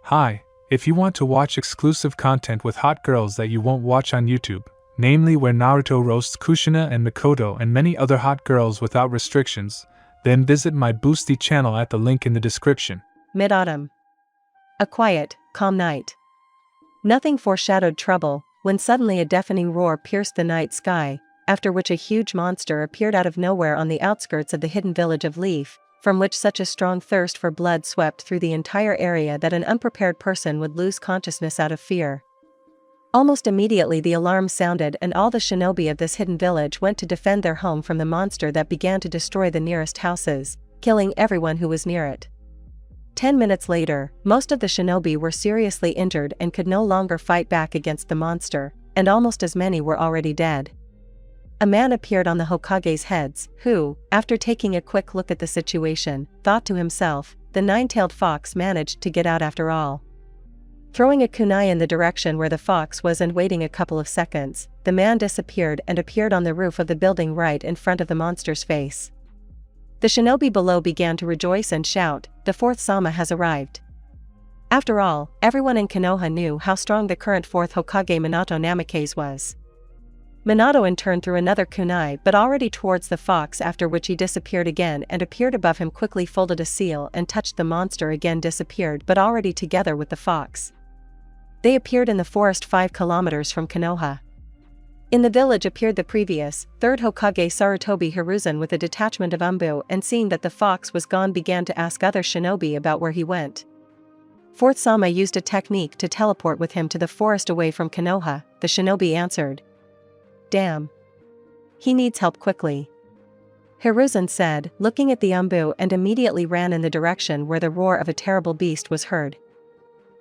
Hi, if you want to watch exclusive content with hot girls that you won't watch on YouTube, namely where Naruto roasts Kushina and Mikoto and many other hot girls without restrictions, then visit my Boosty channel at the link in the description. Mid-autumn. A quiet, calm night. Nothing foreshadowed trouble, when suddenly a deafening roar pierced the night sky, after which a huge monster appeared out of nowhere on the outskirts of the hidden village of Leaf, from which such a strong thirst for blood swept through the entire area that an unprepared person would lose consciousness out of fear. Almost immediately the alarm sounded and all the shinobi of this hidden village went to defend their home from the monster that began to destroy the nearest houses, killing everyone who was near it. 10 minutes later, most of the shinobi were seriously injured and could no longer fight back against the monster, and almost as many were already dead. A man appeared on the Hokage's heads, who, after taking a quick look at the situation, thought to himself, the nine-tailed fox managed to get out after all. Throwing a kunai in the direction where the fox was and waiting a couple of seconds, the man disappeared and appeared on the roof of the building right in front of the monster's face. The shinobi below began to rejoice and shout, "The fourth Sama has arrived." After all, everyone in Konoha knew how strong the current fourth Hokage Minato Namikaze was. Minato in turn threw another kunai but already towards the fox, after which he disappeared again and appeared above him, quickly folded a seal and touched the monster, again disappeared but already together with the fox. They appeared in the forest 5 kilometers from Konoha. In the village appeared the previous, third Hokage Sarutobi Hiruzen with a detachment of Umbu, and seeing that the fox was gone began to ask other shinobi about where he went. Fourth Sama used a technique to teleport with him to the forest away from Konoha, the shinobi answered. "Damn. He needs help quickly," Hiruzen said, looking at the Umbu, and immediately ran in the direction where the roar of a terrible beast was heard.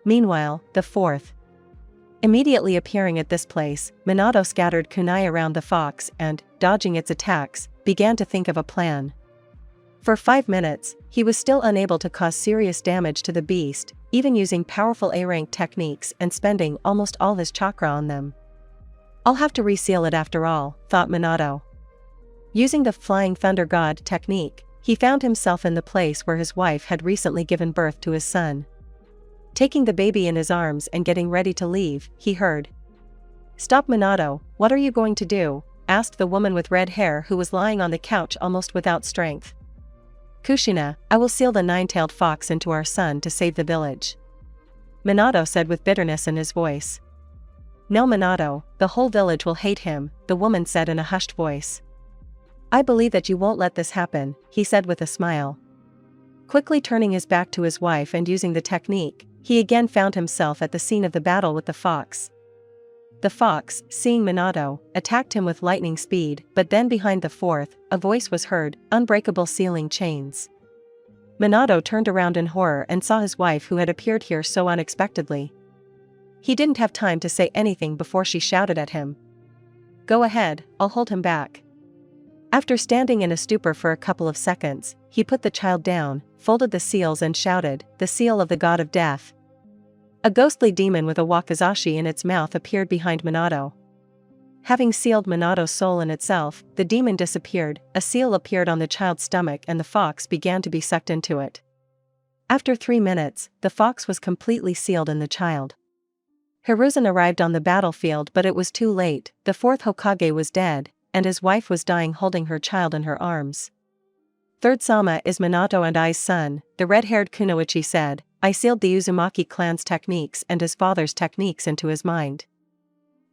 Meanwhile, the fourth, immediately appearing at this place, Minato scattered kunai around the fox and, dodging its attacks, began to think of a plan. For 5 minutes, he was still unable to cause serious damage to the beast, even using powerful A-rank techniques and spending almost all his chakra on them. "I'll have to reseal it after all," thought Minato. Using the Flying Thunder God technique, he found himself in the place where his wife had recently given birth to his son. Taking the baby in his arms and getting ready to leave, he heard. "Stop, Minato, what are you going to do?" asked the woman with red hair who was lying on the couch almost without strength. "Kushina, I will seal the nine-tailed fox into our son to save the village," Minato said with bitterness in his voice. "No, Minato, the whole village will hate him," the woman said in a hushed voice. "I believe that you won't let this happen," he said with a smile. Quickly turning his back to his wife and using the technique, he again found himself at the scene of the battle with the fox. The fox, seeing Minato, attacked him with lightning speed, but then behind the fourth, a voice was heard, "Unbreakable sealing chains." Minato turned around in horror and saw his wife, who had appeared here so unexpectedly. He didn't have time to say anything before she shouted at him. "Go ahead, I'll hold him back." After standing in a stupor for a couple of seconds, he put the child down, folded the seals and shouted, "The seal of the god of death." A ghostly demon with a wakizashi in its mouth appeared behind Minato. Having sealed Minato's soul in itself, the demon disappeared, a seal appeared on the child's stomach and the fox began to be sucked into it. After 3 minutes, the fox was completely sealed in the child. Hiruzen arrived on the battlefield, but it was too late, the fourth Hokage was dead, and his wife was dying holding her child in her arms. "Third Sama is Minato and I's son," the red-haired kunoichi said. "I sealed the Uzumaki clan's techniques and his father's techniques into his mind.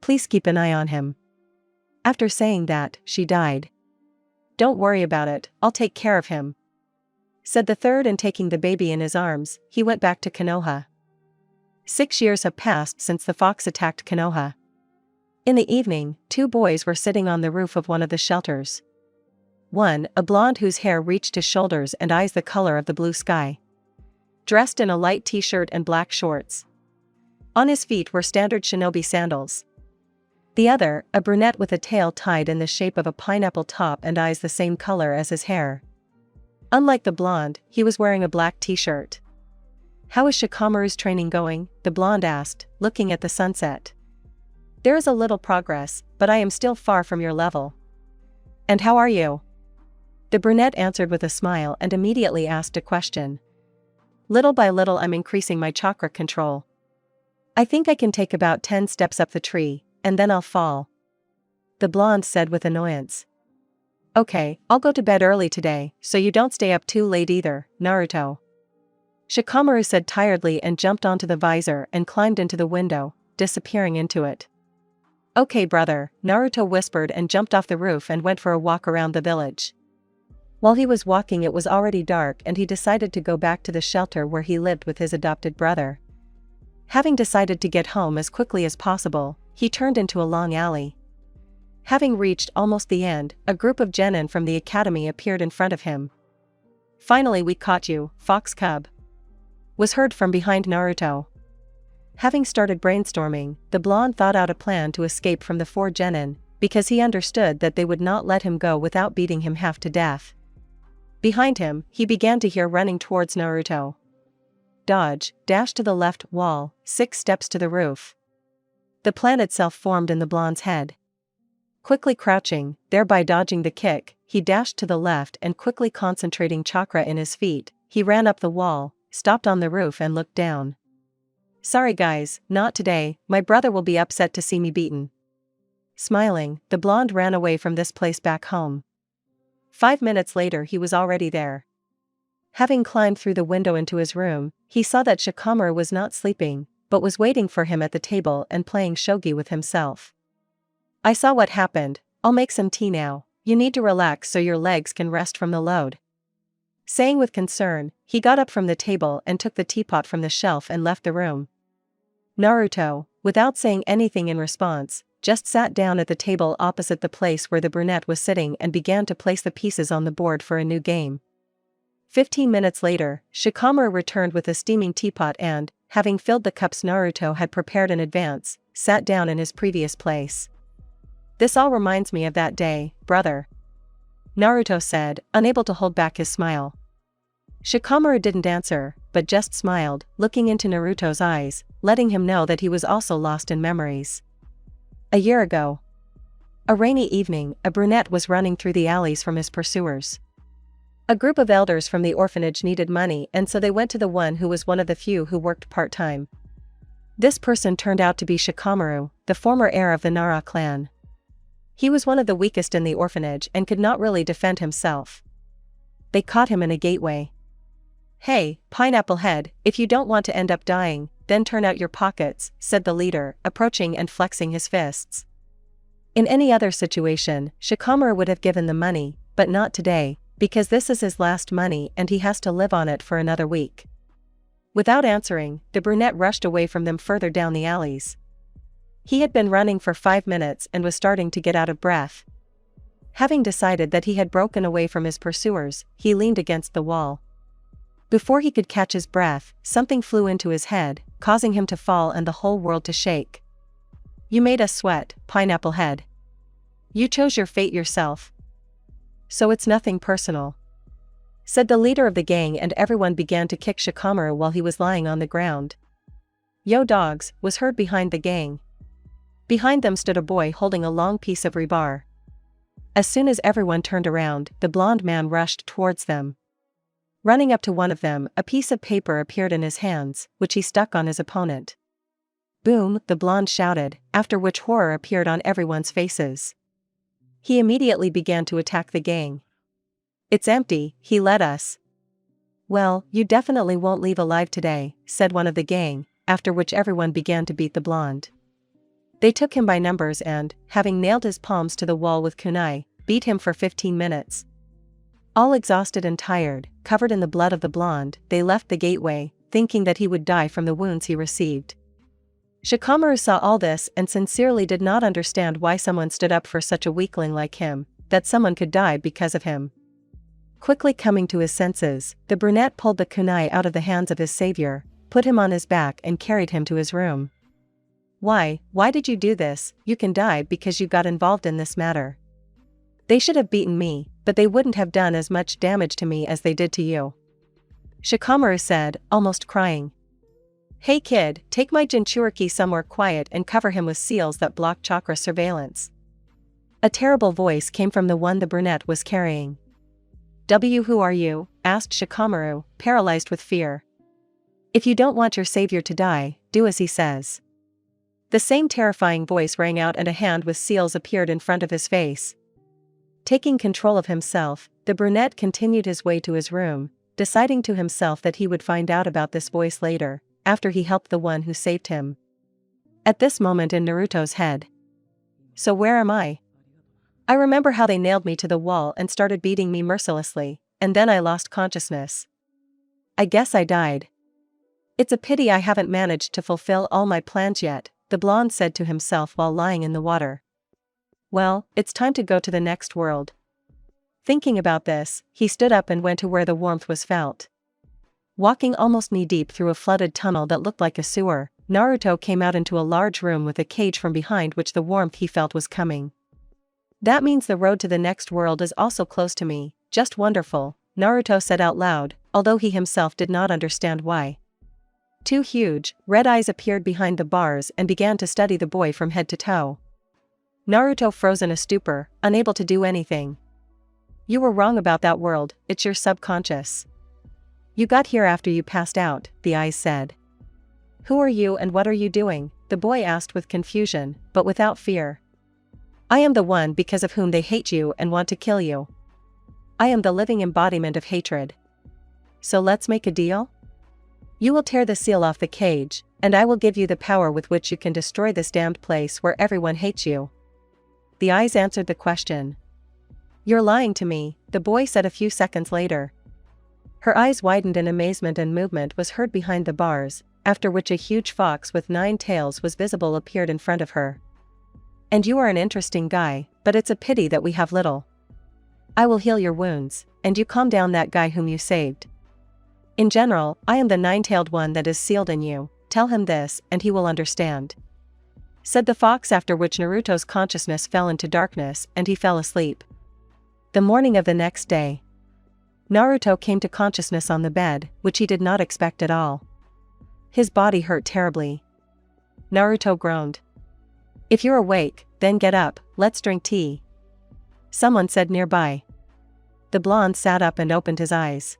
Please keep an eye on him." After saying that, she died. "Don't worry about it, I'll take care of him," said the third, and taking the baby in his arms, he went back to Konoha. 6 years have passed since the fox attacked Konoha. In the evening, 2 boys were sitting on the roof of one of the shelters. One, a blonde whose hair reached his shoulders and eyes the color of the blue sky. Dressed in a light t-shirt and black shorts. On his feet were standard shinobi sandals. The other, a brunette with a tail tied in the shape of a pineapple top and eyes the same color as his hair. Unlike the blonde, he was wearing a black t-shirt. "How is Shikamaru's training going?" the blonde asked, looking at the sunset. "There is a little progress, but I am still far from your level." "And how are you?" The brunette answered with a smile and immediately asked a question. Little by little I'm increasing my chakra control. I think I can take about 10 steps up the tree, and then I'll fall. The blonde said with annoyance. Okay, I'll go to bed early today, so you don't stay up too late either, Naruto. Shikamaru said tiredly and jumped onto the visor and climbed into the window, disappearing into it. Okay brother, Naruto whispered and jumped off the roof and went for a walk around the village. While he was walking it was already dark and he decided to go back to the shelter where he lived with his adopted brother. Having decided to get home as quickly as possible, he turned into a long alley. Having reached almost the end, a group of genin from the academy appeared in front of him. Finally we caught you, Fox Cub, was heard from behind Naruto. Having started brainstorming, the blonde thought out a plan to escape from the 4 genin, because he understood that they would not let him go without beating him half to death. Behind him, he began to hear running towards Naruto. Dodge, dash to the left wall, 6 steps to the roof. The plan itself formed in the blonde's head. Quickly crouching, thereby dodging the kick, he dashed to the left and quickly concentrating chakra in his feet, he ran up the wall, stopped on the roof and looked down. Sorry guys, not today, my brother will be upset to see me beaten. Smiling, the blonde ran away from this place back home. 5 minutes later he was already there. Having climbed through the window into his room, he saw that Shikamaru was not sleeping, but was waiting for him at the table and playing shogi with himself. I saw what happened, I'll make some tea now, you need to relax so your legs can rest from the load. Saying with concern, he got up from the table and took the teapot from the shelf and left the room. Naruto, without saying anything in response, just sat down at the table opposite the place where the brunette was sitting and began to place the pieces on the board for a new game. 15 minutes later, Shikamaru returned with a steaming teapot and, having filled the cups Naruto had prepared in advance, sat down in his previous place. This all reminds me of that day, brother, Naruto said, unable to hold back his smile. Shikamaru didn't answer, but just smiled, looking into Naruto's eyes, letting him know that he was also lost in memories. A year ago. A rainy evening, a brunette was running through the alleys from his pursuers. A group of elders from the orphanage needed money and so they went to the one who was one of the few who worked part-time. This person turned out to be Shikamaru, the former heir of the Nara clan. He was one of the weakest in the orphanage and could not really defend himself. They caught him in a gateway. Hey, Pineapple Head, if you don't want to end up dying, then turn out your pockets, said the leader, approaching and flexing his fists. In any other situation, Shikamaru would have given the money, but not today, because this is his last money and he has to live on it for another week. Without answering, the brunette rushed away from them further down the alleys. He had been running for 5 minutes and was starting to get out of breath. Having decided that he had broken away from his pursuers, he leaned against the wall. Before he could catch his breath, something flew into his head, causing him to fall and the whole world to shake. You made us sweat, Pineapple Head. You chose your fate yourself. So it's nothing personal, said the leader of the gang, and everyone began to kick Shikamaru while he was lying on the ground. Yo dogs, was heard behind the gang. Behind them stood a boy holding a long piece of rebar. As soon as everyone turned around, the blonde man rushed towards them. Running up to one of them, a piece of paper appeared in his hands, which he stuck on his opponent. Boom, the blonde shouted, after which horror appeared on everyone's faces. He immediately began to attack the gang. It's empty, he let us. Well, you definitely won't leave alive today, said one of the gang, after which everyone began to beat the blonde. They took him by numbers and, having nailed his palms to the wall with kunai, beat him for 15 minutes. All exhausted and tired, covered in the blood of the blonde, they left the gateway, thinking that he would die from the wounds he received. Shikamaru saw all this and sincerely did not understand why someone stood up for such a weakling like him, that someone could die because of him. Quickly coming to his senses, the brunette pulled the kunai out of the hands of his savior, put him on his back and carried him to his room. Why did you do this? You can die because you got involved in this matter. They should have beaten me, but they wouldn't have done as much damage to me as they did to you, Shikamaru said, almost crying. Hey kid, take my Jinchuriki somewhere quiet and cover him with seals that block chakra surveillance. A terrible voice came from the one the brunette was carrying. Who are you? Asked Shikamaru, paralyzed with fear. If you don't want your savior to die, do as he says. The same terrifying voice rang out and a hand with seals appeared in front of his face. Taking control of himself, the brunette continued his way to his room, deciding to himself that he would find out about this voice later, after he helped the one who saved him. At this moment in Naruto's head. So where am I? I remember how they nailed me to the wall and started beating me mercilessly, and then I lost consciousness. I guess I died. It's a pity I haven't managed to fulfill all my plans yet, the blonde said to himself while lying in the water. Well, it's time to go to the next world. Thinking about this, he stood up and went to where the warmth was felt. Walking almost knee-deep through a flooded tunnel that looked like a sewer, Naruto came out into a large room with a cage from behind which the warmth he felt was coming. That means the road to the next world is also close to me, just wonderful, Naruto said out loud, although he himself did not understand why. Two huge, red eyes appeared behind the bars and began to study the boy from head to toe. Naruto froze in a stupor, unable to do anything. You were wrong about that world, it's your subconscious. You got here after you passed out, the eyes said. Who are you and what are you doing? The boy asked with confusion, but without fear. I am the one because of whom they hate you and want to kill you. I am the living embodiment of hatred. So let's make a deal? You will tear the seal off the cage, and I will give you the power with which you can destroy this damned place where everyone hates you. The eyes answered the question. You're lying to me, the boy said a few seconds later. Her eyes widened in amazement and movement was heard behind the bars, after which a huge fox with 9 tails was visible appeared in front of her. And you are an interesting guy, but it's a pity that we have little. I will heal your wounds, and you calm down that guy whom you saved. In general, I am the 9-tailed one that is sealed in you, tell him this and he will understand. Said the fox, after which Naruto's consciousness fell into darkness and he fell asleep. The morning of the next day. Naruto came to consciousness on the bed, which he did not expect at all. His body hurt terribly. Naruto groaned. If you're awake, then get up, let's drink tea. Someone said nearby. The blonde sat up and opened his eyes.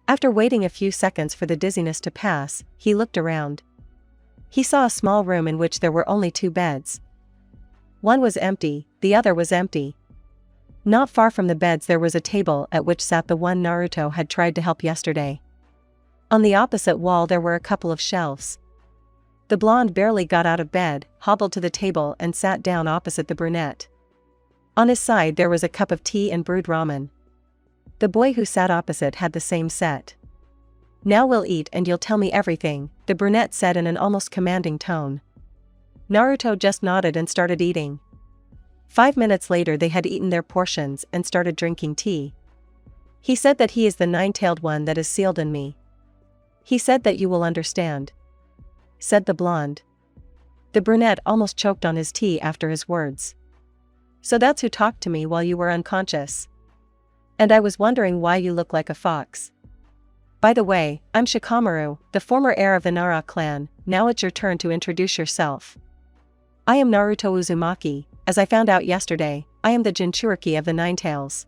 After waiting a few seconds for the dizziness to pass, he looked around. He saw a small room in which there were only 2 beds. One was empty, the other was empty. Not far from the beds there was a table at which sat the one Naruto had tried to help yesterday. On the opposite wall there were a couple of shelves. The blonde barely got out of bed, hobbled to the table and sat down opposite the brunette. On his side there was a cup of tea and brewed ramen. The boy who sat opposite had the same set. Now we'll eat and you'll tell me everything, the brunette said in an almost commanding tone. Naruto just nodded and started eating. 5 minutes later they had eaten their portions and started drinking tea. He said that he is the 9-tailed one that is sealed in me. He said that you will understand. Said the blonde. The brunette almost choked on his tea after his words. So that's who talked to me while you were unconscious. And I was wondering why you look like a fox. By the way, I'm Shikamaru, the former heir of the Nara clan, now it's your turn to introduce yourself. I am Naruto Uzumaki, as I found out yesterday, I am the Jinchuriki of the 9 Tails.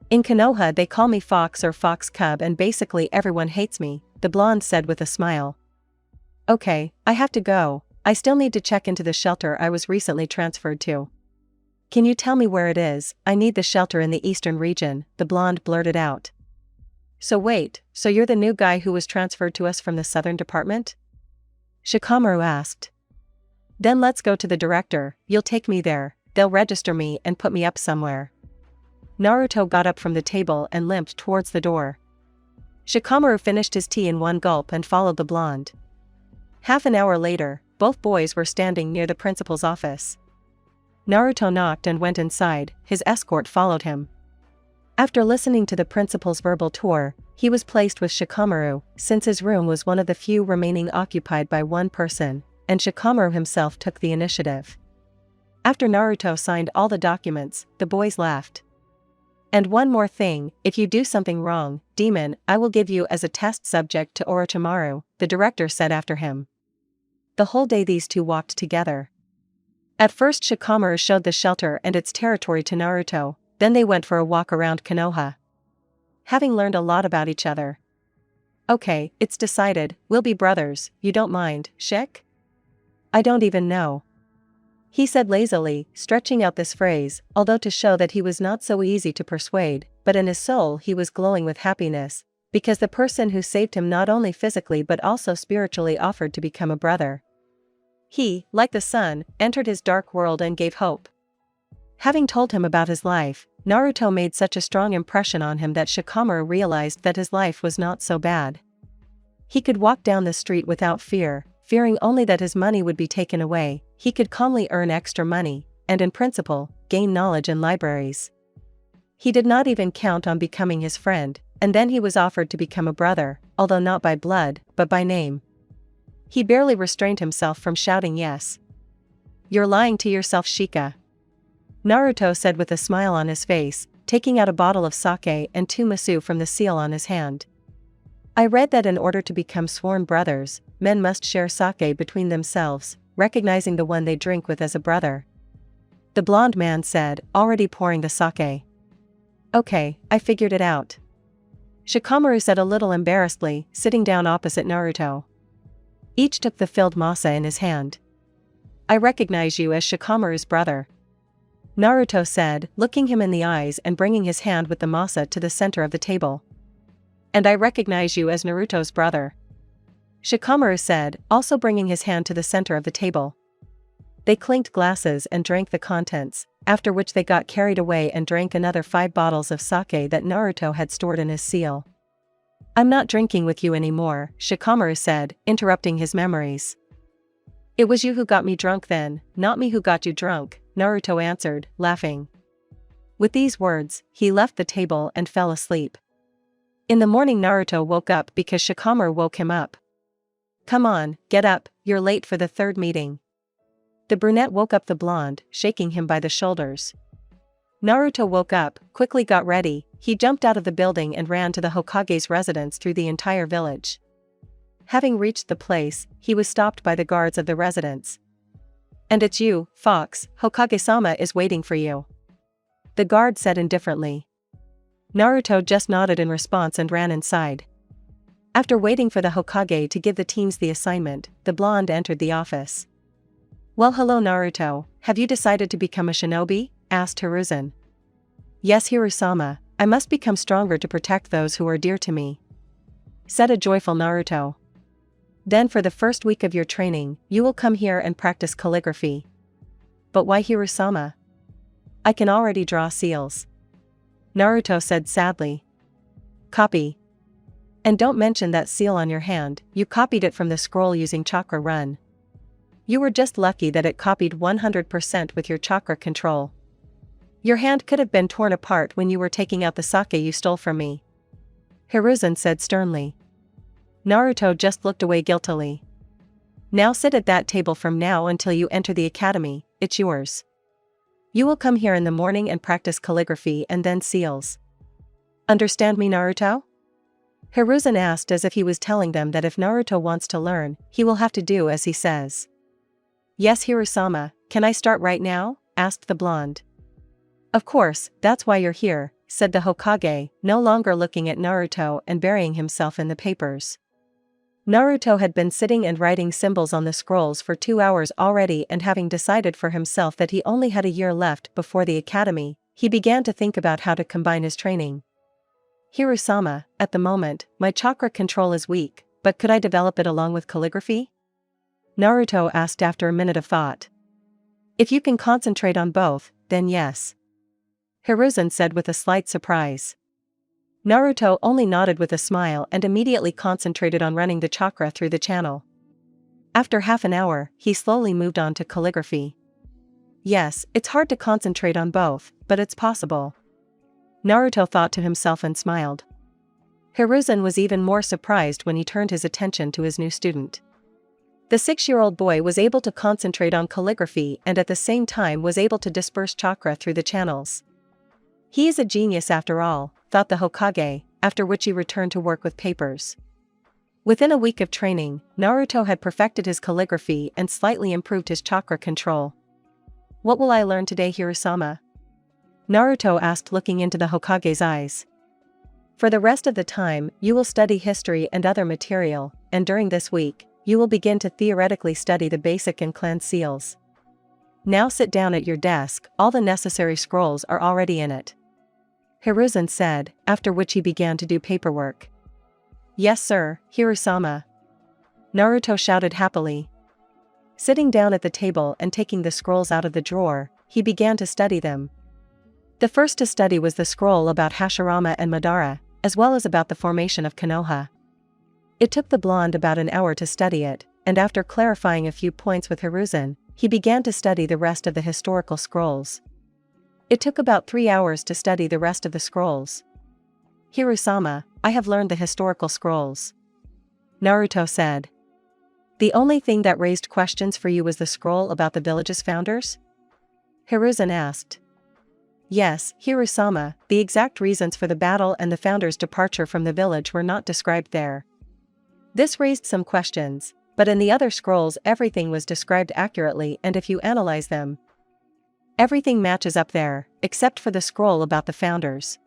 In Konoha they call me Fox or Fox Cub and basically everyone hates me, the blonde said with a smile. Okay, I have to go, I still need to check into the shelter I was recently transferred to. Can you tell me where it is? I need the shelter in the eastern region, the blonde blurted out. So wait, so you're the new guy who was transferred to us from the southern department? Shikamaru asked. Then let's go to the director, you'll take me there, they'll register me and put me up somewhere. Naruto got up from the table and limped towards the door. Shikamaru finished his tea in one gulp and followed the blonde. Half an hour later, both boys were standing near the principal's office. Naruto knocked and went inside, his escort followed him. After listening to the principal's verbal tour, he was placed with Shikamaru, since his room was one of the few remaining occupied by one person, and Shikamaru himself took the initiative. After Naruto signed all the documents, the boys laughed. And one more thing, if you do something wrong, demon, I will give you as a test subject to Orochimaru, the director said after him. The whole day these two walked together. At first Shikamaru showed the shelter and its territory to Naruto, then they went for a walk around Konoha. Having learned a lot about each other. Okay, it's decided, we'll be brothers, you don't mind, Shik? I don't even know. He said lazily, stretching out this phrase, although to show that he was not so easy to persuade, but in his soul he was glowing with happiness, because the person who saved him not only physically but also spiritually offered to become a brother. He, like the sun, entered his dark world and gave hope. Having told him about his life, Naruto made such a strong impression on him that Shikamaru realized that his life was not so bad. He could walk down the street without fear, fearing only that his money would be taken away. He could calmly earn extra money, and in principle, gain knowledge in libraries. He did not even count on becoming his friend, and then he was offered to become a brother, although not by blood, but by name. He barely restrained himself from shouting yes. You're lying to yourself, Shika. Naruto said with a smile on his face, taking out a bottle of sake and 2 masu from the seal on his hand. I read that in order to become sworn brothers, men must share sake between themselves, recognizing the one they drink with as a brother. The blonde man said, already pouring the sake. Okay, I figured it out. Shikamaru said a little embarrassedly, sitting down opposite Naruto. Each took the filled masa in his hand. I recognize you as Shikamaru's brother. Naruto said, looking him in the eyes and bringing his hand with the masa to the center of the table. And I recognize you as Naruto's brother. Shikamaru said, also bringing his hand to the center of the table. They clinked glasses and drank the contents, after which they got carried away and drank another 5 bottles of sake that Naruto had stored in his seal. I'm not drinking with you anymore, Shikamaru said, interrupting his memories. It was you who got me drunk then, not me who got you drunk, Naruto answered, laughing. With these words, he left the table and fell asleep. In the morning Naruto woke up because Shikamaru woke him up. Come on, get up, you're late for the 3rd meeting. The brunette woke up the blonde, shaking him by the shoulders. Naruto woke up, quickly got ready, he jumped out of the building and ran to the Hokage's residence through the entire village. Having reached the place, he was stopped by the guards of the residence. And it's you, Fox, Hokage-sama is waiting for you. The guard said indifferently. Naruto just nodded in response and ran inside. After waiting for the Hokage to give the teams the assignment, the blonde entered the office. Well, hello Naruto, have you decided to become a shinobi? Asked Hiruzen. Yes, Hirusama, I must become stronger to protect those who are dear to me. Said a joyful Naruto. Then for the first week of your training, you will come here and practice calligraphy. But why Hirusama? I can already draw seals. Naruto said sadly. Copy. And don't mention that seal on your hand, you copied it from the scroll using chakra run. You were just lucky that it copied 100% with your chakra control. Your hand could have been torn apart when you were taking out the sake you stole from me. Hiruzen said sternly. Naruto just looked away guiltily. Now sit at that table from now until you enter the academy, it's yours. You will come here in the morning and practice calligraphy and then seals. Understand me, Naruto? Hiruzen asked as if he was telling them that if Naruto wants to learn, he will have to do as he says. Yes, Hirusama, can I start right now? Asked the blonde. Of course, that's why you're here, said the Hokage, no longer looking at Naruto and burying himself in the papers. Naruto had been sitting and writing symbols on the scrolls for 2 hours already, and having decided for himself that he only had a year left before the academy, he began to think about how to combine his training. Hirusama, at the moment, my chakra control is weak, but could I develop it along with calligraphy? Naruto asked after a minute of thought. If you can concentrate on both, then yes. Hiruzen said with a slight surprise. Naruto only nodded with a smile and immediately concentrated on running the chakra through the channel. After half an hour, he slowly moved on to calligraphy. Yes, it's hard to concentrate on both, but it's possible. Naruto thought to himself and smiled. Hiruzen was even more surprised when he turned his attention to his new student. The 6-year-old boy was able to concentrate on calligraphy and at the same time was able to disperse chakra through the channels. He is a genius after all, thought the Hokage, after which he returned to work with papers. Within a week of training, Naruto had perfected his calligraphy and slightly improved his chakra control. What will I learn today, Hirusama? Naruto asked, looking into the Hokage's eyes. For the rest of the time, you will study history and other material, and during this week, you will begin to theoretically study the basic and clan seals. Now sit down at your desk, all the necessary scrolls are already in it. Hiruzen said, after which he began to do paperwork. Yes sir, Hirusama. Naruto shouted happily. Sitting down at the table and taking the scrolls out of the drawer, he began to study them. The first to study was the scroll about Hashirama and Madara, as well as about the formation of Konoha. It took the blonde about an hour to study it, and after clarifying a few points with Hiruzen, he began to study the rest of the historical scrolls. It took about 3 hours to study the rest of the scrolls. Hirusama, I have learned the historical scrolls. Naruto said. The only thing that raised questions for you was the scroll about the village's founders? Hiruzen asked. Yes, Hirusama, the exact reasons for the battle and the founders' departure from the village were not described there. This raised some questions, but in the other scrolls everything was described accurately, and if you analyze them, everything matches up there, except for the scroll about the founders.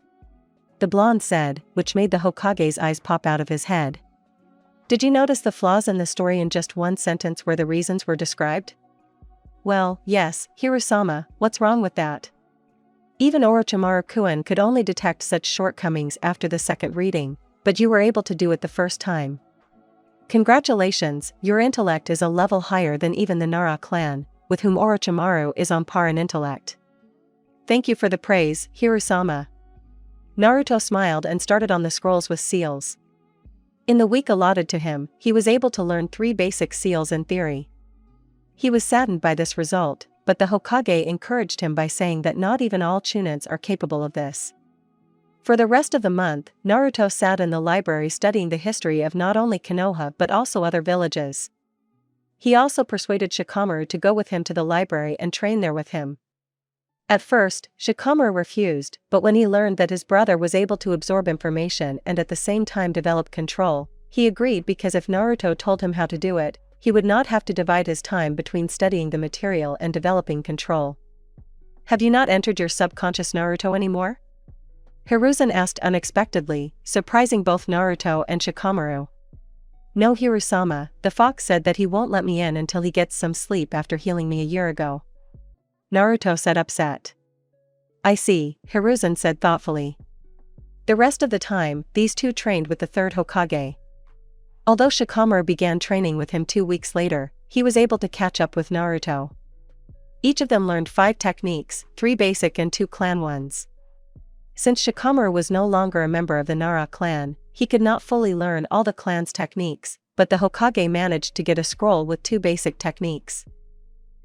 The blonde said, which made the Hokage's eyes pop out of his head. Did you notice the flaws in the story in just one sentence where the reasons were described? Well, yes, Hirusama, what's wrong with that? Even Orochimaru-kun could only detect such shortcomings after the second reading, but you were able to do it the first time. Congratulations, your intellect is a level higher than even the Nara clan, with whom Orochimaru is on par in intellect. Thank you for the praise, Hirusama. Naruto smiled and started on the scrolls with seals. In the week allotted to him, he was able to learn 3 basic seals in theory. He was saddened by this result, but the Hokage encouraged him by saying that not even all chunins are capable of this. For the rest of the month, Naruto sat in the library studying the history of not only Konoha but also other villages. He also persuaded Shikamaru to go with him to the library and train there with him. At first, Shikamaru refused, but when he learned that his brother was able to absorb information and at the same time develop control, he agreed because if Naruto told him how to do it, he would not have to divide his time between studying the material and developing control. Have you not entered your subconscious Naruto anymore? Hiruzen asked unexpectedly, surprising both Naruto and Shikamaru. No, Hirusama, the fox said that he won't let me in until he gets some sleep after healing me a year ago. Naruto said upset. I see, Hiruzen said thoughtfully. The rest of the time, these two trained with the third Hokage. Although Shikamaru began training with him 2 weeks later, he was able to catch up with Naruto. Each of them learned 5 techniques, 3 basic and 2 clan ones. Since Shikamaru was no longer a member of the Nara clan, he could not fully learn all the clan's techniques, but the Hokage managed to get a scroll with 2 basic techniques.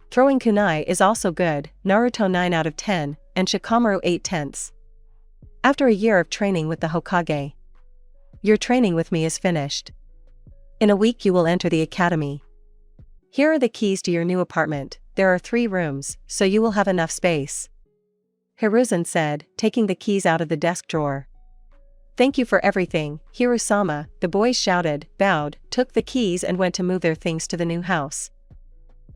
Throwing kunai is also good, Naruto 9 out of 10, and Shikamaru 8/10. After a year of training with the Hokage. Your training with me is finished. In a week you will enter the academy. Here are the keys to your new apartment, there are 3 rooms, so you will have enough space. Hiruzen said, taking the keys out of the desk drawer. Thank you for everything, Hirusama, the boys shouted, bowed, took the keys and went to move their things to the new house.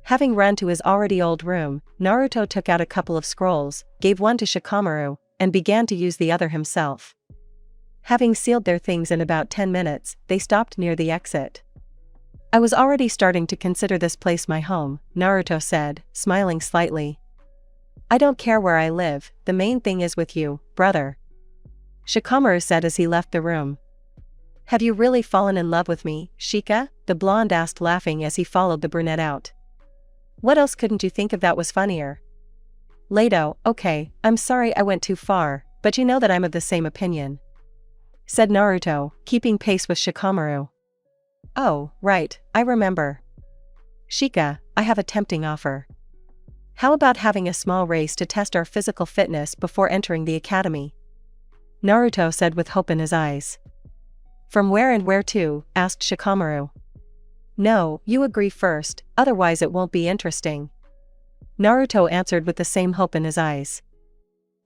Having run to his already old room, Naruto took out a couple of scrolls, gave one to Shikamaru, and began to use the other himself. Having sealed their things in about 10 minutes, they stopped near the exit. I was already starting to consider this place my home, Naruto said, smiling slightly. I don't care where I live, the main thing is with you, brother. Shikamaru said as he left the room. Have you really fallen in love with me, Shika? The blonde asked laughing as he followed the brunette out. What else couldn't you think of that was funnier? Leto, okay, I'm sorry I went too far, but you know that I'm of the same opinion. Said Naruto, keeping pace with Shikamaru. Oh, right, I remember. Shika, I have a tempting offer. How about having a small race to test our physical fitness before entering the academy? Naruto said with hope in his eyes. From where and where to? Asked Shikamaru. No, you agree first, otherwise it won't be interesting. Naruto answered with the same hope in his eyes.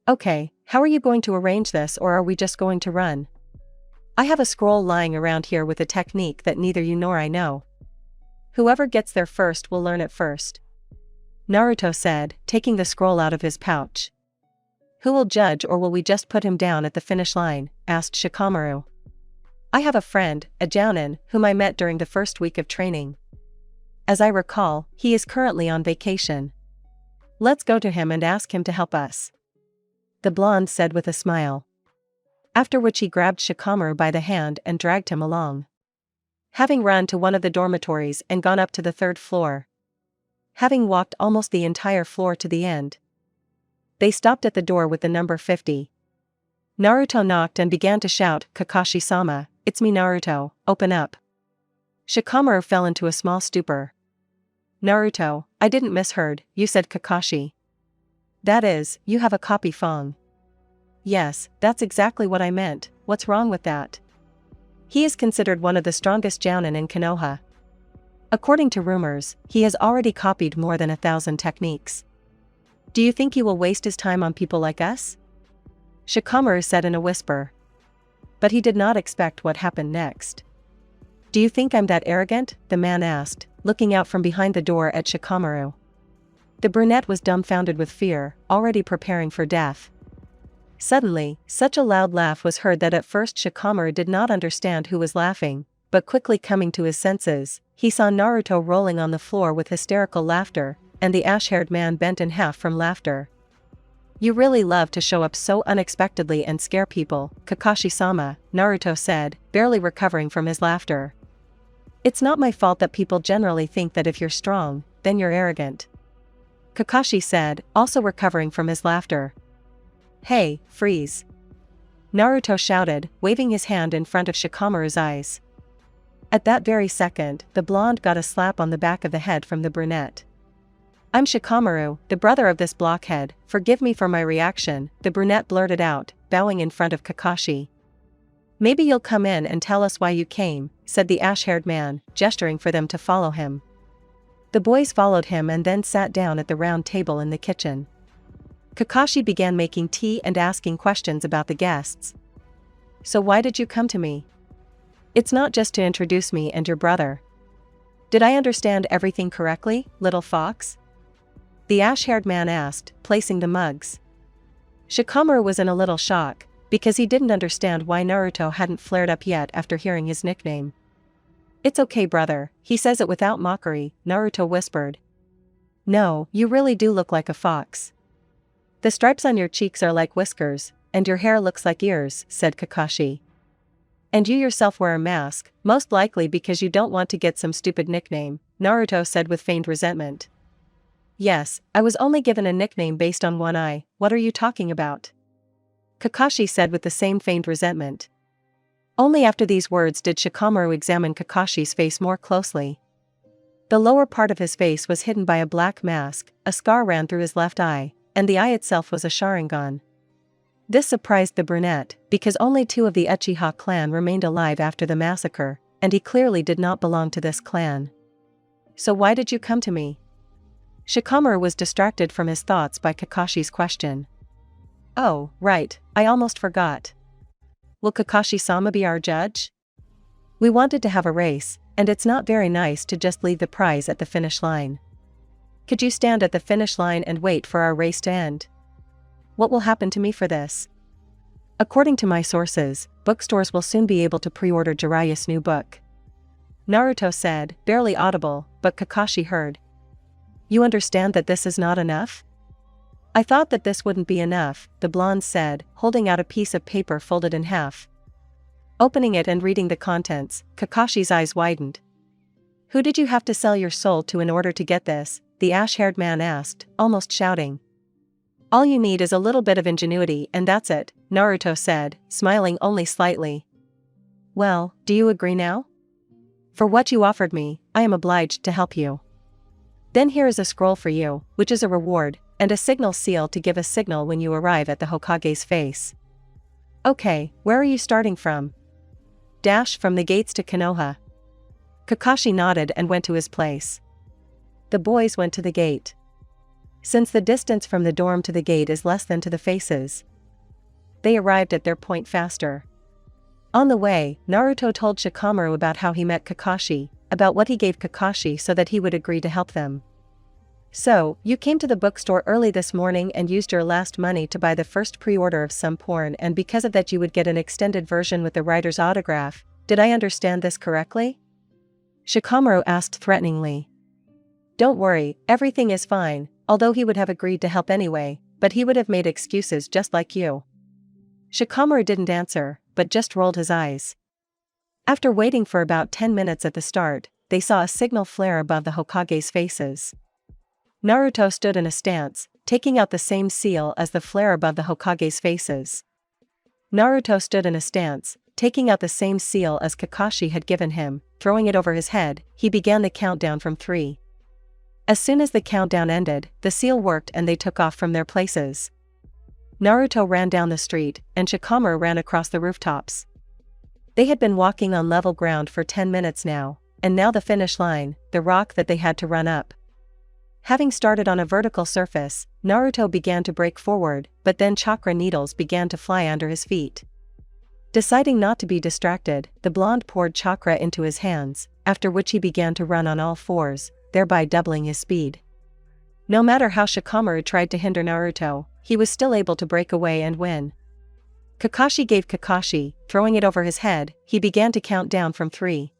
Okay, how are you going to arrange this, or are we just going to run? I have a scroll lying around here with a technique that neither you nor I know. Whoever gets there first will learn it first. Naruto said, taking the scroll out of his pouch. Who will judge, or will we just put him down at the finish line? Asked Shikamaru. I have a friend, a jounin, whom I met during the first week of training. As I recall, he is currently on vacation. Let's go to him and ask him to help us. The blonde said with a smile. After which he grabbed Shikamaru by the hand and dragged him along. Having run to one of the dormitories and gone up to the 3rd floor. Having walked almost the entire floor to the end, they stopped at the door with the number 50. Naruto knocked and began to shout, Kakashi-sama, it's me Naruto, open up. Shikamaru fell into a small stupor. Naruto, I didn't misheard, you said Kakashi. That is, you have a copy phone. Yes, that's exactly what I meant, what's wrong with that? He is considered one of the strongest jounin in Konoha. According to rumors, he has already copied more than 1,000 techniques. Do you think he will waste his time on people like us? Shikamaru said in a whisper. But he did not expect what happened next. Do you think I'm that arrogant? The man asked, looking out from behind the door at Shikamaru. The brunette was dumbfounded with fear, already preparing for death. Suddenly, such a loud laugh was heard that at first Shikamaru did not understand who was laughing, but quickly coming to his senses, he saw Naruto rolling on the floor with hysterical laughter, and the ash-haired man bent in half from laughter. You really love to show up so unexpectedly and scare people, Kakashi-sama, Naruto said, barely recovering from his laughter. It's not my fault that people generally think that if you're strong, then you're arrogant. Kakashi said, also recovering from his laughter. Hey, freeze! Naruto shouted, waving his hand in front of Shikamaru's eyes. At that very second, the blonde got a slap on the back of the head from the brunette. I'm Shikamaru, the brother of this blockhead, forgive me for my reaction, the brunette blurted out, bowing in front of Kakashi. Maybe you'll come in and tell us why you came, said the ash-haired man, gesturing for them to follow him. The boys followed him and then sat down at the round table in the kitchen. Kakashi began making tea and asking questions about the guests. So why did you come to me? It's not just to introduce me and your brother. Did I understand everything correctly, little fox? The ash-haired man asked, placing the mugs. Shikamaru was in a little shock, because he didn't understand why Naruto hadn't flared up yet after hearing his nickname. It's okay, brother, he says it without mockery, Naruto whispered. No, you really do look like a fox. The stripes on your cheeks are like whiskers, and your hair looks like ears, said Kakashi. And you yourself wear a mask, most likely because you don't want to get some stupid nickname, Naruto said with feigned resentment. Yes, I was only given a nickname based on one eye, what are you talking about? Kakashi said with the same feigned resentment. Only after these words did Shikamaru examine Kakashi's face more closely. The lower part of his face was hidden by a black mask, a scar ran through his left eye, and the eye itself was a Sharingan. This surprised the brunette, because only 2 of the Uchiha clan remained alive after the massacre, and he clearly did not belong to this clan. So why did you come to me? Shikamaru was distracted from his thoughts by Kakashi's question. Oh, right, I almost forgot. Will Kakashi-sama be our judge? We wanted to have a race, and it's not very nice to just leave the prize at the finish line. Could you stand at the finish line and wait for our race to end? What will happen to me for this? According to my sources, bookstores will soon be able to pre-order Jiraiya's new book. Naruto said, barely audible, but Kakashi heard. You understand that this is not enough? I thought that this wouldn't be enough, the blonde said, holding out a piece of paper folded in half. Opening it and reading the contents, Kakashi's eyes widened. Who did you have to sell your soul to in order to get this? The ash-haired man asked, almost shouting. All you need is a little bit of ingenuity and that's it, Naruto said, smiling only slightly. Well, do you agree now? For what you offered me, I am obliged to help you. Then here is a scroll for you, which is a reward, and a signal seal to give a signal when you arrive at the Hokage's face. Okay, where are you starting from? From the gates to Konoha. Kakashi nodded and went to his place. The boys went to the gate. Since the distance from the dorm to the gate is less than to the faces, they arrived at their point faster. On the way, Naruto told Shikamaru about how he met Kakashi, about what he gave Kakashi so that he would agree to help them. So, you came to the bookstore early this morning and used your last money to buy the first pre-order of some porn, and because of that you would get an extended version with the writer's autograph. Did I understand this correctly? Shikamaru asked threateningly. Don't worry, everything is fine, although he would have agreed to help anyway, but he would have made excuses just like you. Shikamaru didn't answer, but just rolled his eyes. After waiting for about 10 minutes at the start, they saw a signal flare above the Hokage's faces. Naruto stood in a stance, taking out the same seal as the flare above the Hokage's faces. Naruto stood in a stance, taking out the same seal as Kakashi had given him, throwing it over his head. He began the countdown from 3. As soon as the countdown ended, the seal worked and they took off from their places. Naruto ran down the street, and Shikamaru ran across the rooftops. They had been walking on level ground for 10 minutes now, and now the finish line, the rock that they had to run up. Having started on a vertical surface, Naruto began to break forward, but then chakra needles began to fly under his feet. Deciding not to be distracted, the blonde poured chakra into his hands, after which he began to run on all fours, thereby doubling his speed. No matter how Shikamaru tried to hinder Naruto, he was still able to break away and win. Kakashi gave Kakashi, throwing it over his head. He began to count down from 3.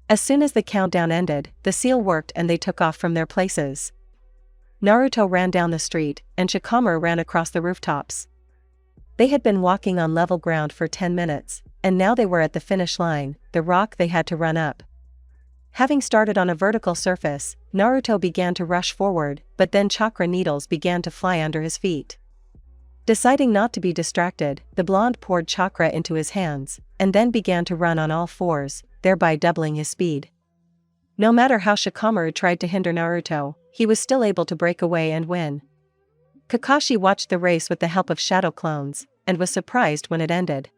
As soon as the countdown ended, the seal worked and they took off from their places. Naruto ran down the street, and Shikamaru ran across the rooftops. They had been walking on level ground for 10 minutes, and now they were at the finish line, the rock they had to run up. Having started on a vertical surface, Naruto began to rush forward, but then chakra needles began to fly under his feet. Deciding not to be distracted, the blonde poured chakra into his hands, and then began to run on all fours, thereby doubling his speed. No matter how Shikamaru tried to hinder Naruto, he was still able to break away and win. Kakashi watched the race with the help of shadow clones, and was surprised when it ended.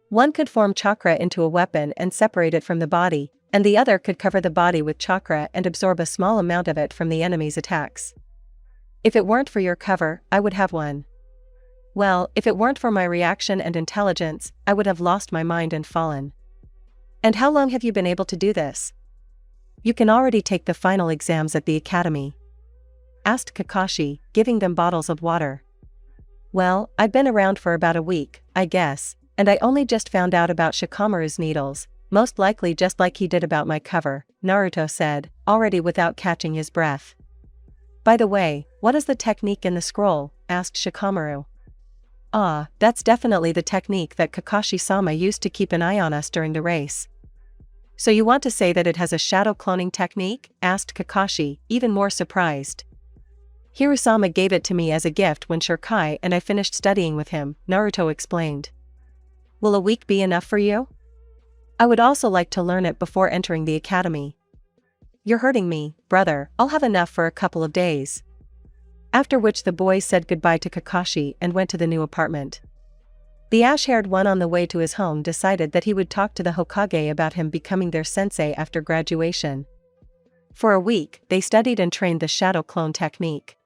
One could form chakra into a weapon and separate it from the body, and the other could cover the body with chakra and absorb a small amount of it from the enemy's attacks. If it weren't for your cover, I would have won. Well, if it weren't for my reaction and intelligence, I would have lost my mind and fallen. And how long have you been able to do this? You can already take the final exams at the academy, asked Kakashi, giving them bottles of water. Well, I've been around for about a week, I guess, and I only just found out about Shikamaru's needles, most likely just like he did about my cover, Naruto said, already without catching his breath. By the way, what is the technique in the scroll? Asked Shikamaru. Ah, that's definitely the technique that Kakashi-sama used to keep an eye on us during the race. So you want to say that it has a shadow cloning technique? Asked Kakashi, even more surprised. Hirosama gave it to me as a gift when Shirkai and I finished studying with him, Naruto explained. Will a week be enough for you? I would also like to learn it before entering the academy. You're hurting me, brother, I'll have enough for a couple of days. After which the boys said goodbye to Kakashi and went to the new apartment. The ash-haired one on the way to his home decided that he would talk to the Hokage about him becoming their sensei after graduation. For a week, they studied and trained the shadow clone technique.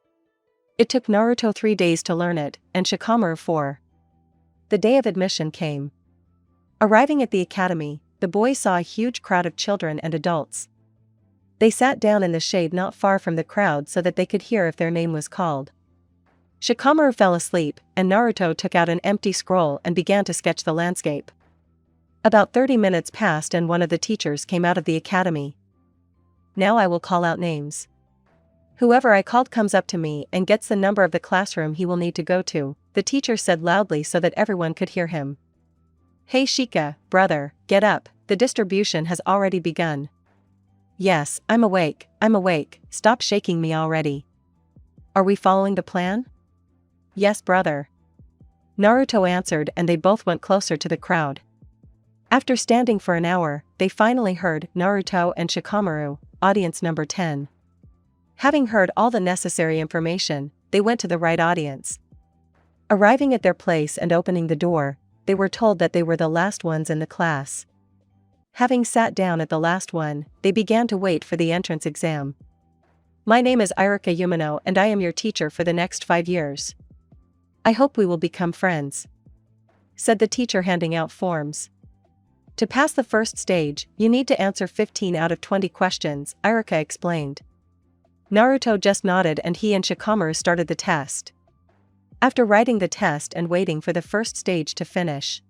It took Naruto 3 days to learn it, and Shikamaru 4. The day of admission came. Arriving at the academy, the boys saw a huge crowd of children and adults. They sat down in the shade not far from the crowd so that they could hear if their name was called. Shikamaru fell asleep, and Naruto took out an empty scroll and began to sketch the landscape. About 30 minutes passed and one of the teachers came out of the academy. Now I will call out names. Whoever I called comes up to me and gets the number of the classroom he will need to go to, the teacher said loudly so that everyone could hear him. Hey Shika, brother, get up, the distribution has already begun. Yes, I'm awake, stop shaking me already. Are we following the plan? Yes, brother. Naruto answered and they both went closer to the crowd. After standing for an hour, they finally heard Naruto and Shikamaru, audience number 10. Having heard all the necessary information, they went to the right audience. Arriving at their place and opening the door, they were told that they were the last ones in the class. Having sat down at the last one, they began to wait for the entrance exam. My name is Iruka Yumino and I am your teacher for the next 5 years. I hope we will become friends, said the teacher handing out forms. To pass the first stage, you need to answer 15 out of 20 questions, Iruka explained. Naruto just nodded and he and Shikamaru started the test. After writing the test and waiting for the first stage to finish.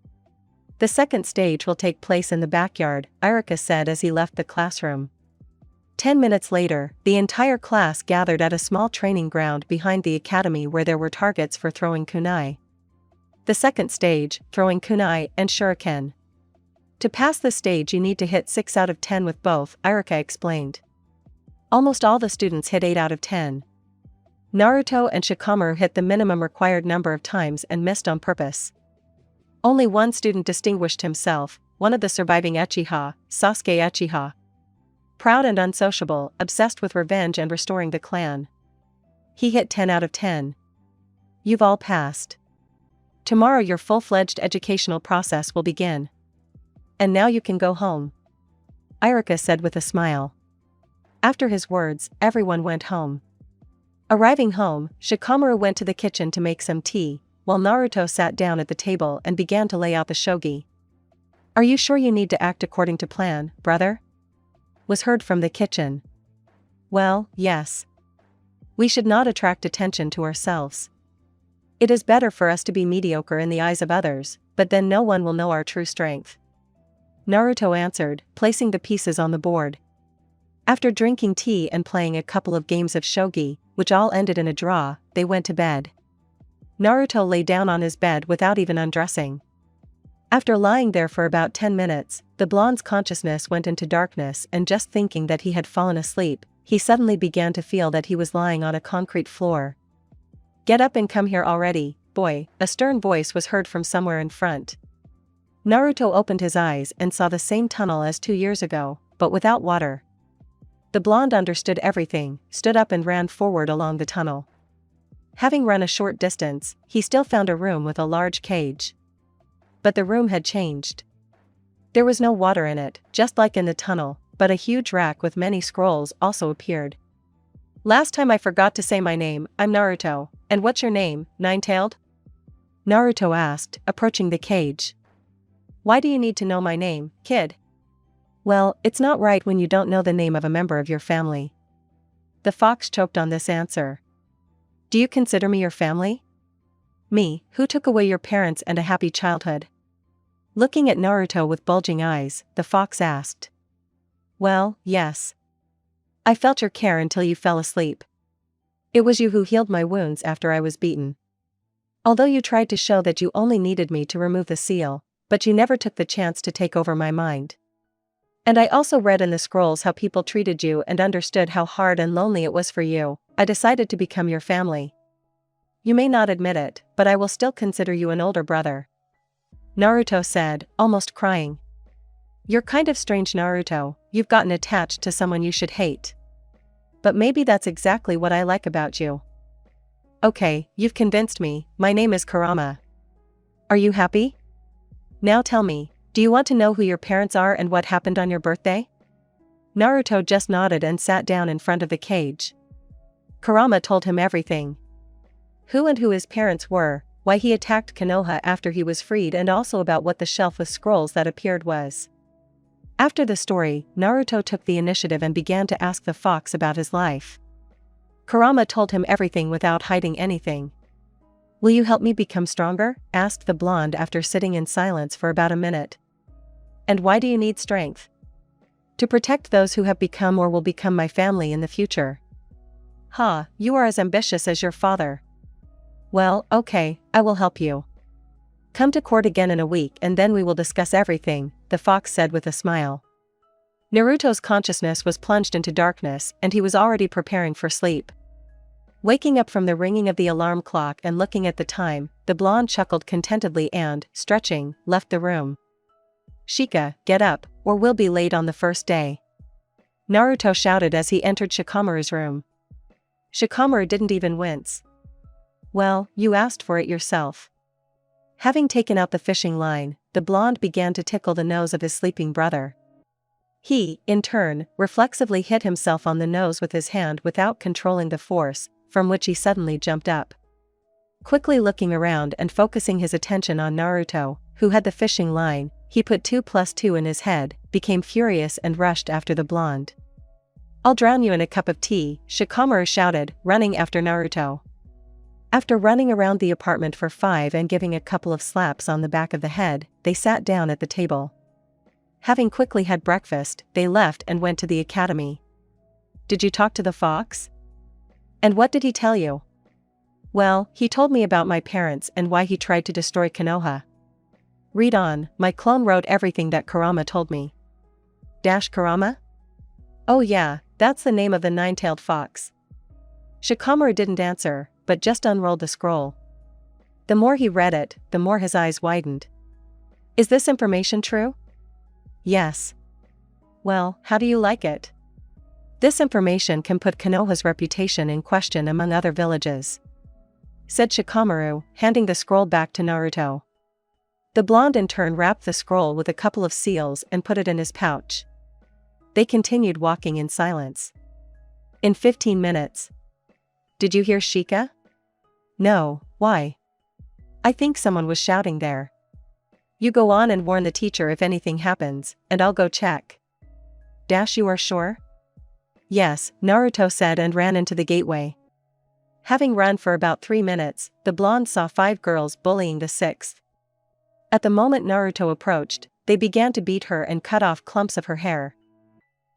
The second stage will take place in the backyard, Iruka said as he left the classroom. 10 minutes later, the entire class gathered at a small training ground behind the academy where there were targets for throwing kunai. The second stage, throwing kunai and shuriken. To pass the stage you need to hit 6 out of 10 with both, Iruka explained. Almost all the students hit 8 out of 10. Naruto and Shikamaru hit the minimum required number of times and missed on purpose. Only one student distinguished himself, one of the surviving Uchiha, Sasuke Uchiha. Proud and unsociable, obsessed with revenge and restoring the clan. He hit 10 out of 10. You've all passed. Tomorrow your full-fledged educational process will begin. And now you can go home. Iruka said with a smile. After his words, everyone went home. Arriving home, Shikamaru went to the kitchen to make some tea, while Naruto sat down at the table and began to lay out the shogi. Are you sure you need to act according to plan, brother? Was heard from the kitchen. Well, yes. We should not attract attention to ourselves. It is better for us to be mediocre in the eyes of others, but then no one will know our true strength. Naruto answered, placing the pieces on the board. After drinking tea and playing a couple of games of shogi, which all ended in a draw, they went to bed. Naruto lay down on his bed without even undressing. After lying there for about 10 minutes, the blonde's consciousness went into darkness and just thinking that he had fallen asleep, he suddenly began to feel that he was lying on a concrete floor. Get up and come here already, boy, a stern voice was heard from somewhere in front. Naruto opened his eyes and saw the same tunnel as 2 years ago, but without water. The blonde understood everything, stood up and ran forward along the tunnel. Having run a short distance, he still found a room with a large cage. But the room had changed. There was no water in it, just like in the tunnel, but a huge rack with many scrolls also appeared. Last time I forgot to say my name, I'm Naruto, and what's your name, Nine-Tailed? Naruto asked, approaching the cage. Why do you need to know my name, kid? Well, it's not right when you don't know the name of a member of your family. The fox choked on this answer. Do you consider me your family? Me, who took away your parents and a happy childhood? Looking at Naruto with bulging eyes, the fox asked. Well, yes. I felt your care until you fell asleep. It was you who healed my wounds after I was beaten. Although you tried to show that you only needed me to remove the seal, but you never took the chance to take over my mind. And I also read in the scrolls how people treated you and understood how hard and lonely it was for you. I decided to become your family. You may not admit it, but I will still consider you an older brother. Naruto said, almost crying. You're kind of strange, Naruto, you've gotten attached to someone you should hate. But maybe that's exactly what I like about you. Okay, you've convinced me, my name is Kurama. Are you happy? Now tell me, do you want to know who your parents are and what happened on your birthday? Naruto just nodded and sat down in front of the cage. Kurama told him everything. Who and who his parents were, why he attacked Konoha after he was freed, and also about what the shelf with scrolls that appeared was. After the story, Naruto took the initiative and began to ask the fox about his life. Kurama told him everything without hiding anything. Will you help me become stronger? Asked the blonde after sitting in silence for about a minute. And why do you need strength? To protect those who have become or will become my family in the future. Ha, you are as ambitious as your father. Well, okay, I will help you. Come to court again in a week and then we will discuss everything, the fox said with a smile. Naruto's consciousness was plunged into darkness and he was already preparing for sleep. Waking up from the ringing of the alarm clock and looking at the time, the blonde chuckled contentedly and, stretching, left the room. Shika, get up, or we'll be late on the first day. Naruto shouted as he entered Shikamaru's room. Shikamaru didn't even wince. Well, you asked for it yourself. Having taken out the fishing line, the blonde began to tickle the nose of his sleeping brother. He, in turn, reflexively hit himself on the nose with his hand without controlling the force, from which he suddenly jumped up. Quickly looking around and focusing his attention on Naruto, who had the fishing line, he put 2 + 2 in his head, became furious and rushed after the blonde. I'll drown you in a cup of tea, Shikamaru shouted, running after Naruto. After running around the apartment for 5 and giving a couple of slaps on the back of the head, they sat down at the table. Having quickly had breakfast, they left and went to the academy. Did you talk to the fox? And what did he tell you? Well, he told me about my parents and why he tried to destroy Konoha. Read on, my clone wrote everything that Kurama told me. Kurama? Oh yeah, that's the name of the nine-tailed fox. Shikamaru didn't answer, but just unrolled the scroll. The more he read it, the more his eyes widened. Is this information true? Yes. Well, how do you like it? This information can put Konoha's reputation in question among other villages, said Shikamaru, handing the scroll back to Naruto. The blonde in turn wrapped the scroll with a couple of seals and put it in his pouch. They continued walking in silence. In 15 minutes. Did you hear Shika? No, why? I think someone was shouting there. You go on and warn the teacher if anything happens, and I'll go check. You are sure? Yes, Naruto said and ran into the gateway. Having run for about 3 minutes, the blonde saw 5 girls bullying the 6th. At the moment Naruto approached, they began to beat her and cut off clumps of her hair.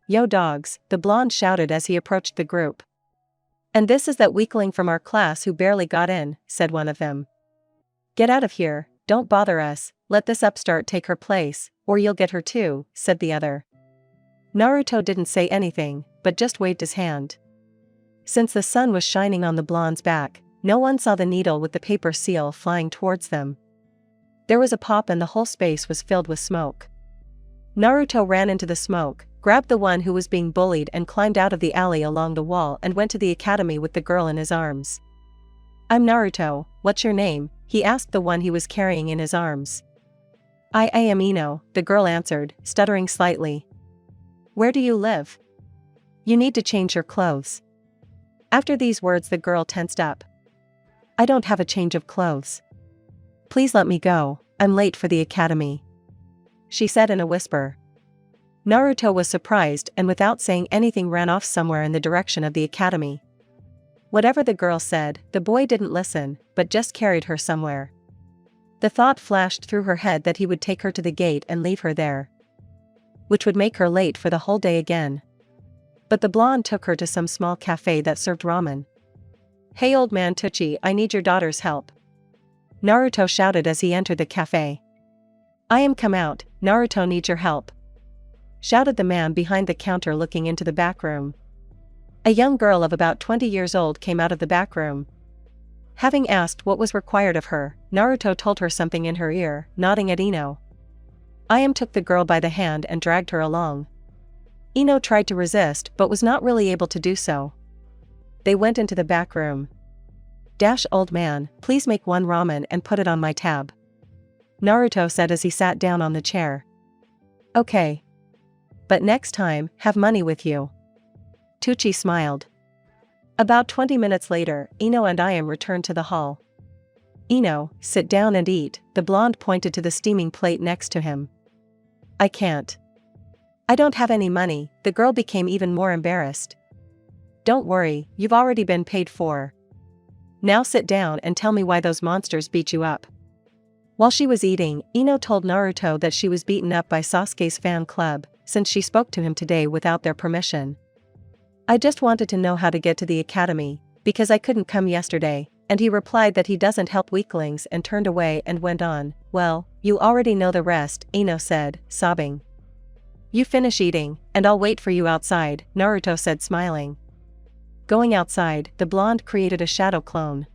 Yo dogs, the blonde shouted as he approached the group. And this is that weakling from our class who barely got in, said one of them. Get out of here, don't bother us, let this upstart take her place, or you'll get her too, said the other. Naruto didn't say anything, but just waved his hand. Since the sun was shining on the blonde's back, no one saw the needle with the paper seal flying towards them. There was a pop and the whole space was filled with smoke. Naruto ran into the smoke, grabbed the one who was being bullied and climbed out of the alley along the wall and went to the academy with the girl in his arms. I'm Naruto, what's your name? He asked the one he was carrying in his arms. I am Ino, the girl answered, stuttering slightly. Where do you live? You need to change your clothes. After these words the girl tensed up. I don't have a change of clothes. Please let me go, I'm late for the academy, she said in a whisper. Naruto was surprised and without saying anything ran off somewhere in the direction of the academy. Whatever the girl said, the boy didn't listen, but just carried her somewhere. The thought flashed through her head that he would take her to the gate and leave her there, which would make her late for the whole day again. But the blonde took her to some small cafe that served ramen. Hey old man Tucci, I need your daughter's help, Naruto shouted as he entered the cafe. I am come out, Naruto needs your help, shouted the man behind the counter looking into the back room. A young girl of about 20 years old came out of the back room. Having asked what was required of her, Naruto told her something in her ear, nodding at Ino. Ayam took the girl by the hand and dragged her along. Ino tried to resist but was not really able to do so. They went into the back room. Old man, please make 1 ramen and put it on my tab, Naruto said as he sat down on the chair. Okay. But next time, have money with you. Tucci smiled. About 20 minutes later, Ino and Ayam returned to the hall. Ino, sit down and eat, the blonde pointed to the steaming plate next to him. I can't. I don't have any money, the girl became even more embarrassed. Don't worry, you've already been paid for. Now sit down and tell me why those monsters beat you up. While she was eating, Ino told Naruto that she was beaten up by Sasuke's fan club, since she spoke to him today without their permission. I just wanted to know how to get to the academy, because I couldn't come yesterday, and he replied that he doesn't help weaklings and turned away and went on. Well, you already know the rest, Ino said, sobbing. You finish eating, and I'll wait for you outside, Naruto said smiling. Going outside, the blonde created a shadow clone.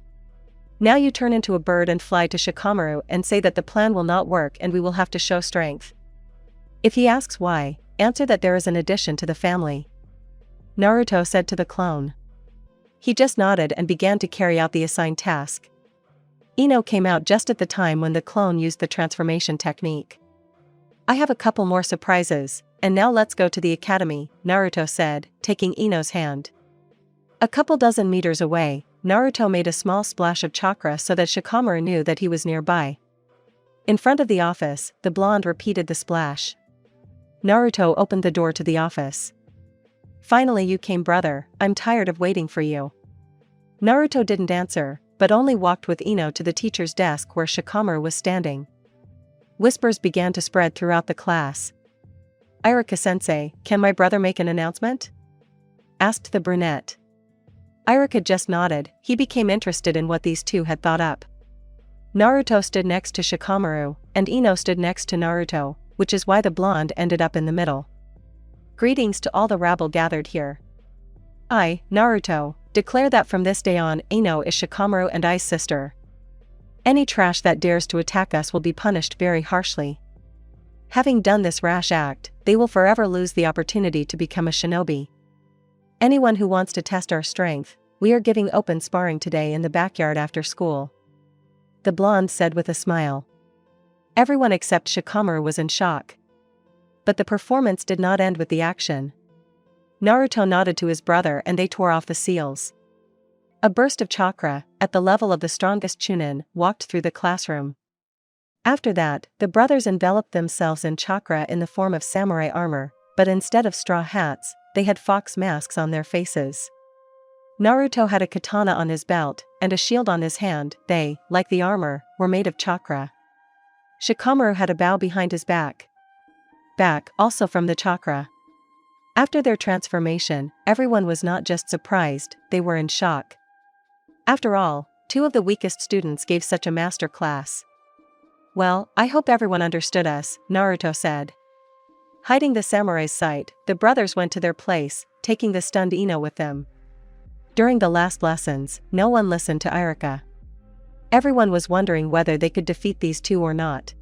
Now you turn into a bird and fly to Shikamaru and say that the plan will not work and we will have to show strength. If he asks why, answer that there is an addition to the family, Naruto said to the clone. He just nodded and began to carry out the assigned task. Ino came out just at the time when the clone used the transformation technique. I have a couple more surprises, and now let's go to the academy, Naruto said, taking Ino's hand. A couple dozen meters away, Naruto made a small splash of chakra so that Shikamaru knew that he was nearby. In front of the office, the blonde repeated the splash. Naruto opened the door to the office. Finally you came, brother, I'm tired of waiting for you. Naruto didn't answer, but only walked with Ino to the teacher's desk where Shikamaru was standing. Whispers began to spread throughout the class. Iruka-sensei, can my brother make an announcement? Asked the brunette. Iruka just nodded. He became interested in what these two had thought up. Naruto stood next to Shikamaru, and Ino stood next to Naruto, which is why the blonde ended up in the middle. Greetings to all the rabble gathered here. I, Naruto, declare that from this day on, Ino is Shikamaru and I's sister. Any trash that dares to attack us will be punished very harshly. Having done this rash act, they will forever lose the opportunity to become a shinobi. Anyone who wants to test our strength, we are giving open sparring today in the backyard after school. The blonde said with a smile. Everyone except Shikamaru was in shock. But the performance did not end with the action. Naruto nodded to his brother and they tore off the seals. A burst of chakra, at the level of the strongest Chunin, walked through the classroom. After that, the brothers enveloped themselves in chakra in the form of samurai armor, but instead of straw hats, they had fox masks on their faces. Naruto had a katana on his belt, and a shield on his hand. They, like the armor, were made of chakra. Shikamaru had a bow behind his back, also from the chakra. After their transformation, everyone was not just surprised, they were in shock. After all, two of the weakest students gave such a master class. Well, I hope everyone understood us, Naruto said. Hiding the samurai's sight, the brothers went to their place, taking the stunned Ino with them. During the last lessons, no one listened to Iruka. Everyone was wondering whether they could defeat these two or not.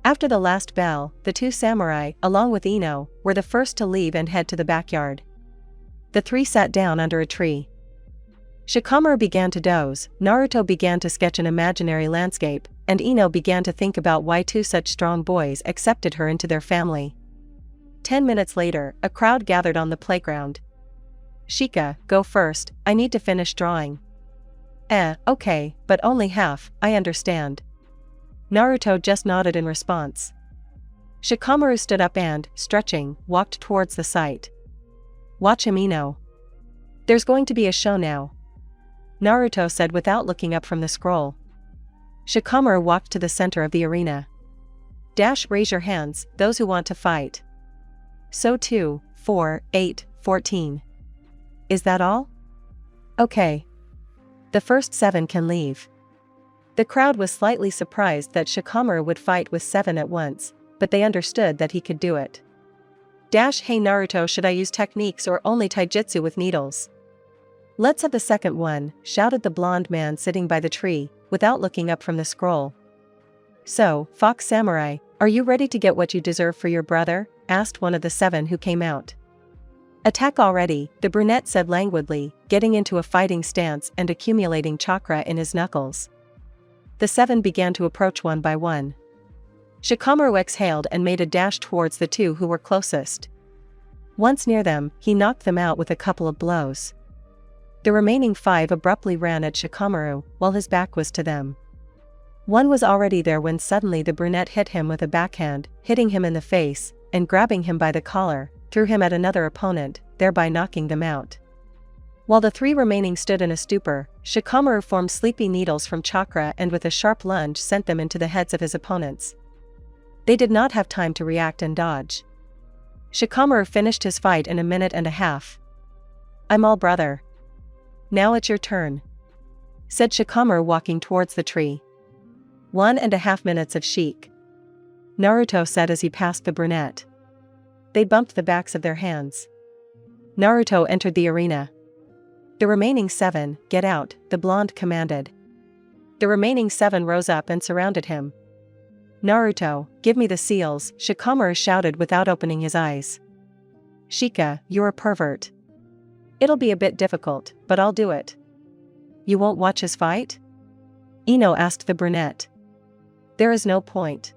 After the last bell, the two samurai, along with Ino, were the first to leave and head to the backyard. The three sat down under a tree. Shikamaru began to doze, Naruto began to sketch an imaginary landscape, and Ino began to think about why two such strong boys accepted her into their family. 10 minutes later, a crowd gathered on the playground. Shika, go first, I need to finish drawing. Okay, but only half, I understand. Naruto just nodded in response. Shikamaru stood up and, stretching, walked towards the site. Watch him, Ino. There's going to be a show now. Naruto said without looking up from the scroll. Shikamaru walked to the center of the arena. Raise your hands, those who want to fight. So 2, 4, 8, 14. Is that all? Okay. The first 7 can leave. The crowd was slightly surprised that Shikamaru would fight with 7 at once, but they understood that he could do it. Hey Naruto, should I use techniques or only taijutsu with needles? Let's have the second one, shouted the blonde man sitting by the tree, without looking up from the scroll. So, Fox Samurai, are you ready to get what you deserve for your brother? Asked one of the 7 who came out. Attack already, the brunette said languidly, getting into a fighting stance and accumulating chakra in his knuckles. The 7 began to approach one by one. Shikamaru exhaled and made a dash towards the 2 who were closest. Once near them, he knocked them out with a couple of blows. The remaining 5 abruptly ran at Shikamaru, while his back was to them. One was already there when suddenly the brunette hit him with a backhand, hitting him in the face, and grabbing him by the collar, threw him at another opponent, thereby knocking them out. While the 3 remaining stood in a stupor, Shikamaru formed sleepy needles from chakra and with a sharp lunge sent them into the heads of his opponents. They did not have time to react and dodge. Shikamaru finished his fight in a minute and a half. I'm all brother. Now it's your turn, said Shikamaru walking towards the tree. 1.5 minutes of chic, Naruto said as he passed the brunette. They bumped the backs of their hands. Naruto entered the arena. The remaining 7, get out, the blonde commanded. The remaining 7 rose up and surrounded him. Naruto, give me the seals, Shikamaru shouted without opening his eyes. Shika, you're a pervert. It'll be a bit difficult, but I'll do it. You won't watch us fight? Ino asked the brunette. There is no point.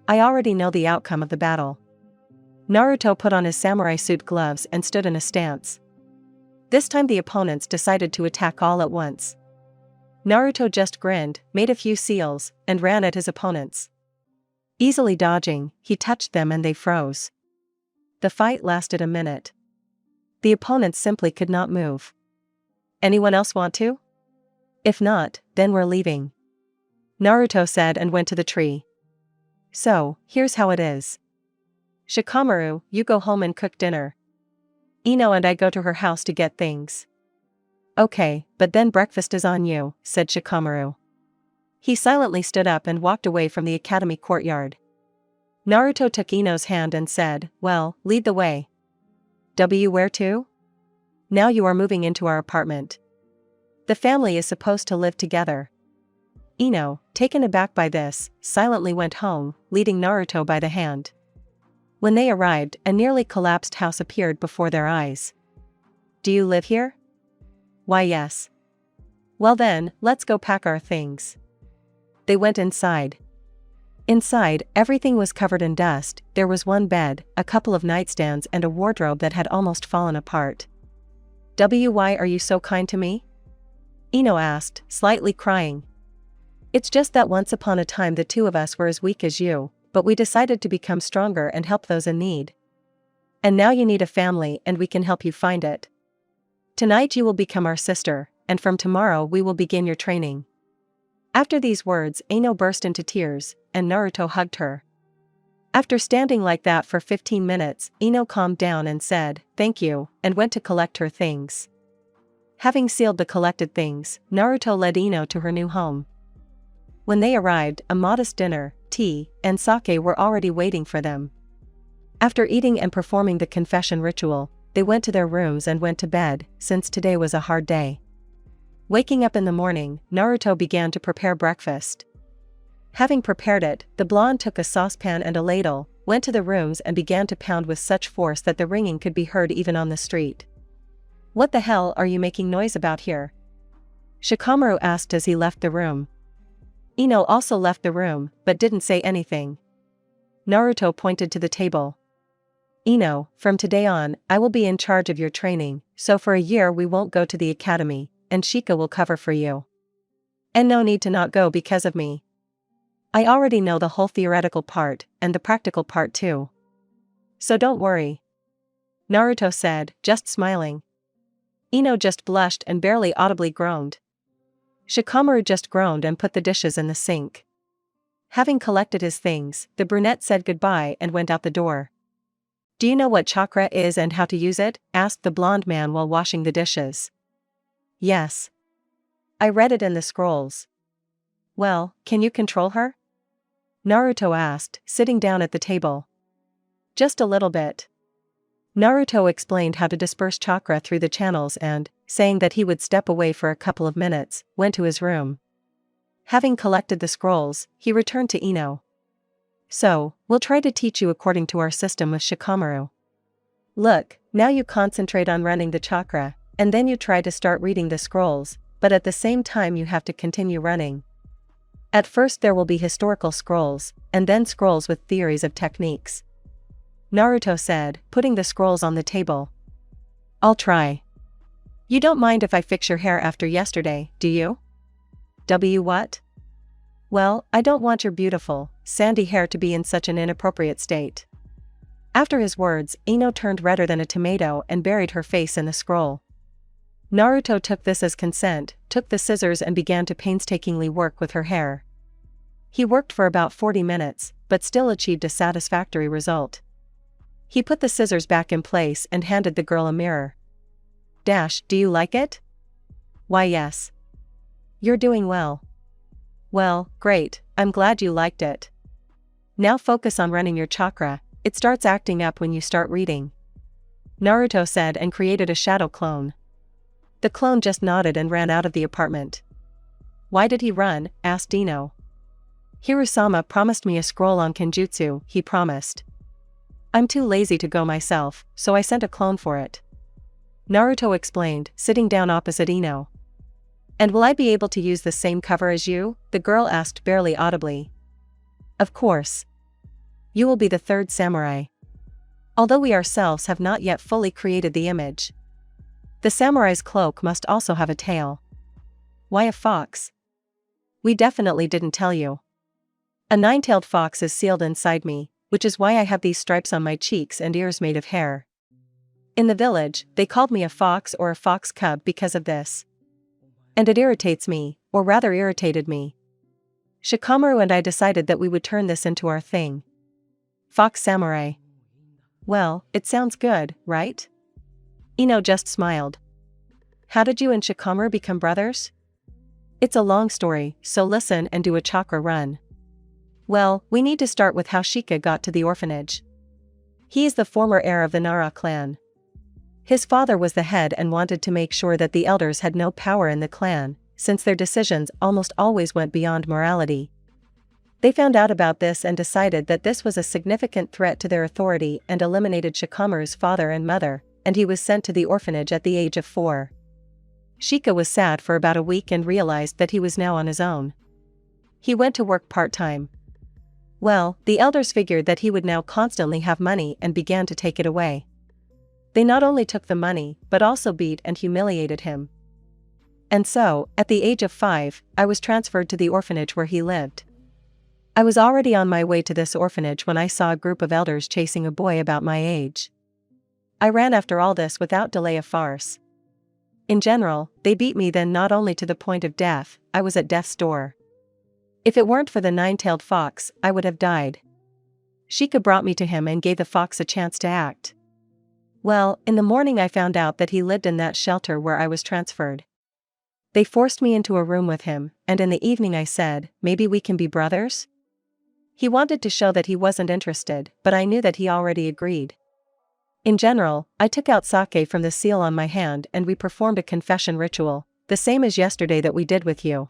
I already know the outcome of the battle. Naruto put on his samurai suit gloves and stood in a stance. This time the opponents decided to attack all at once. Naruto just grinned, made a few seals, and ran at his opponents. Easily dodging, he touched them and they froze. The fight lasted a minute. The opponents simply could not move. Anyone else want to? If not, then we're leaving, Naruto said and went to the tree. So, here's how it is. Shikamaru, you go home and cook dinner. Ino and I go to her house to get things. Okay, but then breakfast is on you, said Shikamaru. He silently stood up and walked away from the academy courtyard. Naruto took Ino's hand and said, well, lead the way. Where to? Now you are moving into our apartment. The family is supposed to live together. Ino, taken aback by this, silently went home, leading Naruto by the hand. When they arrived, a nearly collapsed house appeared before their eyes. Do you live here? Why yes. Well then, let's go pack our things. They went inside. Inside, everything was covered in dust. There was one bed, a couple of nightstands and a wardrobe that had almost fallen apart. Why are you so kind to me? Ino asked, slightly crying. It's just that once upon a time the two of us were as weak as you, but we decided to become stronger and help those in need. And now you need a family and we can help you find it. Tonight you will become our sister, and from tomorrow we will begin your training. After these words, Ino burst into tears, and Naruto hugged her. After standing like that for 15 minutes, Ino calmed down and said, thank you, and went to collect her things. Having sealed the collected things, Naruto led Ino to her new home. When they arrived, a modest dinner, tea, and sake were already waiting for them. After eating and performing the confession ritual, they went to their rooms and went to bed, since today was a hard day. Waking up in the morning, Naruto began to prepare breakfast. Having prepared it, the blonde took a saucepan and a ladle, went to the rooms and began to pound with such force that the ringing could be heard even on the street. What the hell are you making noise about here? Shikamaru asked as he left the room. Ino also left the room, but didn't say anything. Naruto pointed to the table. Ino, from today on, I will be in charge of your training, so for a year we won't go to the academy, and Shika will cover for you. And no need to not go because of me. I already know the whole theoretical part, and the practical part too. So don't worry, Naruto said, just smiling. Ino just blushed and barely audibly groaned. Shikamaru just groaned and put the dishes in the sink. Having collected his things, the brunette said goodbye and went out the door. Do you know what chakra is and how to use it? Asked the blonde man while washing the dishes. Yes. I read it in the scrolls. Well, can you control her? Naruto asked, sitting down at the table. Just a little bit. Naruto explained how to disperse chakra through the channels and, saying that he would step away for a couple of minutes, went to his room. Having collected the scrolls, he returned to Ino. So, we'll try to teach you according to our system with Shikamaru. Look, now you concentrate on running the chakra, and then you try to start reading the scrolls, but at the same time you have to continue running. At first there will be historical scrolls, and then scrolls with theories of techniques. Naruto said, putting the scrolls on the table. I'll try. You don't mind if I fix your hair after yesterday, do you? What? Well, I don't want your beautiful, sandy hair to be in such an inappropriate state. After his words, Ino turned redder than a tomato and buried her face in the scroll. Naruto took this as consent, took the scissors and began to painstakingly work with her hair. He worked for about 40 minutes, but still achieved a satisfactory result. He put the scissors back in place and handed the girl a mirror. Do you like it? Why yes. You're doing well. Well, great, I'm glad you liked it. Now focus on running your chakra, it starts acting up when you start reading. Naruto said and created a shadow clone. The clone just nodded and ran out of the apartment. Why did he run? Asked Ino. Hirosama promised me a scroll on Kenjutsu, he promised. I'm too lazy to go myself, so I sent a clone for it. Naruto explained, sitting down opposite Ino. And will I be able to use the same cover as you? The girl asked barely audibly. Of course. You will be the third samurai. Although we ourselves have not yet fully created the image. The samurai's cloak must also have a tail. Why a fox? We definitely didn't tell you. A nine-tailed fox is sealed inside me, which is why I have these stripes on my cheeks and ears made of hair. In the village, they called me a fox or a fox cub because of this. And it irritates me, or rather irritated me. Shikamaru and I decided that we would turn this into our thing. Fox samurai. Well, it sounds good, right? Ino just smiled. How did you and Shikamaru become brothers? It's a long story, so listen and do a chakra run. Well, we need to start with how Shika got to the orphanage. He is the former heir of the Nara clan. His father was the head and wanted to make sure that the elders had no power in the clan, since their decisions almost always went beyond morality. They found out about this and decided that this was a significant threat to their authority and eliminated Shikamaru's father and mother, and he was sent to the orphanage at the age of 4. Shika was sad for about a week and realized that he was now on his own. He went to work part-time. Well, the elders figured that he would now constantly have money and began to take it away. They not only took the money, but also beat and humiliated him. And so, at the age of 5, I was transferred to the orphanage where he lived. I was already on my way to this orphanage when I saw a group of elders chasing a boy about my age. I ran after all this without delay, a farce. In general, they beat me then not only to the point of death, I was at death's door. If it weren't for the 9-tailed fox, I would have died. Shika brought me to him and gave the fox a chance to act. Well, in the morning I found out that he lived in that shelter where I was transferred. They forced me into a room with him, and in the evening I said, maybe we can be brothers? He wanted to show that he wasn't interested, but I knew that he already agreed. In general, I took out sake from the seal on my hand and we performed a confession ritual, the same as yesterday that we did with you.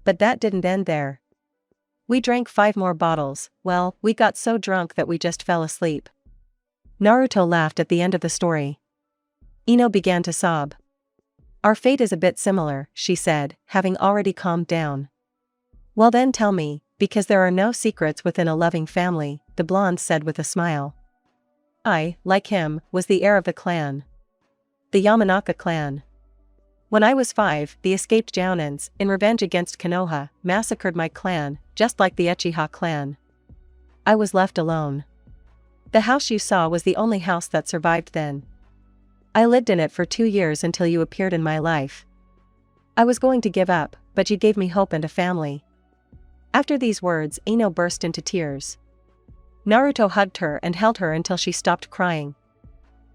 But that didn't end there. We drank 5 more bottles. Well, we got so drunk that we just fell asleep. Naruto laughed at the end of the story. Ino began to sob. Our fate is a bit similar, she said, having already calmed down. Well then tell me, because there are no secrets within a loving family, the blonde said with a smile. I, like him, was the heir of the clan. The Yamanaka clan. When I was 5, the escaped Jounins, in revenge against Konoha, massacred my clan, just like the Uchiha clan. I was left alone. The house you saw was the only house that survived then. I lived in it for 2 years until you appeared in my life. I was going to give up, but you gave me hope and a family. After these words, Ino burst into tears. Naruto hugged her and held her until she stopped crying.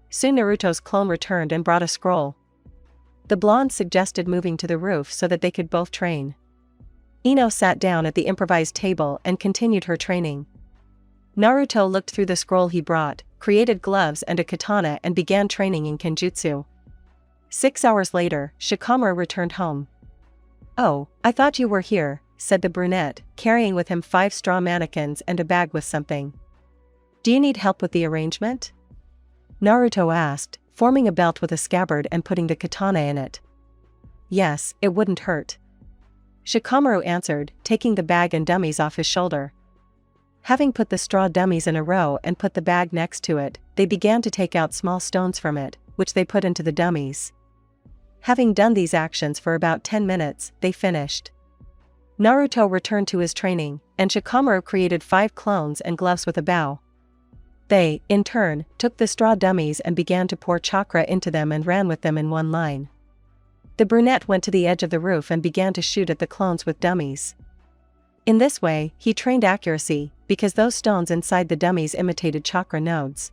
Soon Naruto's clone returned and brought a scroll. The blonde suggested moving to the roof so that they could both train. Ino sat down at the improvised table and continued her training. Naruto looked through the scroll he brought, created gloves and a katana and began training in kenjutsu. 6 hours later, Shikamaru returned home. Oh, I thought you were here, said the brunette, carrying with him 5 straw mannequins and a bag with something. Do you need help with the arrangement? Naruto asked, forming a belt with a scabbard and putting the katana in it. Yes, it wouldn't hurt. Shikamaru answered, taking the bag and dummies off his shoulder. Having put the straw dummies in a row and put the bag next to it, they began to take out small stones from it, which they put into the dummies. Having done these actions for about 10 minutes, they finished. Naruto returned to his training, and Shikamaru created 5 clones and gloves with a bow. They, in turn, took the straw dummies and began to pour chakra into them and ran with them in one line. The brunette went to the edge of the roof and began to shoot at the clones with dummies. In this way, he trained accuracy, because those stones inside the dummies imitated chakra nodes.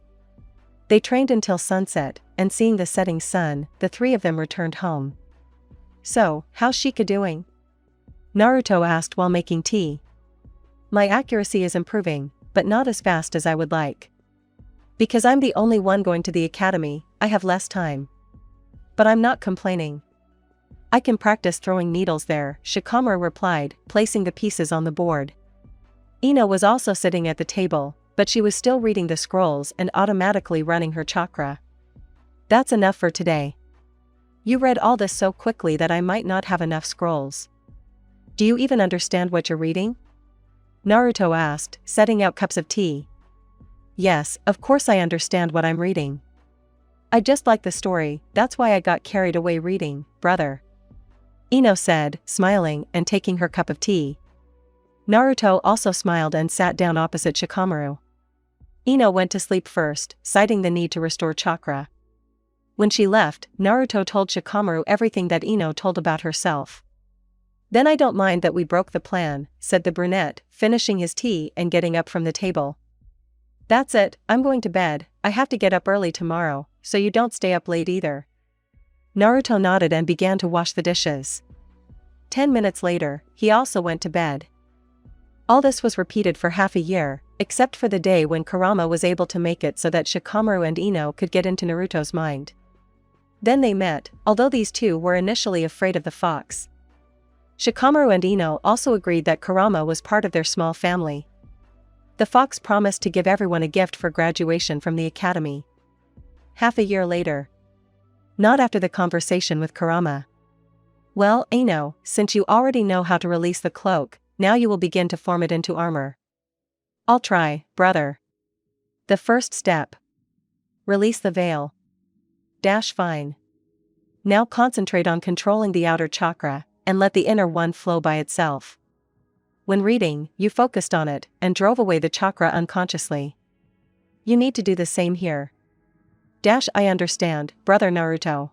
They trained until sunset, and seeing the setting sun, the 3 of them returned home. So, how's Shika doing? Naruto asked while making tea. My accuracy is improving, but not as fast as I would like. Because I'm the only one going to the academy, I have less time. But I'm not complaining. I can practice throwing needles there, Shikamaru replied, placing the pieces on the board. Ino was also sitting at the table, but she was still reading the scrolls and automatically running her chakra. That's enough for today. You read all this so quickly that I might not have enough scrolls. Do you even understand what you're reading? Naruto asked, setting out cups of tea. Yes, of course I understand what I'm reading. I just like the story, that's why I got carried away reading, brother. Ino said, smiling and taking her cup of tea. Naruto also smiled and sat down opposite Shikamaru. Ino went to sleep first, citing the need to restore chakra. When she left, Naruto told Shikamaru everything that Ino told about herself. "Then I don't mind that we broke the plan," said the brunette, finishing his tea and getting up from the table. "That's it, I'm going to bed. I have to get up early tomorrow, so you don't stay up late either." Naruto nodded and began to wash the dishes. 10 minutes later, he also went to bed. All this was repeated for half a year, except for the day when Kurama was able to make it so that Shikamaru and Ino could get into Naruto's mind. Then they met, although these two were initially afraid of the fox. Shikamaru and Ino also agreed that Kurama was part of their small family. The fox promised to give everyone a gift for graduation from the academy. Half a year later. Not after the conversation with Kurama. "Well, Ino, since you already know how to release the cloak, now you will begin to form it into armor." "I'll try, brother." "The first step. Release the veil." Fine. Now concentrate on controlling the outer chakra, and let the inner one flow by itself. When reading, you focused on it, and drove away the chakra unconsciously. You need to do the same here. I understand, brother Naruto."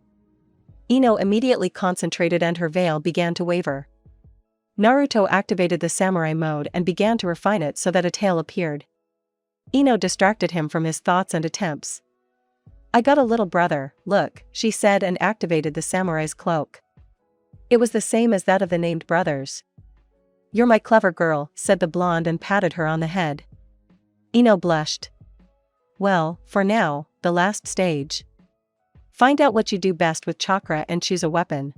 Ino immediately concentrated and her veil began to waver. Naruto activated the samurai mode and began to refine it so that a tail appeared. Ino distracted him from his thoughts and attempts. "I got a little brother, look," she said and activated the samurai's cloak. It was the same as that of the named brothers. "You're my clever girl," said the blonde and patted her on the head. Ino blushed. "Well, for now, the last stage. Find out what you do best with chakra and choose a weapon.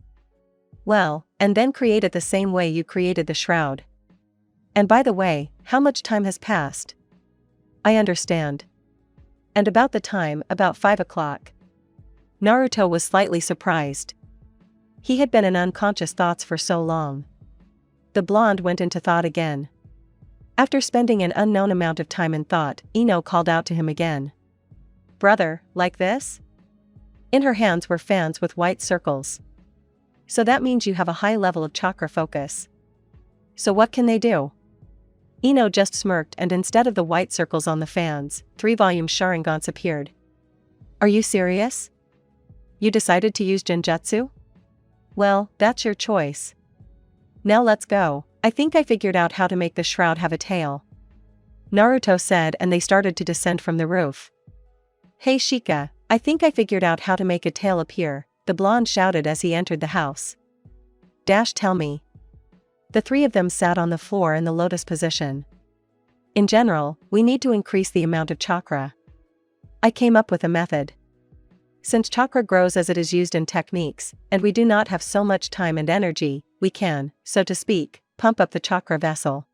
Well, and then create it the same way you created the shroud. And by the way, how much time has passed?" "I understand." "And about the time, about 5 o'clock. Naruto was slightly surprised. He had been in unconscious thoughts for so long. The blonde went into thought again. After spending an unknown amount of time in thought, Ino called out to him again. "Brother, like this?" In her hands were fans with white circles. "So that means you have a high level of chakra focus. So what can they do?" Ino just smirked and instead of the white circles on the fans, 3-volume Sharingans appeared. "Are you serious? You decided to use Genjutsu? Well, that's your choice. Now let's go. I think I figured out how to make the shroud have a tail," Naruto said, and they started to descend from the roof. "Hey Shika, I think I figured out how to make a tail appear," the blonde shouted as he entered the house. Tell me." The three of them sat on the floor in the lotus position. "In general, we need to increase the amount of chakra. I came up with a method. Since chakra grows as it is used in techniques, and we do not have so much time and energy, we can, so to speak, pump up the chakra vessel.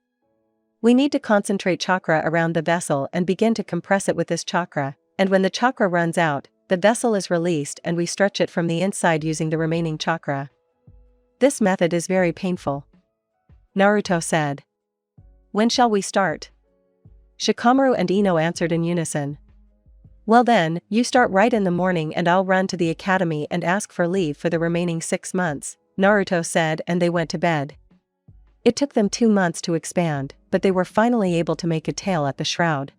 We need to concentrate chakra around the vessel and begin to compress it with this chakra, and when the chakra runs out, the vessel is released and we stretch it from the inside using the remaining chakra. This method is very painful," Naruto said. "When shall we start?" Shikamaru and Ino answered in unison. "Well then, you start right in the morning and I'll run to the academy and ask for leave for the remaining 6 months, Naruto said, and they went to bed. It took them 2 months to expand, but they were finally able to make a tail at the shroud.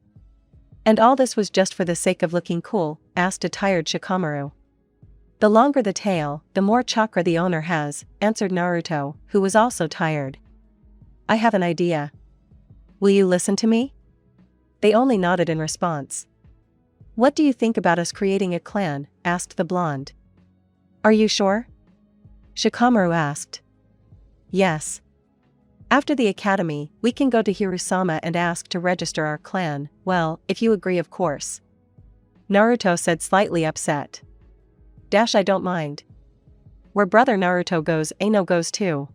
"And all this was just for the sake of looking cool?" asked a tired Shikamaru. "The longer the tail, the more chakra the owner has," answered Naruto, who was also tired. "I have an idea. Will you listen to me?" They only nodded in response. "What do you think about us creating a clan?" asked the blonde. "Are you sure?" Shikamaru asked. "Yes. After the academy, we can go to Hirusama and ask to register our clan, well, if you agree of course." Naruto said, slightly upset. "I don't mind. Where brother Naruto goes, Ino goes too."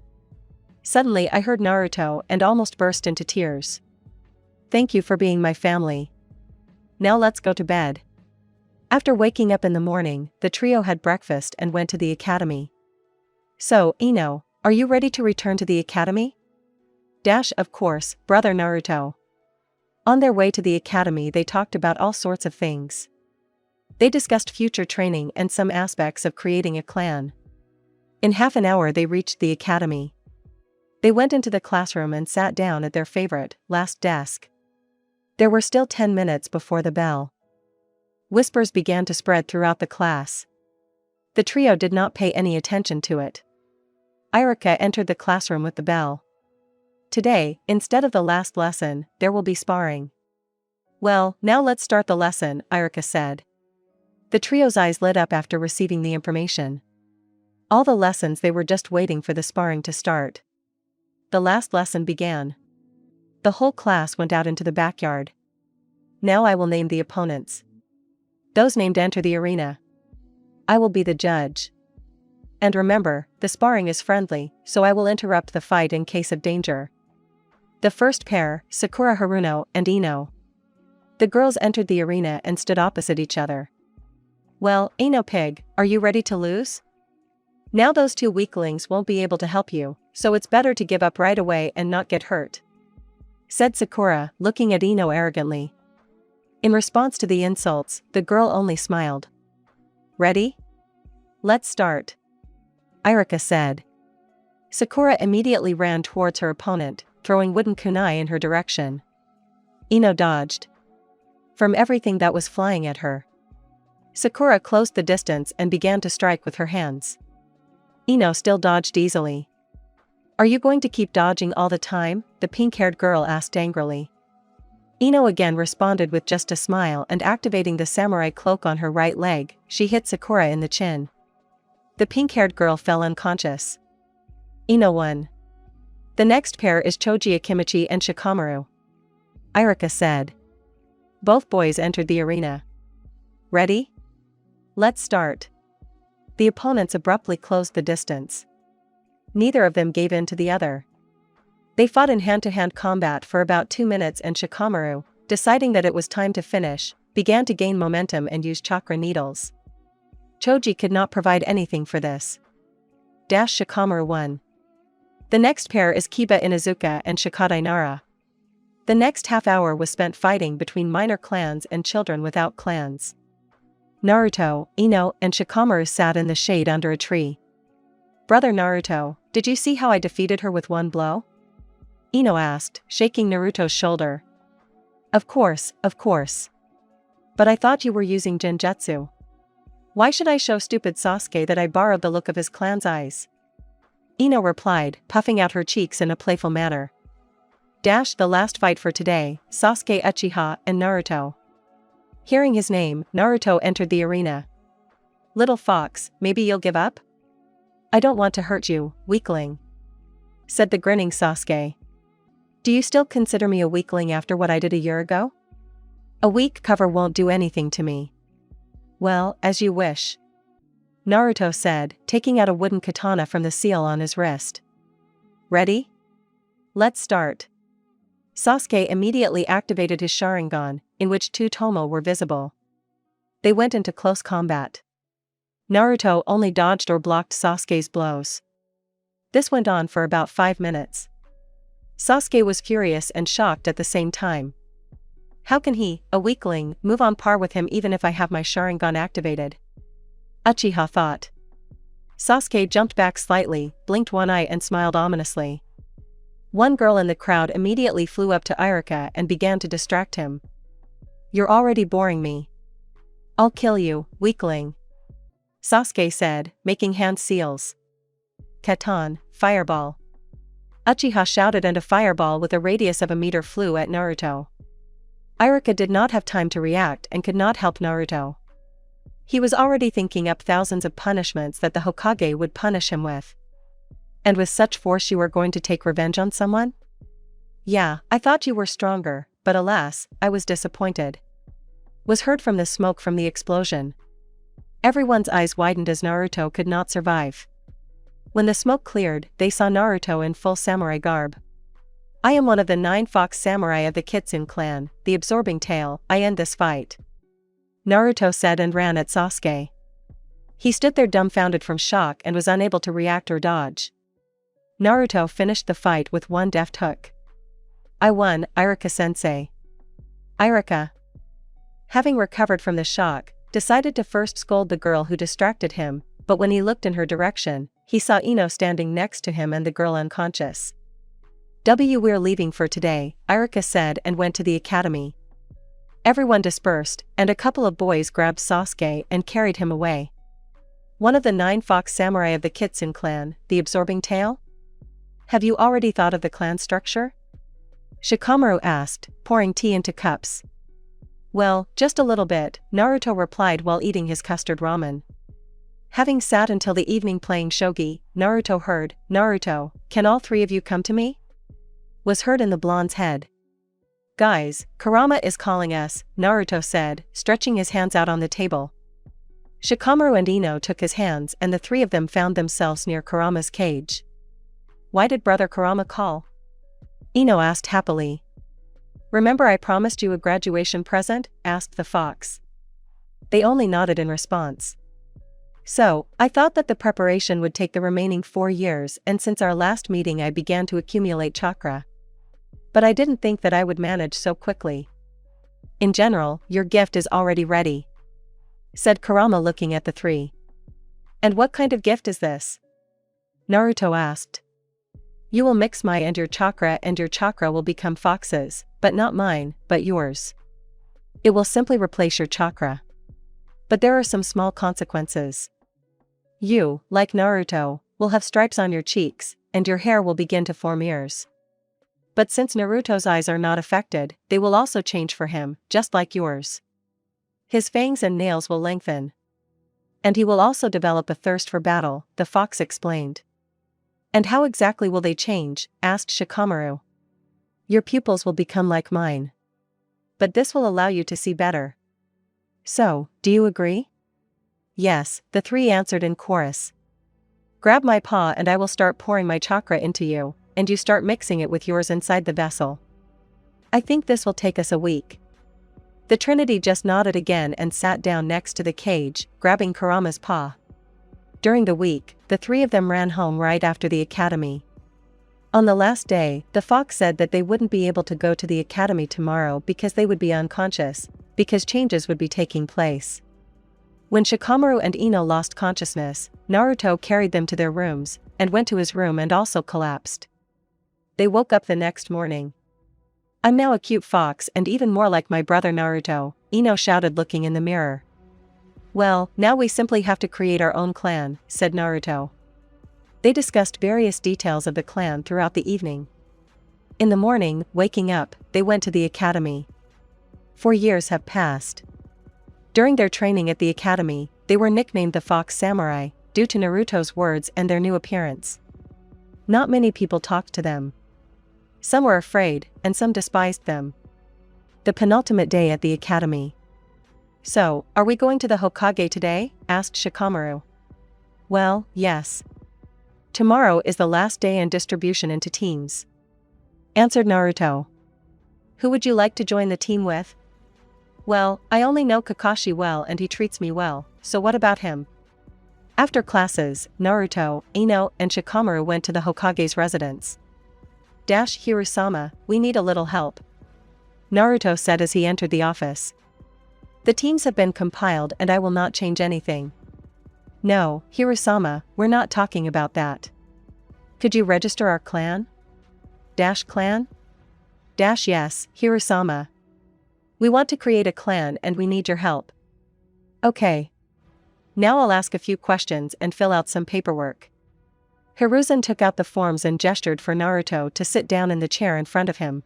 Suddenly I heard Naruto and almost burst into tears. "Thank you for being my family. Now let's go to bed." After waking up in the morning, the trio had breakfast and went to the academy. "So, Ino, are you ready to return to the academy?" Of course, brother Naruto." On their way to the academy they talked about all sorts of things. They discussed future training and some aspects of creating a clan. In half an hour they reached the academy. They went into the classroom and sat down at their favorite, last desk. There were still 10 minutes before the bell. Whispers began to spread throughout the class. The trio did not pay any attention to it. Irika entered the classroom with the bell. Today, instead of the last lesson, there will be sparring. Well, now let's start the lesson, Irika said. The trio's eyes lit up after receiving the information. All the lessons they were just waiting for the sparring to start. The last lesson began. The whole class went out into the backyard. Now I will name the opponents. Those named enter the arena. I will be the judge. And remember, the sparring is friendly, so I will interrupt the fight in case of danger. The first pair, Sakura Haruno and Ino. The girls entered the arena and stood opposite each other. Well, Ino Pig, are you ready to lose? Now those two weaklings won't be able to help you, so it's better to give up right away and not get hurt, said Sakura, looking at Ino arrogantly. In response to the insults, the girl only smiled. Ready? Let's start, Irika said. Sakura immediately ran towards her opponent, throwing wooden kunai in her direction. Ino dodged from everything that was flying at her. Sakura closed the distance and began to strike with her hands. Ino still dodged easily. Are you going to keep dodging all the time? The pink-haired girl asked angrily. Ino again responded with just a smile, and activating the samurai cloak on her right leg, she hit Sakura in the chin. The pink-haired girl fell unconscious. Ino won. The next pair is Choji Akimichi and Shikamaru, Irika said. Both boys entered the arena. Ready? Let's start. The opponents abruptly closed the distance. Neither of them gave in to the other. They fought in hand-to-hand combat for about 2 minutes, and Shikamaru, deciding that it was time to finish, began to gain momentum and use chakra needles. Choji could not provide anything for this. Shikamaru won. The next pair is Kiba Inuzuka and Shikadai Nara. The next half hour was spent fighting between minor clans and children without clans. Naruto, Ino, and Shikamaru sat in the shade under a tree. Brother Naruto, did you see how I defeated her with one blow? Ino asked, shaking Naruto's shoulder. Of course. But I thought you were using genjutsu. Why should I show stupid Sasuke that I borrowed the look of his clan's eyes? Ino replied, puffing out her cheeks in a playful manner. The last fight for today, Sasuke, Uchiha, and Naruto. Hearing his name, Naruto entered the arena. Little fox, maybe you'll give up? I don't want to hurt you, weakling, said the grinning Sasuke. Do you still consider me a weakling after what I did a year ago? A weak cover won't do anything to me. Well, as you wish, Naruto said, taking out a wooden katana from the seal on his wrist. Ready? Let's start. Sasuke immediately activated his Sharingan, in which 2 Tomo were visible. They went into close combat. Naruto only dodged or blocked Sasuke's blows. This went on for about 5 minutes. Sasuke was furious and shocked at the same time. How can he, a weakling, move on par with him even if I have my Sharingan activated? Uchiha thought. Sasuke jumped back slightly, blinked one eye and smiled ominously. One girl in the crowd immediately flew up to Irika and began to distract him. You're already boring me. I'll kill you, weakling, Sasuke said, making hand seals. Katan, fireball. Uchiha shouted, and a fireball with a radius of a meter flew at Naruto. Irika did not have time to react and could not help Naruto. He was already thinking up thousands of punishments that the Hokage would punish him with. And with such force you are going to take revenge on someone? Yeah, I thought you were stronger, but alas, I was disappointed, was heard from the smoke from the explosion. Everyone's eyes widened as Naruto could not survive. When the smoke cleared, they saw Naruto in full samurai garb. I am one of the 9 fox samurai of the Kitsune clan, the absorbing tail, I end this fight, Naruto said and ran at Sasuke. He stood there dumbfounded from shock and was unable to react or dodge. Naruto finished the fight with one deft hook. I won, Irika-sensei. Irika, having recovered from the shock, decided to first scold the girl who distracted him, but when he looked in her direction, he saw Ino standing next to him and the girl unconscious. We're leaving for today, Irika said and went to the academy. Everyone dispersed, and a couple of boys grabbed Sasuke and carried him away. One of the 9 fox samurai of the Kitsune clan, the absorbing tail? Have you already thought of the clan structure? Shikamaru asked, pouring tea into cups. Well, just a little bit, Naruto replied while eating his custard ramen. Having sat until the evening playing shogi, Naruto heard, "Naruto, can all 3 of you come to me?" Was heard in the blonde's head. "Guys, Kurama is calling us," Naruto said, stretching his hands out on the table. Shikamaru and Ino took his hands and the 3 of them found themselves near Kurama's cage. "Why did Brother Kurama call?" Ino asked happily. "Remember I promised you a graduation present?" asked the fox. They only nodded in response. "So, I thought that the preparation would take the remaining 4 years, and since our last meeting I began to accumulate chakra. But I didn't think that I would manage so quickly. In general, your gift is already ready," said Kurama looking at the 3. "And what kind of gift is this?" Naruto asked. "You will mix my and your chakra will become foxes, but not mine, but yours. It will simply replace your chakra. But there are some small consequences. You, like Naruto, will have stripes on your cheeks, and your hair will begin to form ears. But since Naruto's eyes are not affected, they will also change for him, just like yours. His fangs and nails will lengthen. And he will also develop a thirst for battle," the fox explained. "And how exactly will they change?" asked Shikamaru. "Your pupils will become like mine. But this will allow you to see better. So, do you agree?" "Yes," the 3 answered in chorus. "Grab my paw and I will start pouring my chakra into you, and you start mixing it with yours inside the vessel. I think this will take us a week." The Trinity just nodded again and sat down next to the cage, grabbing Kurama's paw. During the week, the 3 of them ran home right after the academy. On the last day, the fox said that they wouldn't be able to go to the academy tomorrow because they would be unconscious, because changes would be taking place. When Shikamaru and Ino lost consciousness, Naruto carried them to their rooms, and went to his room and also collapsed. They woke up the next morning. "I'm now a cute fox and even more like my brother Naruto," Ino shouted looking in the mirror. "Well, now we simply have to create our own clan," said Naruto. They discussed various details of the clan throughout the evening. In the morning, waking up, they went to the academy. 4 years have passed. During their training at the academy, they were nicknamed the Fox Samurai, due to Naruto's words and their new appearance. Not many people talked to them. Some were afraid, and some despised them. The penultimate day at the academy. "So, are we going to the Hokage today?" asked Shikamaru. "Well, yes. Tomorrow is the last day and distribution into teams," answered Naruto. "Who would you like to join the team with?" "Well, I only know Kakashi well and he treats me well, so what about him?" After classes, Naruto, Ino, and Shikamaru went to the Hokage's residence. "Hirusama, we need a little help," Naruto said as he entered the office. "The teams have been compiled and I will not change anything." "No, Hirusama, we're not talking about that. Could you register our clan?" "Clan?" "Yes, Hirusama. We want to create a clan and we need your help." "Okay. Now I'll ask a few questions and fill out some paperwork." Hiruzen took out the forms and gestured for Naruto to sit down in the chair in front of him.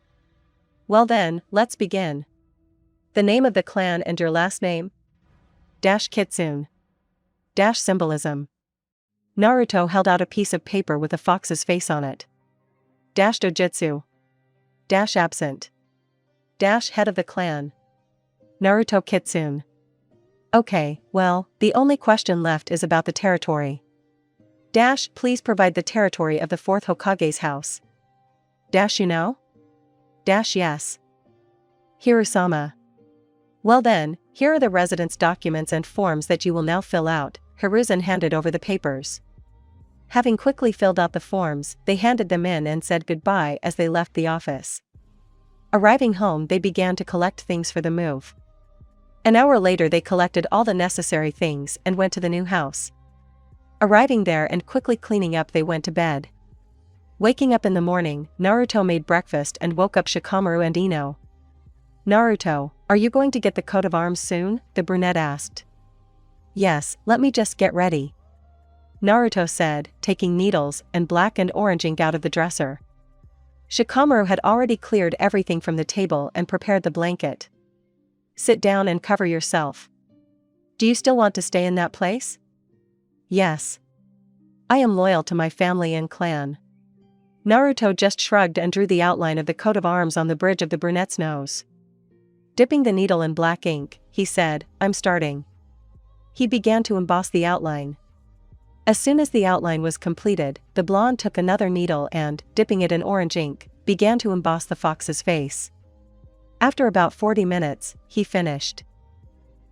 "Well then, let's begin. The name of the clan and your last name?" Kitsune. Symbolism. Naruto held out a piece of paper with a fox's face on it. Dojutsu. Absent. Head of the clan. Naruto Kitsune. Okay, well, the only question left is about the territory. Please provide the territory of the 4th Hokage's house. You know? Yes. Hirusama. Well then, here are the residence documents and forms that you will now fill out. Hiruzen handed over the papers. Having quickly filled out the forms, they handed them in and said goodbye as they left the office. Arriving home, they began to collect things for the move. An hour later, they collected all the necessary things and went to the new house. Arriving there and quickly cleaning up, they went to bed. Waking up in the morning, Naruto made breakfast and woke up Shikamaru and Ino. "Naruto, are you going to get the coat of arms soon?" the brunette asked. "Yes, let me just get ready," Naruto said, taking needles and black and orange ink out of the dresser. Shikamaru had already cleared everything from the table and prepared the blanket. Sit down and cover yourself. Do you still want to stay in that place? Yes. I am loyal to my family and clan. Naruto just shrugged and drew the outline of the coat of arms on the bridge of the brunette's nose. Dipping the needle in black ink, he said, I'm starting. He began to emboss the outline. As soon as the outline was completed, the blonde took another needle and, dipping it in orange ink, began to emboss the fox's face. After about 40 minutes, he finished.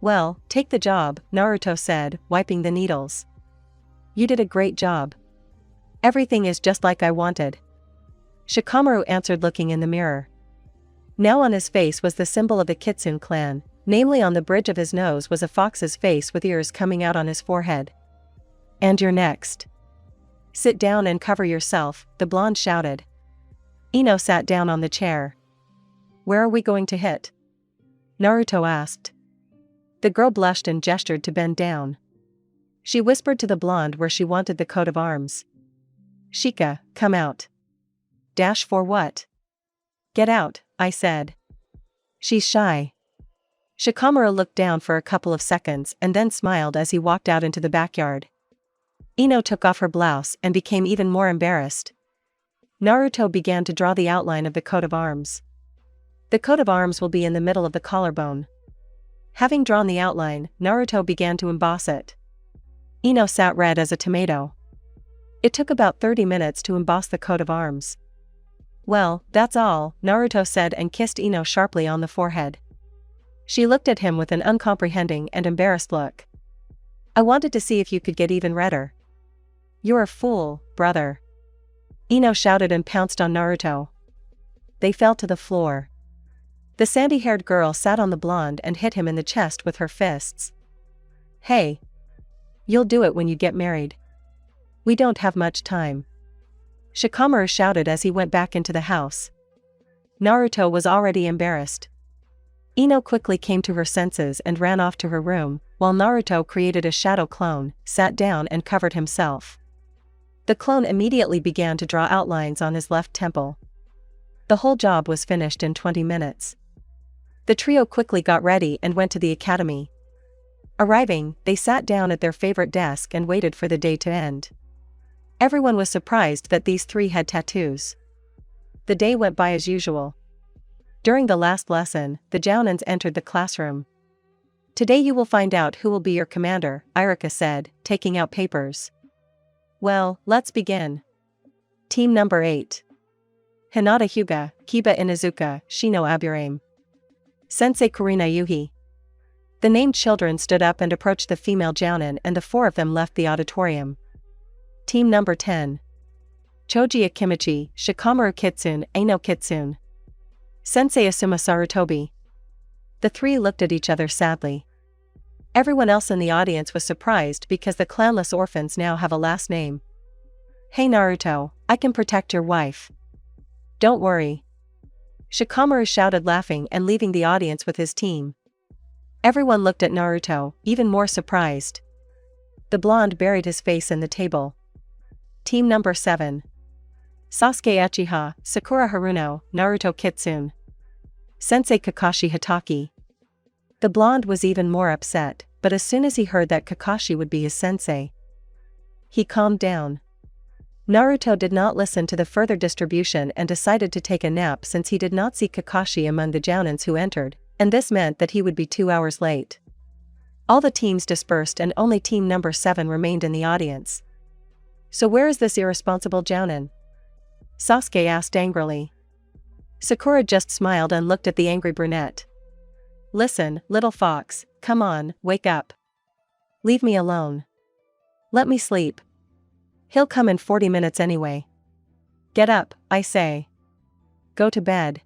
Well, take the job, Naruto said, wiping the needles. You did a great job. Everything is just like I wanted. Shikamaru answered, looking in the mirror. Now on his face was the symbol of the Kitsune clan, namely on the bridge of his nose was a fox's face with ears coming out on his forehead. And you're next. Sit down and cover yourself, the blonde shouted. Ino sat down on the chair. Where are we going to hit? Naruto asked. The girl blushed and gestured to bend down. She whispered to the blonde where she wanted the coat of arms. Shika, come out. Dash for what? Get out, I said. She's shy. Shikamaru looked down for a couple of seconds and then smiled as he walked out into the backyard. Ino took off her blouse and became even more embarrassed. Naruto began to draw the outline of the coat of arms. The coat of arms will be in the middle of the collarbone. Having drawn the outline, Naruto began to emboss it. Ino sat red as a tomato. It took about 30 minutes to emboss the coat of arms. Well, that's all, Naruto said and kissed Ino sharply on the forehead. She looked at him with an uncomprehending and embarrassed look. I wanted to see if you could get even redder. You're a fool, brother. Ino shouted and pounced on Naruto. They fell to the floor. The sandy-haired girl sat on the blonde and hit him in the chest with her fists. Hey! You'll do it when you get married. We don't have much time. Shikamaru shouted as he went back into the house. Naruto was already embarrassed. Ino quickly came to her senses and ran off to her room, while Naruto created a shadow clone, sat down and covered himself. The clone immediately began to draw outlines on his left temple. The whole job was finished in 20 minutes. The trio quickly got ready and went to the academy. Arriving, they sat down at their favorite desk and waited for the day to end. Everyone was surprised that these three had tattoos. The day went by as usual. During the last lesson, the Jounins entered the classroom. Today you will find out who will be your commander, Irika said, taking out papers. Well, let's begin. Team number 8. Hinata Hyuga, Kiba Inuzuka, Shino Aburame. Sensei Kurina Yuhi. The named children stood up and approached the female Jounin, and the four of them left the auditorium. Team number 10. Choji Akimichi, Shikamaru Kitsune, Aino Kitsune. Sensei Asuma Sarutobi. The three looked at each other sadly. Everyone else in the audience was surprised because the clanless orphans now have a last name. Hey Naruto, I can protect your wife. Don't worry. Shikamaru shouted, laughing and leaving the audience with his team. Everyone looked at Naruto, even more surprised. The blonde buried his face in the table. Team number 7. Sasuke Uchiha, Sakura Haruno, Naruto Kitsune. Sensei Kakashi Hatake. The blonde was even more upset, but as soon as he heard that Kakashi would be his sensei, he calmed down. Naruto did not listen to the further distribution and decided to take a nap since he did not see Kakashi among the Jounins who entered, and this meant that he would be 2 hours late. All the teams dispersed and only team number 7 remained in the audience. So where is this irresponsible Jounin? Sasuke asked angrily. Sakura just smiled and looked at the angry brunette. Listen, little fox, come on, wake up. Leave me alone. Let me sleep. He'll come in 40 minutes anyway. Get up, I say. Go to bed.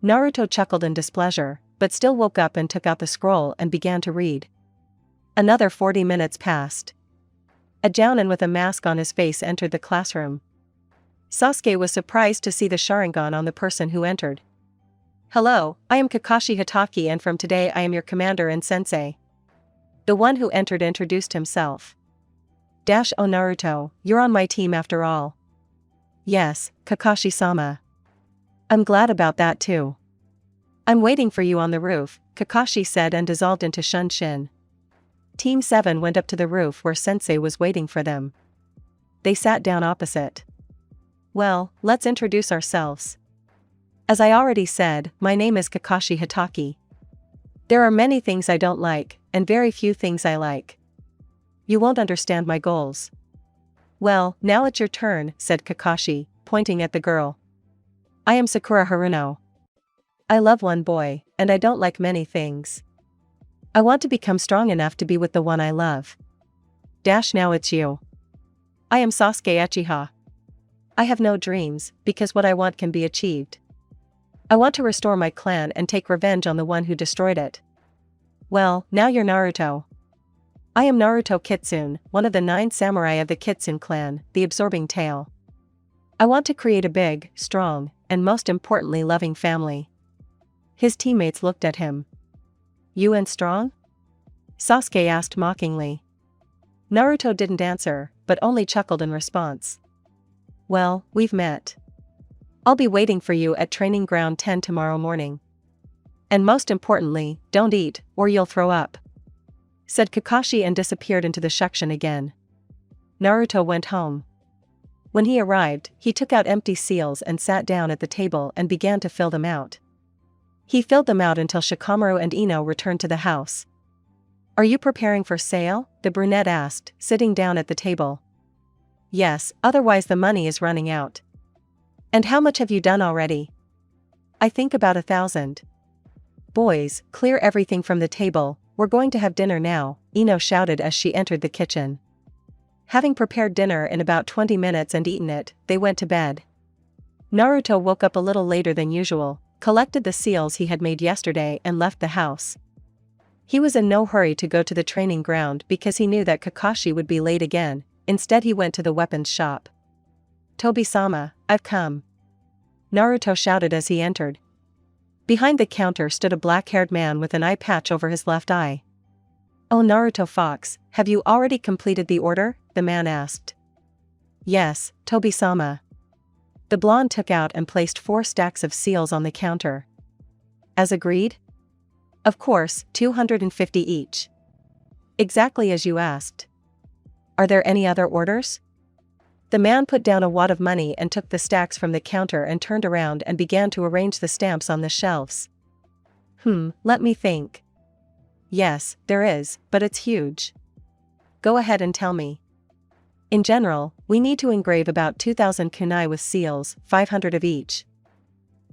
Naruto chuckled in displeasure, but still woke up and took out the scroll and began to read. Another 40 minutes passed. A Jounin with a mask on his face entered the classroom. Sasuke was surprised to see the Sharingan on the person who entered. Hello, I am Kakashi Hatake and from today I am your commander and sensei. The one who entered introduced himself. Oh Naruto, you're on my team after all. Yes, Kakashi-sama. I'm glad about that too. I'm waiting for you on the roof, Kakashi said and dissolved into Shunshin. Team 7 went up to the roof where Sensei was waiting for them. They sat down opposite. Well, let's introduce ourselves. As I already said, my name is Kakashi Hatake. There are many things I don't like, and very few things I like. You won't understand my goals. Well, now it's your turn, said Kakashi, pointing at the girl. I am Sakura Haruno. I love one boy, and I don't like many things. I want to become strong enough to be with the one I love. Now it's you. I am Sasuke Uchiha. I have no dreams, because what I want can be achieved. I want to restore my clan and take revenge on the one who destroyed it. Well, now you're Naruto. I am Naruto Kitsune, one of the 9 samurai of the Kitsune clan, the absorbing tail. I want to create a big, strong, and most importantly loving family. His teammates looked at him. You and strong? Sasuke asked mockingly. Naruto didn't answer, but only chuckled in response. Well, we've met. I'll be waiting for you at Training Ground 10 tomorrow morning. And most importantly, don't eat, or you'll throw up, said Kakashi and disappeared into the section again. Naruto went home. When he arrived, he took out empty seals and sat down at the table and began to fill them out. He filled them out until Shikamaru and Ino returned to the house. Are you preparing for sale? The brunette asked, sitting down at the table. Yes, otherwise the money is running out. And how much have you done already? I think about 1,000. Boys, clear everything from the table, we're going to have dinner now, Ino shouted as she entered the kitchen. Having prepared dinner in about 20 minutes and eaten it, they went to bed. Naruto woke up a little later than usual, collected the seals he had made yesterday and left the house. He was in no hurry to go to the training ground because he knew that Kakashi would be late again. Instead he went to the weapons shop. Tobi-sama, I've come. Naruto shouted as he entered. Behind the counter stood a black-haired man with an eye patch over his left eye. Oh Naruto Fox, have you already completed the order? The man asked. Yes, Tobi-sama. The blonde took out and placed 4 stacks of seals on the counter. As agreed? Of course, 250 each. Exactly as you asked. Are there any other orders? The man put down a wad of money and took the stacks from the counter and turned around and began to arrange the stamps on the shelves. Let me think. Yes, there is, but it's huge. Go ahead and tell me. In general, we need to engrave about 2,000 kunai with seals, 500 of each.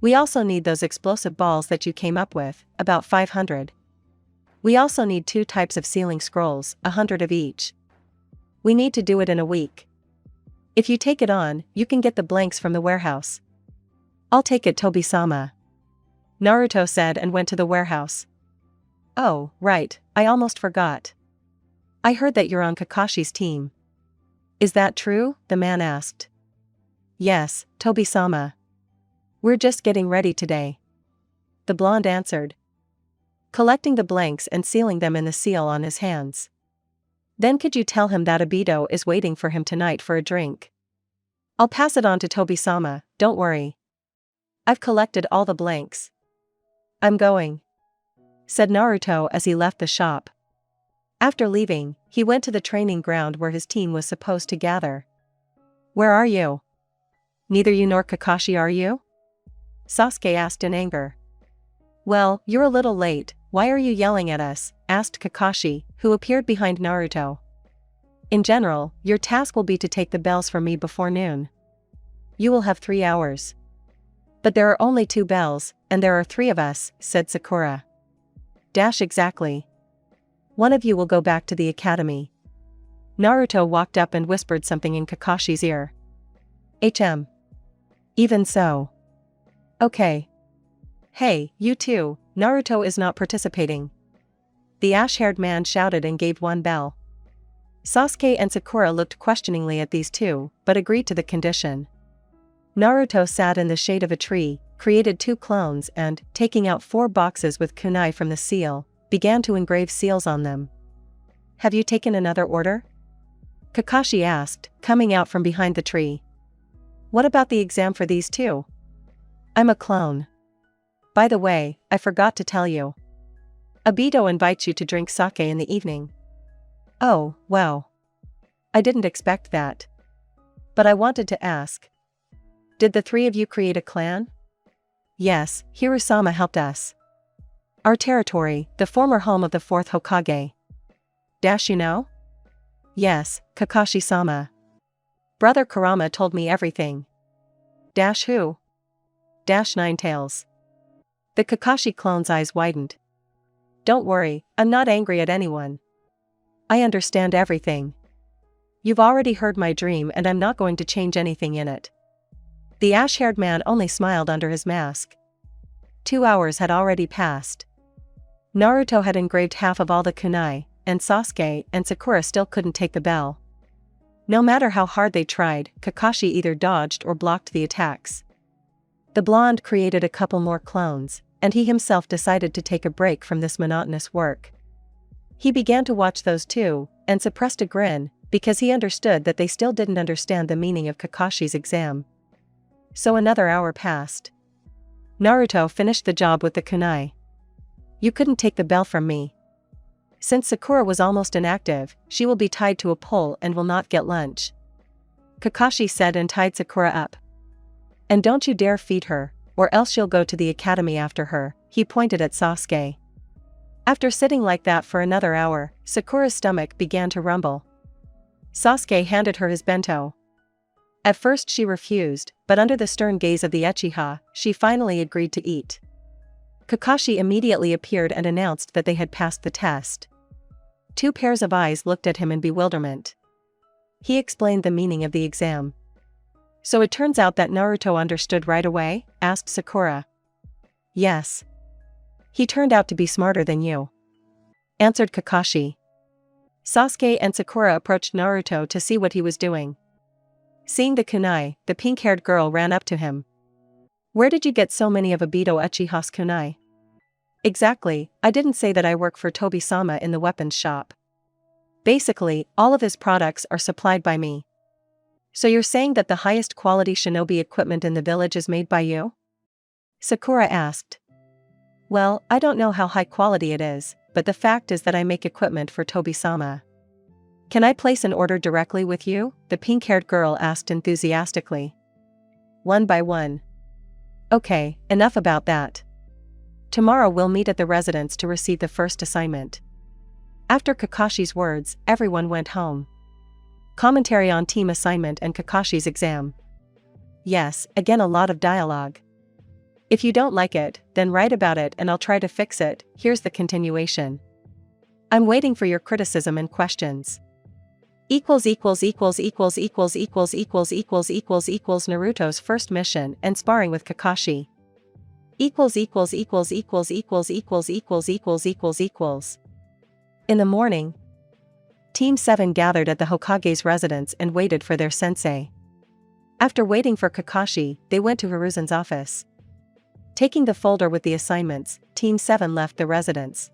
We also need those explosive balls that you came up with, about 500. We also need 2 types of sealing scrolls, 100 of each. We need to do it in a week. If you take it on, you can get the blanks from the warehouse. I'll take it, Tobi-sama. Naruto said and went to the warehouse. Oh, right, I almost forgot. I heard that you're on Kakashi's team. Is that true? The man asked. Yes, Tobi-sama. We're just getting ready today. The blonde answered. Collecting the blanks and sealing them in the seal on his hands. Then could you tell him that Obito is waiting for him tonight for a drink? I'll pass it on to Tobi-sama, don't worry. I've collected all the blanks. I'm going, said Naruto as he left the shop. After leaving, he went to the training ground where his team was supposed to gather. Where are you? Neither you nor Kakashi are you? Sasuke asked in anger. Well, you're a little late, why are you yelling at us? Asked Kakashi, who appeared behind Naruto. In general, your task will be to take the bells from me before noon. You will have 3 hours. But there are only 2 bells, and there are 3 of us, said Sakura. Exactly. One of you will go back to the academy. Naruto walked up and whispered something in Kakashi's ear. Even so. Okay. Hey, you two, Naruto is not participating. The ash-haired man shouted and gave 1 bell. Sasuke and Sakura looked questioningly at these two, but agreed to the condition. Naruto sat in the shade of a tree, created 2 clones and, taking out 4 boxes with kunai from the seal, began to engrave seals on them. Have you taken another order? Kakashi asked, coming out from behind the tree. What about the exam for these two? I'm a clone. By the way, I forgot to tell you. Obito invites you to drink sake in the evening. Oh, wow. I didn't expect that. But I wanted to ask. Did the three of you create a clan? Yes, Hirosama helped us. Our territory, the former home of the fourth Hokage. You know? Yes, Kakashi-sama. Brother Kurama told me everything. Who? Ninetales. The Kakashi clone's eyes widened. Don't worry, I'm not angry at anyone. I understand everything. You've already heard my dream and I'm not going to change anything in it. The ash-haired man only smiled under his mask. 2 hours had already passed. Naruto had engraved half of all the kunai, and Sasuke and Sakura still couldn't take the bell. No matter how hard they tried, Kakashi either dodged or blocked the attacks. The blonde created a couple more clones, and he himself decided to take a break from this monotonous work. He began to watch those two, and suppressed a grin, because he understood that they still didn't understand the meaning of Kakashi's exam. So another hour passed. Naruto finished the job with the kunai. You couldn't take the bell from me. Since Sakura was almost inactive, she will be tied to a pole and will not get lunch. Kakashi said and tied Sakura up. And don't you dare feed her, or else she'll go to the academy after her, he pointed at Sasuke. After sitting like that for another hour, Sakura's stomach began to rumble. Sasuke handed her his bento. At first she refused, but under the stern gaze of the Uchiha, she finally agreed to eat. Kakashi immediately appeared and announced that they had passed the test. 2 pairs of eyes looked at him in bewilderment. He explained the meaning of the exam. So it turns out that Naruto understood right away? Asked Sakura. Yes. He turned out to be smarter than you. Answered Kakashi. Sasuke and Sakura approached Naruto to see what he was doing. Seeing the kunai, the pink-haired girl ran up to him. Where did you get so many of Obito Uchiha's kunai? Exactly, I didn't say that I work for Tobi-sama in the weapons shop. Basically, all of his products are supplied by me. So you're saying that the highest quality shinobi equipment in the village is made by you? Sakura asked. Well, I don't know how high quality it is, but the fact is that I make equipment for Tobi-sama. Can I place an order directly with you? The pink-haired girl asked enthusiastically. One by one. Okay, enough about that. Tomorrow we'll meet at the residence to receive the first assignment. After Kakashi's words, everyone went home. Commentary on team assignment and Kakashi's exam. Yes, again a lot of dialogue. If you don't like it, then write about it and I'll try to fix it. Here's the continuation. I'm waiting for your criticism and questions. Naruto's first mission and sparring with Kakashi. In the morning, Team 7 gathered at the Hokage's residence and waited for their sensei. After waiting for Kakashi, they went to Hiruzen's office. Taking the folder with the assignments, Team 7 left the residence.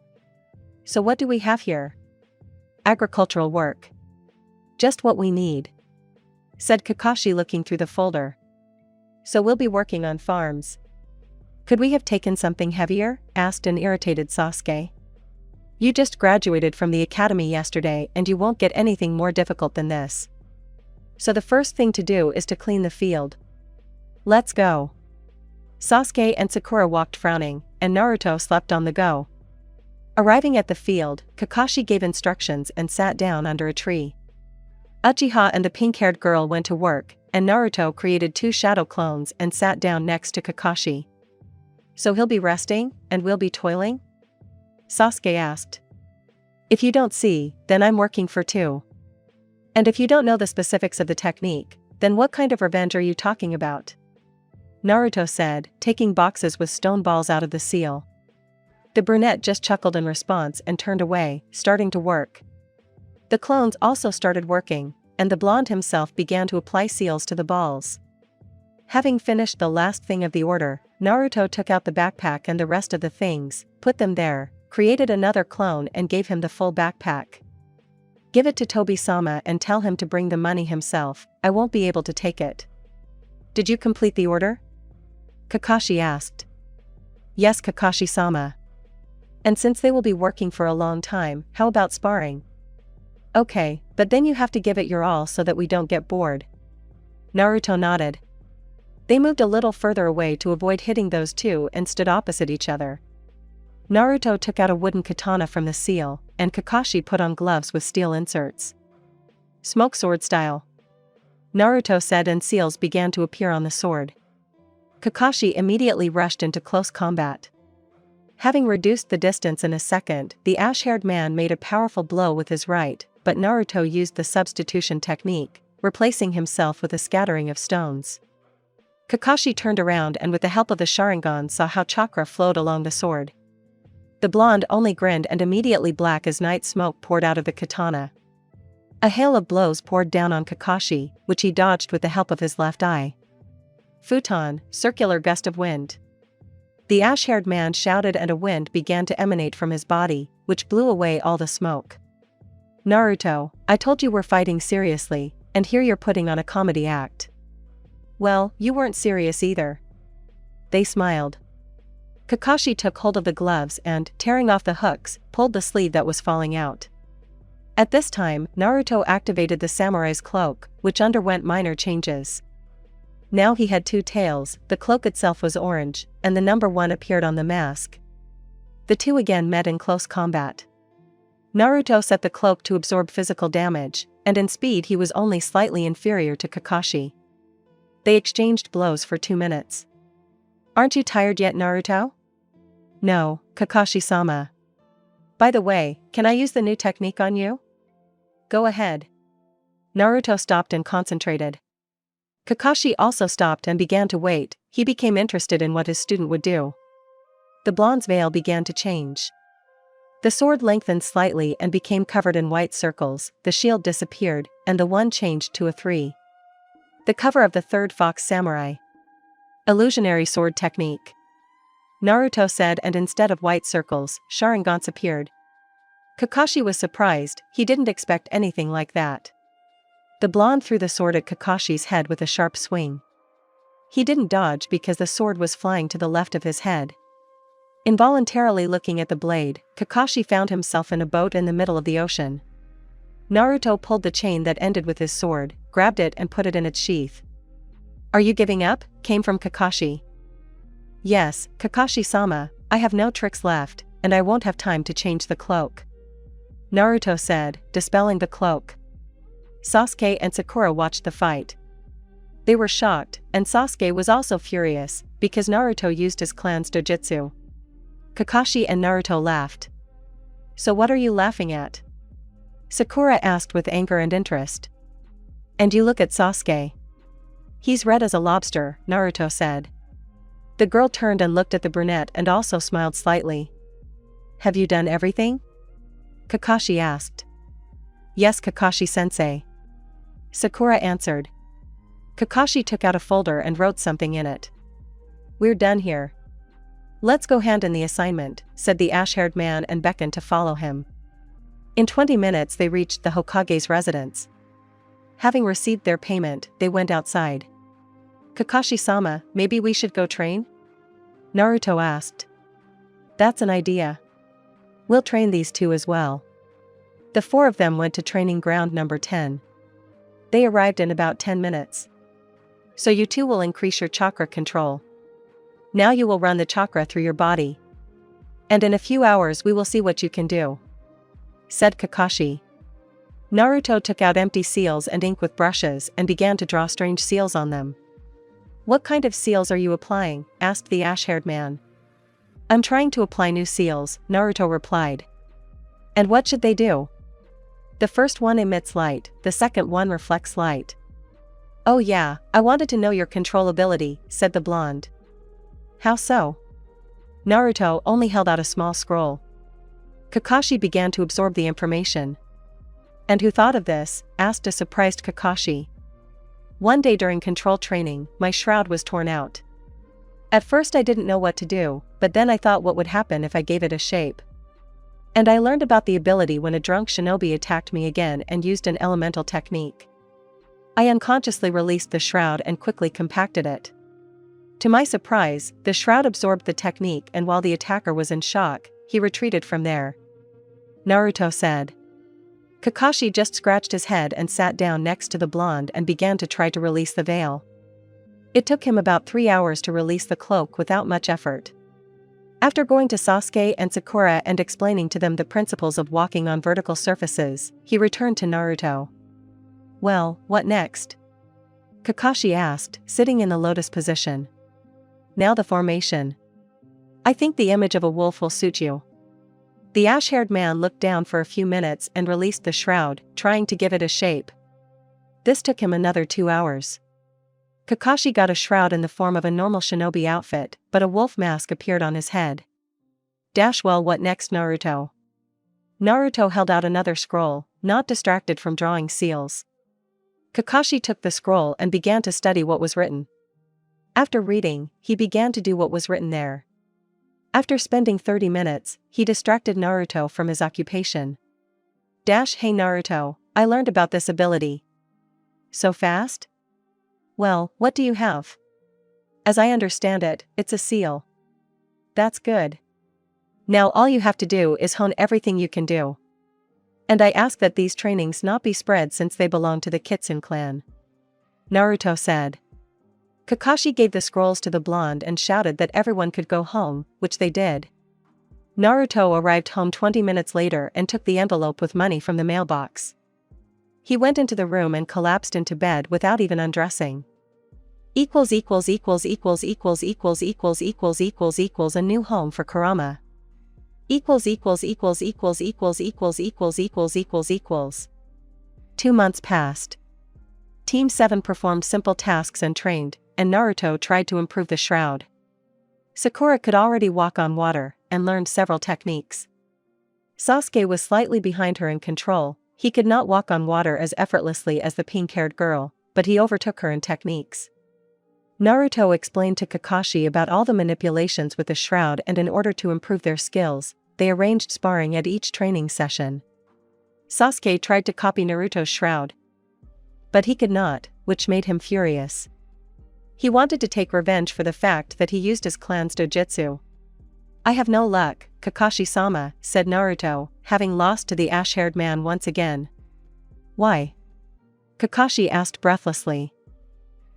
So what do we have here? Agricultural work. Just what we need, said Kakashi looking through the folder. So we'll be working on farms. Could we have taken something heavier? Asked an irritated Sasuke. You just graduated from the academy yesterday and you won't get anything more difficult than this. So the first thing to do is to clean the field. Let's go. Sasuke and Sakura walked frowning, and Naruto slept on the go. Arriving at the field, Kakashi gave instructions and sat down under a tree. Uchiha and the pink-haired girl went to work, and Naruto created 2 shadow clones and sat down next to Kakashi. So he'll be resting, and we'll be toiling? Sasuke asked. If you don't see, then I'm working for 2. And if you don't know the specifics of the technique, then what kind of revenge are you talking about? Naruto said, taking boxes with stone balls out of the seal. The brunette just chuckled in response and turned away, starting to work. The clones also started working, and the blonde himself began to apply seals to the balls. Having finished the last thing of the order, Naruto took out the backpack and the rest of the things, put them there, created another clone and gave him the full backpack. Give it to Tobi-sama and tell him to bring the money himself, I won't be able to take it. Did you complete the order? Kakashi asked. Yes, Kakashi-sama. And since they will be working for a long time, how about sparring? Okay, but then you have to give it your all so that we don't get bored. Naruto nodded. They moved a little further away to avoid hitting those two and stood opposite each other. Naruto took out a wooden katana from the seal, and Kakashi put on gloves with steel inserts. Smoke sword style, Naruto said, and seals began to appear on the sword. Kakashi immediately rushed into close combat. Having reduced the distance in a second, the ash-haired man made a powerful blow with his right, but Naruto used the substitution technique, replacing himself with a scattering of stones. Kakashi turned around and with the help of the Sharingan saw how chakra flowed along the sword. The blonde only grinned, and immediately black as night smoke poured out of the katana. A hail of blows poured down on Kakashi, which he dodged with the help of his left eye. Futon, circular gust of wind. The ash-haired man shouted, and a wind began to emanate from his body, which blew away all the smoke. Naruto, I told you we're fighting seriously, and here you're putting on a comedy act. Well, you weren't serious either. They smiled. Kakashi took hold of the gloves and, tearing off the hooks, pulled the sleeve that was falling out. At this time, Naruto activated the samurai's cloak, which underwent minor changes. Now he had two tails, the cloak itself was orange, and the number 1 appeared on the mask. The two again met in close combat. Naruto set the cloak to absorb physical damage, and in speed he was only slightly inferior to Kakashi. They exchanged blows for 2 minutes. Aren't you tired yet, Naruto? No, Kakashi-sama. By the way, can I use the new technique on you? Go ahead. Naruto stopped and concentrated. Kakashi also stopped and began to wait. He became interested in what his student would do. The blonde's veil began to change. The sword lengthened slightly and became covered in white circles, the shield disappeared, and the 1 changed to a 3. The cover of the third fox samurai. Illusionary sword technique, Naruto said, and instead of white circles, Sharingans appeared. Kakashi was surprised, he didn't expect anything like that. The blonde threw the sword at Kakashi's head with a sharp swing. He didn't dodge because the sword was flying to the left of his head. Involuntarily looking at the blade, Kakashi found himself in a boat in the middle of the ocean. Naruto pulled the chain that ended with his sword, grabbed it and put it in its sheath. Are you giving up? Came from Kakashi. Yes, Kakashi-sama, I have no tricks left, and I won't have time to change the cloak. Naruto said, dispelling the cloak. Sasuke and Sakura watched the fight. They were shocked, and Sasuke was also furious, because Naruto used his clan's dojutsu. Kakashi and Naruto laughed. So what are you laughing at? Sakura asked with anger and interest. And you look at Sasuke. He's red as a lobster, Naruto said. The girl turned and looked at the brunette and also smiled slightly. Have you done everything? Kakashi asked. Yes, Kakashi-sensei. Sakura answered. Kakashi took out a folder and wrote something in it. We're done here. Let's go hand in the assignment, said the ash-haired man and beckoned to follow him. In 20 minutes they reached the Hokage's residence. Having received their payment, they went outside. Kakashi-sama, maybe we should go train? Naruto asked. That's an idea. We'll train these two as well. The 4 of them went to training ground number 10. They arrived in about 10 minutes. So you two will increase your chakra control. Now you will run the chakra through your body. And in a few hours we will see what you can do, said Kakashi. Naruto took out empty seals and ink with brushes and began to draw strange seals on them. What kind of seals are you applying? Asked the ash-haired man. I'm trying to apply new seals, Naruto replied. And what should they do? The first one emits light, the second one reflects light. Oh yeah, I wanted to know your controllability, said the blonde. How so? Naruto only held out a small scroll. Kakashi began to absorb the information. And who thought of this? Asked a surprised Kakashi. One day during control training, my shroud was torn out. At first I didn't know what to do, but then I thought what would happen if I gave it a shape. And I learned about the ability when a drunk shinobi attacked me again and used an elemental technique. I unconsciously released the shroud and quickly compacted it. To my surprise, the shroud absorbed the technique, and while the attacker was in shock, he retreated from there. Naruto said. Kakashi just scratched his head and sat down next to the blonde and began to try to release the veil. It took him about 3 hours to release the cloak without much effort. After going to Sasuke and Sakura and explaining to them the principles of walking on vertical surfaces, he returned to Naruto. Well, what next? Kakashi asked, sitting in the lotus position. Now the formation. I think the image of a wolf will suit you. The ash-haired man looked down for a few minutes and released the shroud, trying to give it a shape. This took him another 2 hours. Kakashi got a shroud in the form of a normal shinobi outfit, but a wolf mask appeared on his head. Well, what next, Naruto? Naruto held out another scroll, not distracted from drawing seals. Kakashi took the scroll and began to study what was written. After reading, he began to do what was written there. After spending 30 minutes, he distracted Naruto from his occupation. Hey Naruto, I learned about this ability. So fast? Well, what do you have? As I understand it, it's a seal. That's good. Now all you have to do is hone everything you can do. And I ask that these trainings not be spread since they belong to the Kitsune clan. Naruto said. Kakashi gave the scrolls to the blonde and shouted that everyone could go home, which they did. Naruto arrived home 20 minutes later and took the envelope with money from the mailbox. He went into the room and collapsed into bed without even undressing. A new home for Kurama. 2 months passed. Team 7 performed simple tasks and trained, and Naruto tried to improve the shroud. Sakura could already walk on water, and learned several techniques. Sasuke was slightly behind her in control. He could not walk on water as effortlessly as the pink-haired girl, but he overtook her in techniques. Naruto explained to Kakashi about all the manipulations with the shroud, and in order to improve their skills, they arranged sparring at each training session. Sasuke tried to copy Naruto's shroud, but he could not, which made him furious. He wanted to take revenge for the fact that he used his clan's dojutsu. I have no luck, Kakashi-sama, said Naruto, having lost to the ash-haired man once again. Why? Kakashi asked breathlessly.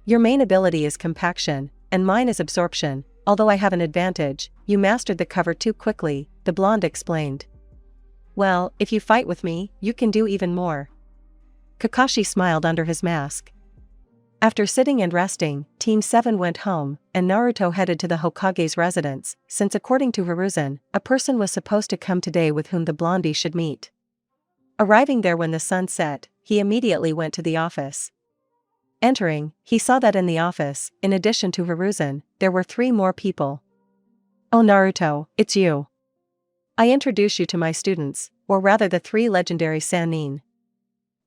Your main ability is compaction, and mine is absorption. Although I have an advantage, you mastered the cover too quickly, the blonde explained. Well, if you fight with me, you can do even more. Kakashi smiled under his mask. After sitting and resting, Team 7 went home, and Naruto headed to the Hokage's residence, since according to Hiruzen, a person was supposed to come today with whom the blondie should meet. Arriving there when the sun set, he immediately went to the office. Entering, he saw that in the office, in addition to Hiruzen, there were 3 more people. Oh Naruto, it's you. I introduce you to my students, or rather the 3 legendary Sannin.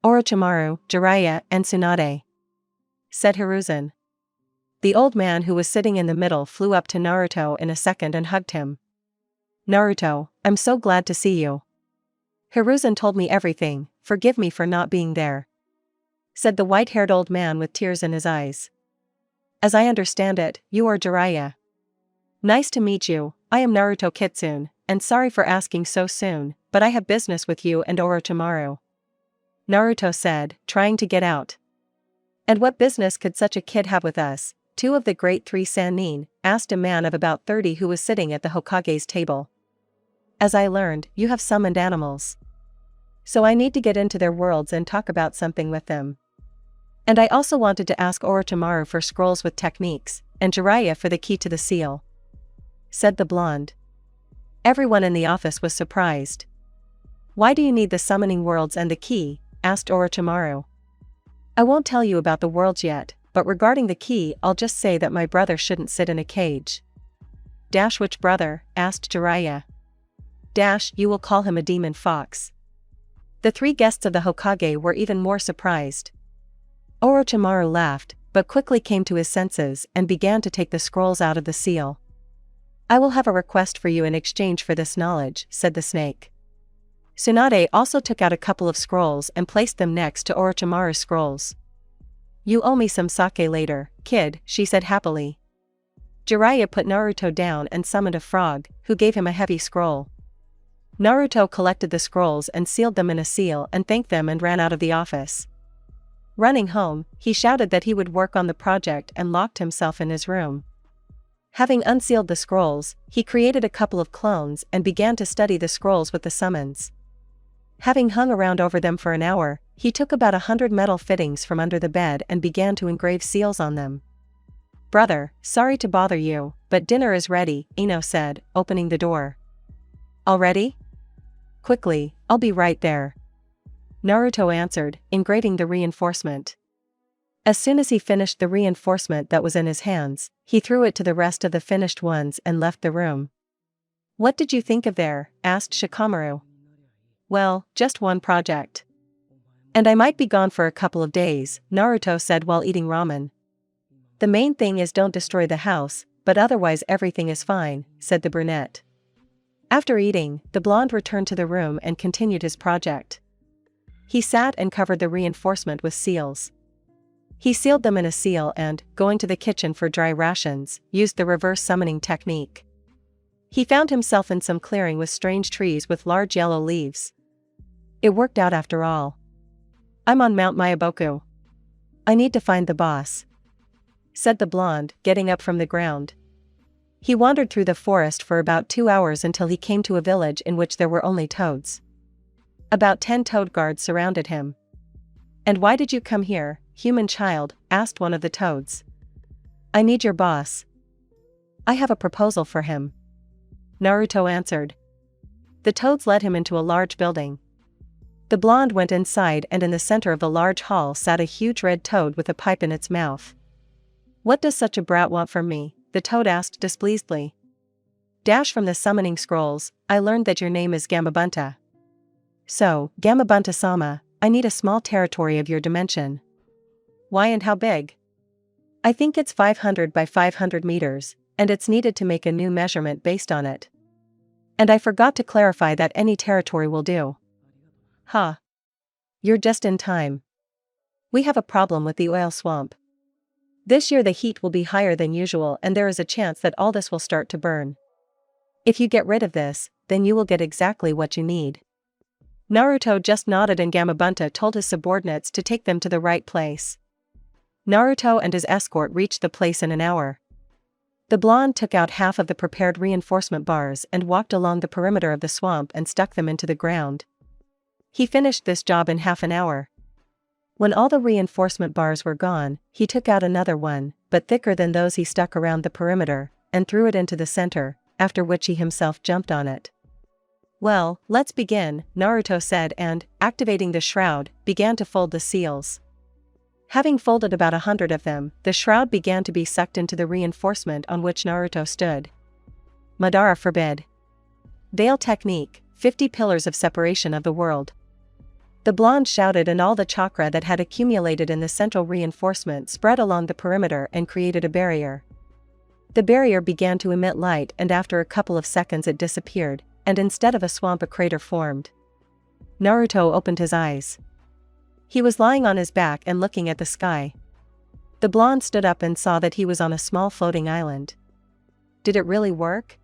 Orochimaru, Jiraiya, and Tsunade, said Hiruzen. The old man who was sitting in the middle flew up to Naruto in a second and hugged him. Naruto, I'm so glad to see you. Hiruzen told me everything, forgive me for not being there, said the white-haired old man with tears in his eyes. As I understand it, you are Jiraiya. Nice to meet you, I am Naruto Kitsune, and sorry for asking so soon, but I have business with you and Orochimaru, Naruto said, trying to get out. And what business could such a kid have with us? 2 of the great 3 Sannin, asked a man of about 30 who was sitting at the Hokage's table. As I learned, you have summoned animals. So I need to get into their worlds and talk about something with them. And I also wanted to ask Orochimaru for scrolls with techniques, and Jiraiya for the key to the seal, said the blonde. Everyone in the office was surprised. Why do you need the summoning worlds and the key? Asked Orochimaru. I won't tell you about the worlds yet, but regarding the key I'll just say that my brother shouldn't sit in a cage. Which brother? Asked Jiraiya. You will call him a demon fox. The 3 guests of the Hokage were even more surprised. Orochimaru laughed, but quickly came to his senses and began to take the scrolls out of the seal. I will have a request for you in exchange for this knowledge, said the snake. Tsunade also took out a couple of scrolls and placed them next to Orochimaru's scrolls. "You owe me some sake later, kid," she said happily. Jiraiya put Naruto down and summoned a frog, who gave him a heavy scroll. Naruto collected the scrolls and sealed them in a seal and thanked them and ran out of the office. Running home, he shouted that he would work on the project and locked himself in his room. Having unsealed the scrolls, he created a couple of clones and began to study the scrolls with the summons. Having hung around over them for an hour, he took about 100 metal fittings from under the bed and began to engrave seals on them. "Brother, sorry to bother you, but dinner is ready," Ino said, opening the door. "Already?" "Quickly, I'll be right there," Naruto answered, engraving the reinforcement. As soon as he finished the reinforcement that was in his hands, he threw it to the rest of the finished ones and left the room. "What did you think of there?" asked Shikamaru. "Well, just one project. And I might be gone for a couple of days," Naruto said while eating ramen. "The main thing is don't destroy the house, but otherwise everything is fine," said the brunette. After eating, the blonde returned to the room and continued his project. He sat and covered the reinforcement with seals. He sealed them in a seal and, going to the kitchen for dry rations, used the reverse summoning technique. He found himself in some clearing with strange trees with large yellow leaves. It worked out after all. "I'm on Mount Mayaboku. I need to find the boss," said the blonde, getting up from the ground. He wandered through the forest for about 2 hours until he came to a village in which there were only toads. About 10 toad guards surrounded him. "And why did you come here, human child?" asked one of the toads. "I need your boss. I have a proposal for him," Naruto answered. The toads led him into a large building. The blonde went inside, and in the center of the large hall sat a huge red toad with a pipe in its mouth. "What does such a brat want from me?" the toad asked displeasedly. "Dash from the summoning scrolls, I learned that your name is Gamabunta. So, Gamabunta-sama, I need a small territory of your dimension." "Why and how big?" "I think it's 500 by 500 meters, and it's needed to make a new measurement based on it. And I forgot to clarify that any territory will do." "Huh. You're just in time. We have a problem with the oil swamp. This year the heat will be higher than usual and there is a chance that all this will start to burn. If you get rid of this, then you will get exactly what you need." Naruto just nodded and Gamabunta told his subordinates to take them to the right place. Naruto and his escort reached the place in an hour. The blonde took out half of the prepared reinforcement bars and walked along the perimeter of the swamp and stuck them into the ground. He finished this job in half an hour. When all the reinforcement bars were gone, he took out another one, but thicker than those he stuck around the perimeter, and threw it into the center, after which he himself jumped on it. "Well, let's begin," Naruto said and, activating the shroud, began to fold the seals. Having folded about 100 of them, the shroud began to be sucked into the reinforcement on which Naruto stood. Madara forbid. Veil technique, 50 pillars of separation of the world. The blonde shouted and all the chakra that had accumulated in the central reinforcement spread along the perimeter and created a barrier. The barrier began to emit light and after a couple of seconds it disappeared, and instead of a swamp a crater formed. Naruto opened his eyes. He was lying on his back and looking at the sky. The blonde stood up and saw that he was on a small floating island. Did it really work?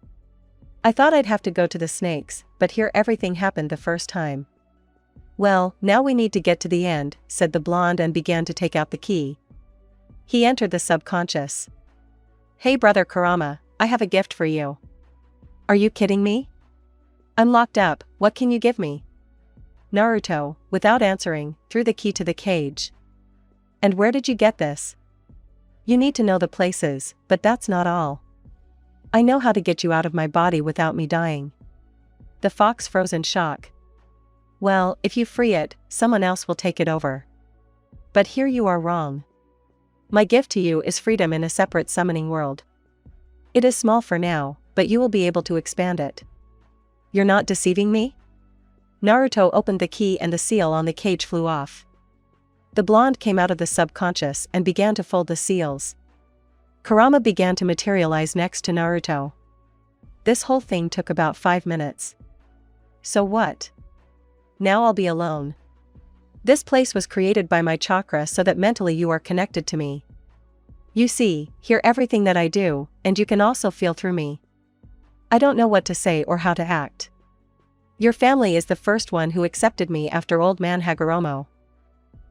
I thought I'd have to go to the snakes, but here everything happened the first time. Well, now we need to get to the end, said the blonde and began to take out the key. He entered the subconscious. Hey brother Kurama, I have a gift for you. Are you kidding me? I'm locked up, what can you give me? Naruto, without answering, threw the key to the cage. And where did you get this? You need to know the places, but that's not all. I know how to get you out of my body without me dying. The fox froze in shock. Well, if you free it, someone else will take it over. But here you are wrong. My gift to you is freedom in a separate summoning world. It is small for now, but you will be able to expand it. You're not deceiving me? Naruto opened the key and the seal on the cage flew off. The blonde came out of the subconscious and began to fold the seals. Kurama began to materialize next to Naruto. This whole thing took about 5 minutes. So what? now I'll be alone. This place was created by my chakra so that mentally you are connected to me. You see, hear everything that I do, and you can also feel through me. I don't know what to say or how to act. Your family is the first one who accepted me after old man Hagoromo.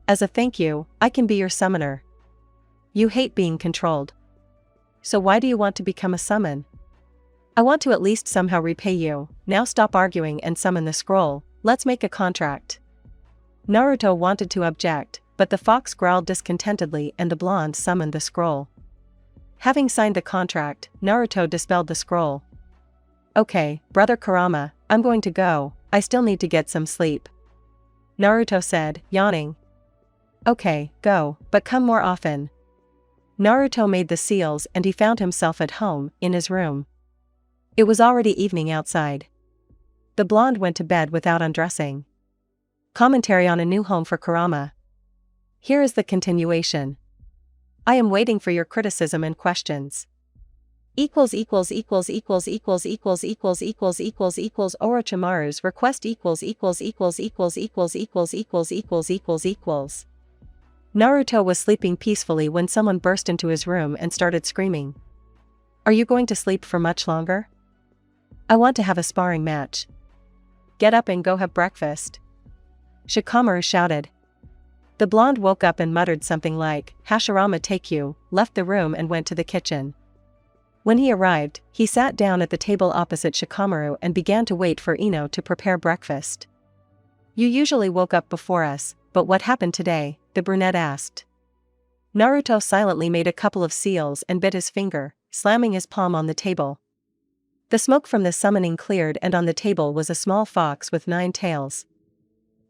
As a thank you, I can be your summoner. You hate being controlled. So why do you want to become a summon? I want to at least somehow repay you. Now stop arguing and summon the scroll, let's make a contract. Naruto wanted to object, but the fox growled discontentedly and the blonde summoned the scroll. Having signed the contract, Naruto dispelled the scroll. Okay, Brother Kurama, I'm going to go, I still need to get some sleep. Naruto said, yawning. Okay, go, but come more often. Naruto made the seals and he found himself at home, in his room. It was already evening outside. The blonde went to bed without undressing. Commentary on a new home for Kurama. Here is the continuation. I am waiting for your criticism and questions. Orochimaru's request Naruto was sleeping peacefully when someone burst into his room and started screaming. Are you going to sleep for much longer? I want to have a sparring match. Get up and go have breakfast. Shikamaru shouted. The blonde woke up and muttered something like, Hashirama take you, left the room and went to the kitchen. When he arrived, he sat down at the table opposite Shikamaru and began to wait for Ino to prepare breakfast. You usually woke up before us, but what happened today? The brunette asked. Naruto silently made a couple of seals and bit his finger, slamming his palm on the table. The smoke from the summoning cleared and on the table was a small fox with 9 tails.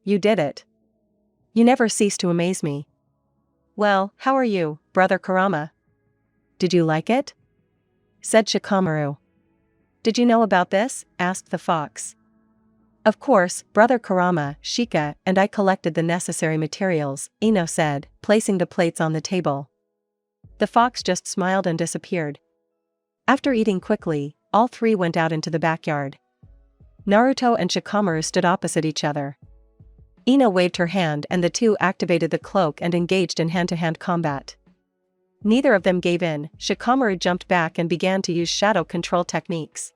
You did it. You never cease to amaze me. Well, how are you, Brother Kurama? Did you like it? Said Shikamaru. Did you know about this? Asked the fox. Of course, Brother Kurama, Shika, and I collected the necessary materials, Ino said, placing the plates on the table. The fox just smiled and disappeared. After eating quickly, all three went out into the backyard. Naruto and Shikamaru stood opposite each other. Ino waved her hand and the two activated the cloak and engaged in hand-to-hand combat. Neither of them gave in. Shikamaru jumped back and began to use shadow control techniques.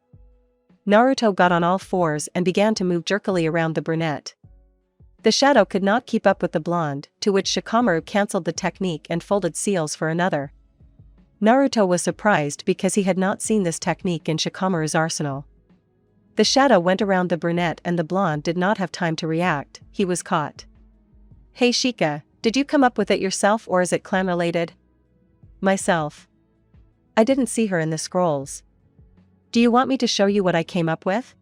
Naruto got on all fours and began to move jerkily around the brunette. The shadow could not keep up with the blonde, to which Shikamaru cancelled the technique and folded seals for another. Naruto was surprised because he had not seen this technique in Shikamaru's arsenal. The shadow went around the brunette and the blonde did not have time to react, he was caught. Hey Shika, did you come up with it yourself or is it clan-related? Myself. I didn't see her in the scrolls. Do you want me to show you what I came up with?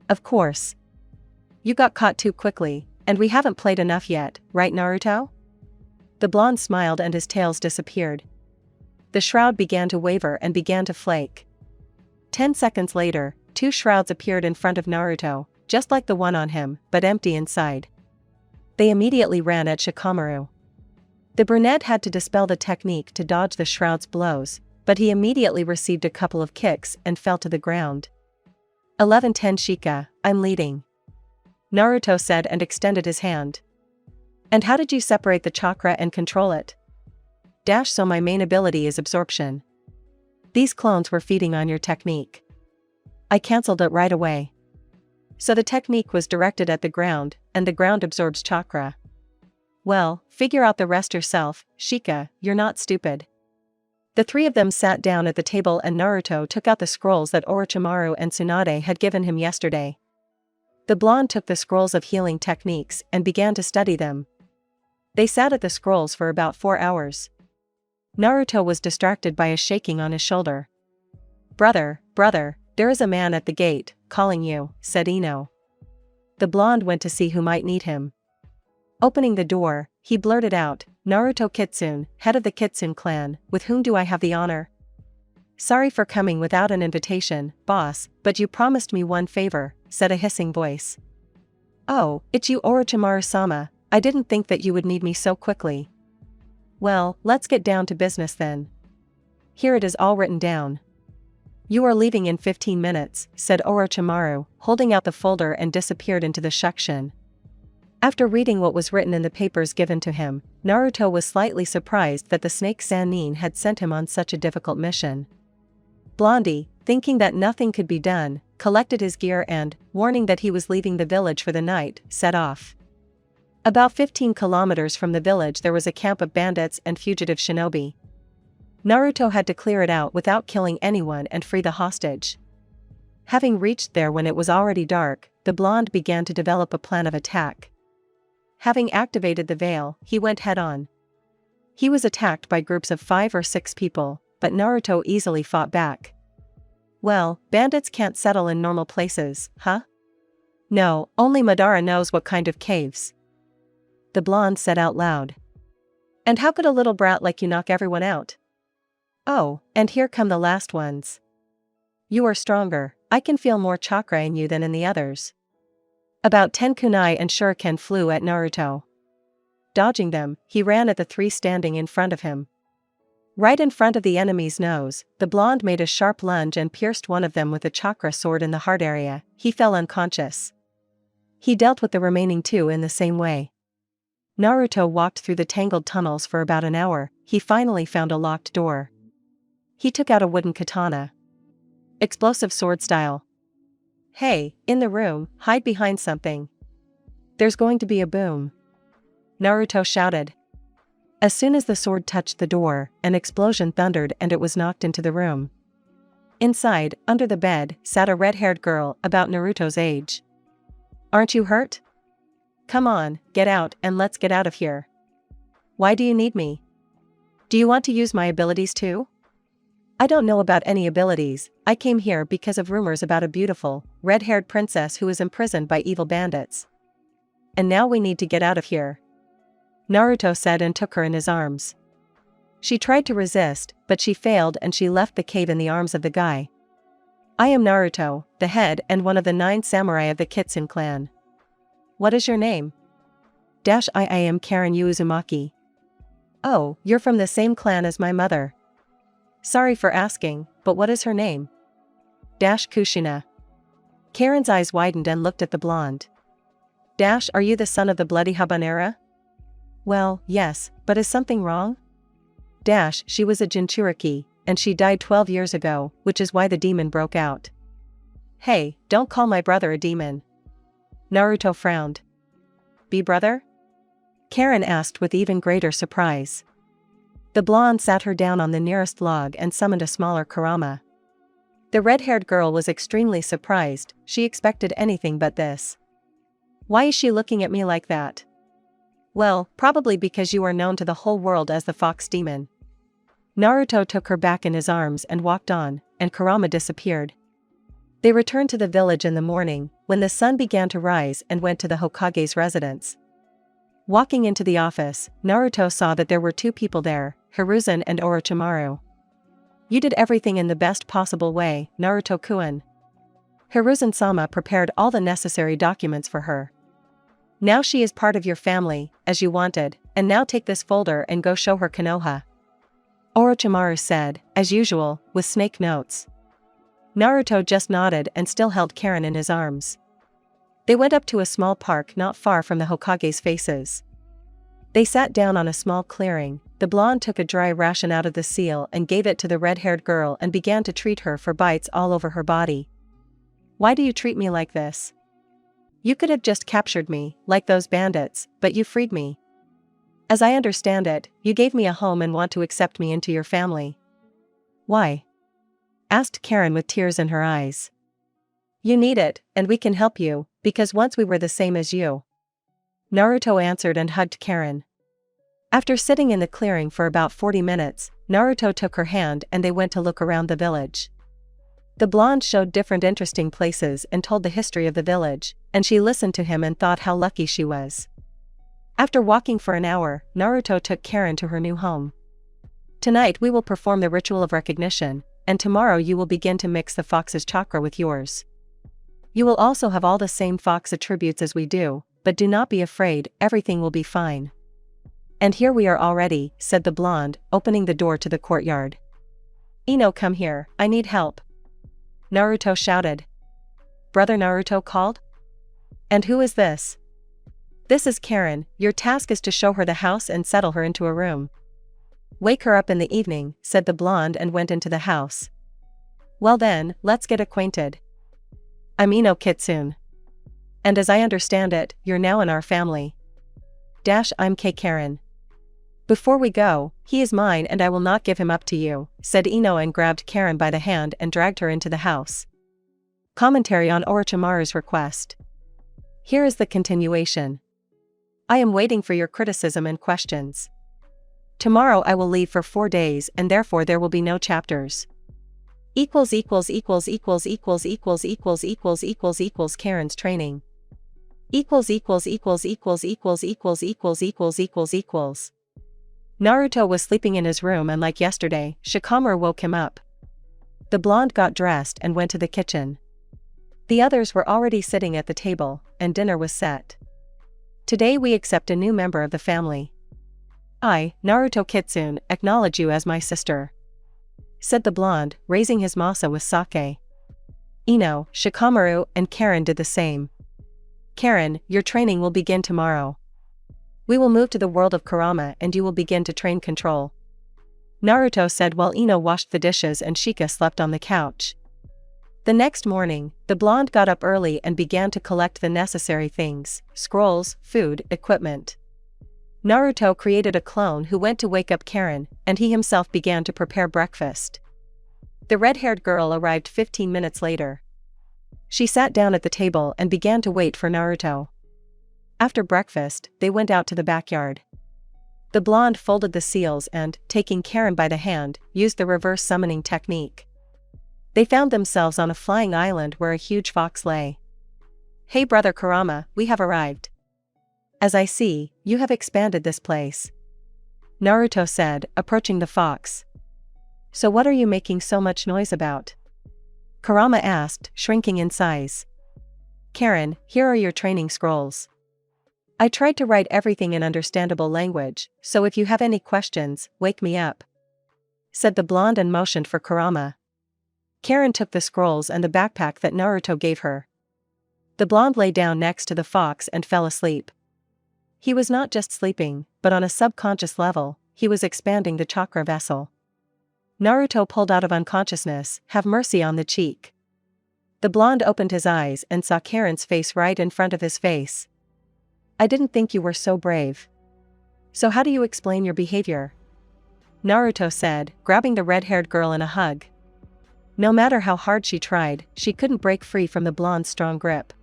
Of course. You got caught too quickly, and we haven't played enough yet, right Naruto? The blonde smiled and his tails disappeared. The shroud began to waver and began to flake. 10 seconds later, 2 shrouds appeared in front of Naruto, just like the one on him, but empty inside. They immediately ran at Shikamaru. The brunette had to dispel the technique to dodge the shroud's blows, but he immediately received a couple of kicks and fell to the ground. 11-10 Shika, I'm leading. Naruto said and extended his hand. And how did you separate the chakra and control it? So my main ability is absorption. These clones were feeding on your technique. I cancelled it right away. So the technique was directed at the ground, and the ground absorbs chakra. Well, figure out the rest yourself, Shika, you're not stupid. The three of them sat down at the table and Naruto took out the scrolls that Orochimaru and Tsunade had given him yesterday. The blonde took the scrolls of healing techniques and began to study them. They sat at the scrolls for about 4 hours. Naruto was distracted by a shaking on his shoulder. Brother, there is a man at the gate, calling you, said Ino. The blonde went to see who might need him. Opening the door, he blurted out, Naruto Kitsune, head of the Kitsune clan, with whom do I have the honor? Sorry for coming without an invitation, boss, but you promised me one favor, said a hissing voice. Oh, it's you Orochimaru-sama, I didn't think that you would need me so quickly. Well, let's get down to business then. Here it is all written down. You are leaving in 15 minutes, said Orochimaru, holding out the folder and disappeared into the shukshin. After reading what was written in the papers given to him, Naruto was slightly surprised that the snake Sannin had sent him on such a difficult mission. Blondie, thinking that nothing could be done, collected his gear and, warning that he was leaving the village for the night, set off. About 15 kilometers from the village there was a camp of bandits and fugitive shinobi. Naruto had to clear it out without killing anyone and free the hostage. Having reached there when it was already dark, the blonde began to develop a plan of attack. Having activated the veil, he went head-on. He was attacked by groups of 5 or 6 people, but Naruto easily fought back. Well, bandits can't settle in normal places, huh? No, only Madara knows what kind of caves. The blonde said out loud. And how could a little brat like you knock everyone out? Oh, and here come the last ones. You are stronger, I can feel more chakra in you than in the others. About 10 kunai and shuriken flew at Naruto. Dodging them, he ran at the 3 standing in front of him. Right in front of the enemy's nose, the blonde made a sharp lunge and pierced one of them with a chakra sword in the heart area. He fell unconscious. He dealt with the remaining 2 in the same way. Naruto walked through the tangled tunnels for about an hour. He finally found a locked door. He took out a wooden katana. Explosive sword style. Hey, in the room, hide behind something. There's going to be a boom. Naruto shouted. As soon as the sword touched the door, an explosion thundered and it was knocked into the room. Inside, under the bed, sat a red-haired girl about Naruto's age. Aren't you hurt? Come on, get out and let's get out of here. Why do you need me? Do you want to use my abilities too? I don't know about any abilities, I came here because of rumors about a beautiful, red-haired princess who is imprisoned by evil bandits. And now we need to get out of here. Naruto said and took her in his arms. She tried to resist, but she failed and she left the cave in the arms of the guy. I am Naruto, the head and one of the 9 samurai of the Kitsune clan. What is your name? I am Karen Uzumaki. Oh, you're from the same clan as my mother. Sorry for asking, but what is her name? Kushina. Karen's eyes widened and looked at the blonde. Are you the son of the bloody habanera? Well, yes, but is something wrong? She was a Jinchuriki, and she died 12 years ago, which is why the demon broke out. Hey, don't call my brother a demon. Naruto frowned. Be brother? Karen asked with even greater surprise. The blonde sat her down on the nearest log and summoned a smaller Kurama. The red-haired girl was extremely surprised, she expected anything but this. Why is she looking at me like that? Well, probably because you are known to the whole world as the fox demon. Naruto took her back in his arms and walked on, and Kurama disappeared. They returned to the village in the morning, when the sun began to rise and went to the Hokage's residence. Walking into the office, Naruto saw that there were 2 people there, Hiruzen and Orochimaru. You did everything in the best possible way, Naruto-kun. Hiruzen-sama prepared all the necessary documents for her. Now she is part of your family, as you wanted, and now take this folder and go show her Konoha. Orochimaru said, as usual, with snake notes. Naruto just nodded and still held Karen in his arms. They went up to a small park not far from the Hokage's faces. They sat down on a small clearing. The blonde took a dry ration out of the seal and gave it to the red-haired girl and began to treat her for bites all over her body. Why do you treat me like this? You could have just captured me, like those bandits, but you freed me. As I understand it, you gave me a home and want to accept me into your family. Why? Asked Karen with tears in her eyes. You need it, and we can help you, because once we were the same as you. Naruto answered and hugged Karen. After sitting in the clearing for about 40 minutes, Naruto took her hand and they went to look around the village. The blonde showed different interesting places and told the history of the village, and she listened to him and thought how lucky she was. After walking for an hour, Naruto took Karen to her new home. Tonight we will perform the ritual of recognition, and tomorrow you will begin to mix the fox's chakra with yours. You will also have all the same fox attributes as we do, but do not be afraid, everything will be fine. And here we are already, said the blonde, opening the door to the courtyard. Ino, come here, I need help. Naruto shouted. Brother Naruto called? And who is this? This is Karen, your task is to show her the house and settle her into a room. Wake her up in the evening, said the blonde and went into the house. Well then, let's get acquainted. I'm Ino Kitsune. And as I understand it, you're now in our family. I'm K Karen. Before we go, he is mine and I will not give him up to you, said Ino and grabbed Karen by the hand and dragged her into the house. Commentary on Orochimaru's request. Here is the continuation. I am waiting for your criticism and questions. Tomorrow I will leave for 4 days and therefore there will be no chapters. Karen's training. Naruto was sleeping in his room and like yesterday, Shikamaru woke him up. The blonde got dressed and went to the kitchen. The others were already sitting at the table, and dinner was set. Today we accept a new member of the family. I, Naruto Kitsune, acknowledge you as my sister, said the blonde, raising his masa with sake. Ino, Shikamaru, and Karen did the same. Karen, your training will begin tomorrow. We will move to the world of Kurama and you will begin to train control. Naruto said while Ino washed the dishes and Shika slept on the couch. The next morning, the blonde got up early and began to collect the necessary things, scrolls, food, equipment. Naruto created a clone who went to wake up Karen, and he himself began to prepare breakfast. The red-haired girl arrived 15 minutes later. She sat down at the table and began to wait for Naruto. After breakfast, they went out to the backyard. The blonde folded the seals and, taking Karen by the hand, used the reverse summoning technique. They found themselves on a flying island where a huge fox lay. Hey brother Kurama, we have arrived. As I see, you have expanded this place, Naruto said, approaching the fox. So what are you making so much noise about? Kurama asked, shrinking in size. Karen, here are your training scrolls. I tried to write everything in understandable language, so if you have any questions, wake me up, said the blonde and motioned for Kurama. Karen took the scrolls and the backpack that Naruto gave her. The blonde lay down next to the fox and fell asleep. He was not just sleeping, but on a subconscious level, he was expanding the chakra vessel. Naruto pulled out of unconsciousness, have mercy on the cheek. The blonde opened his eyes and saw Karen's face right in front of his face. I didn't think you were so brave. So how do you explain your behavior? Naruto said, grabbing the red-haired girl in a hug. No matter how hard she tried, she couldn't break free from the blonde's strong grip.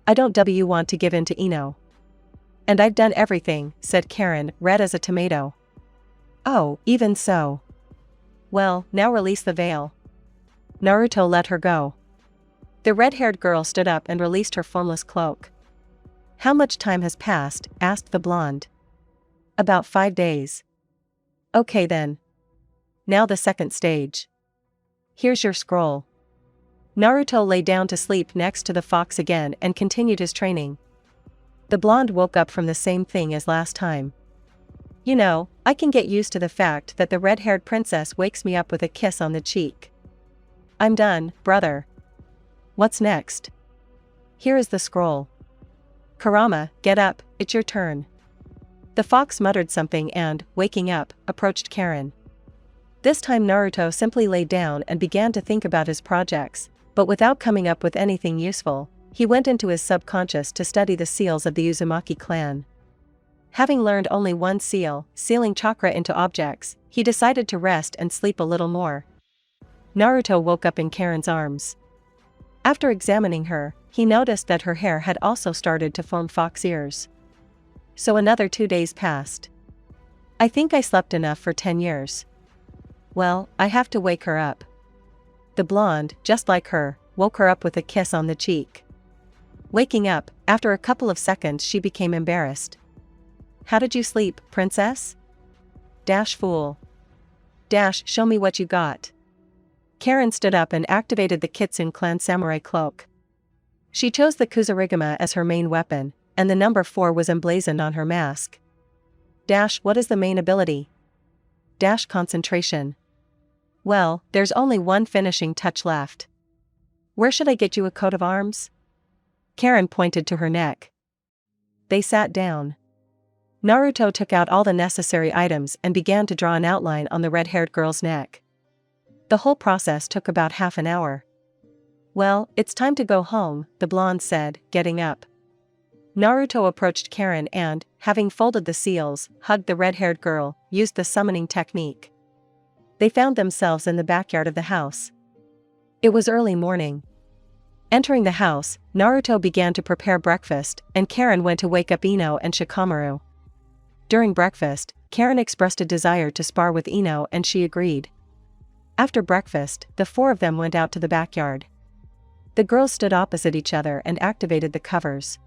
I don't want to give in to Ino. And I've done everything, said Karen, red as a tomato. Oh, even so. Well, now release the veil. Naruto let her go. The red-haired girl stood up and released her formless cloak. How much time has passed? Asked the blonde. About 5 days. Okay then. Now the second stage. Here's your scroll. Naruto lay down to sleep next to the fox again and continued his training. The blonde woke up from the same thing as last time. You know, I can get used to the fact that the red-haired princess wakes me up with a kiss on the cheek. I'm done, brother. What's next? Here is the scroll. Kurama, get up, it's your turn. The fox muttered something and, waking up, approached Karen. This time Naruto simply lay down and began to think about his projects, but without coming up with anything useful, he went into his subconscious to study the seals of the Uzumaki clan. Having learned only one seal, sealing chakra into objects, he decided to rest and sleep a little more. Naruto woke up in Karen's arms. After examining her, he noticed that her hair had also started to form fox ears. So another 2 days passed. I think I slept enough for 10 years. Well, I have to wake her up. The blonde, just like her, woke her up with a kiss on the cheek. Waking up, after a couple of seconds she became embarrassed. How did you sleep, princess? Fool. Show me what you got. Karen stood up and activated the Kitsune clan samurai cloak. She chose the Kusarigama as her main weapon, and the number 4 was emblazoned on her mask. What is the main ability? Concentration. Well, there's only one finishing touch left. Where should I get you a coat of arms? Karen pointed to her neck. They sat down. Naruto took out all the necessary items and began to draw an outline on the red-haired girl's neck. The whole process took about half an hour. "Well, it's time to go home," the blonde said, getting up. Naruto approached Karen and, having folded the seals, hugged the red-haired girl, used the summoning technique. They found themselves in the backyard of the house. It was early morning. Entering the house, Naruto began to prepare breakfast, and Karen went to wake up Ino and Shikamaru. During breakfast, Karen expressed a desire to spar with Ino and she agreed. After breakfast, the four of them went out to the backyard. The girls stood opposite each other and activated the covers.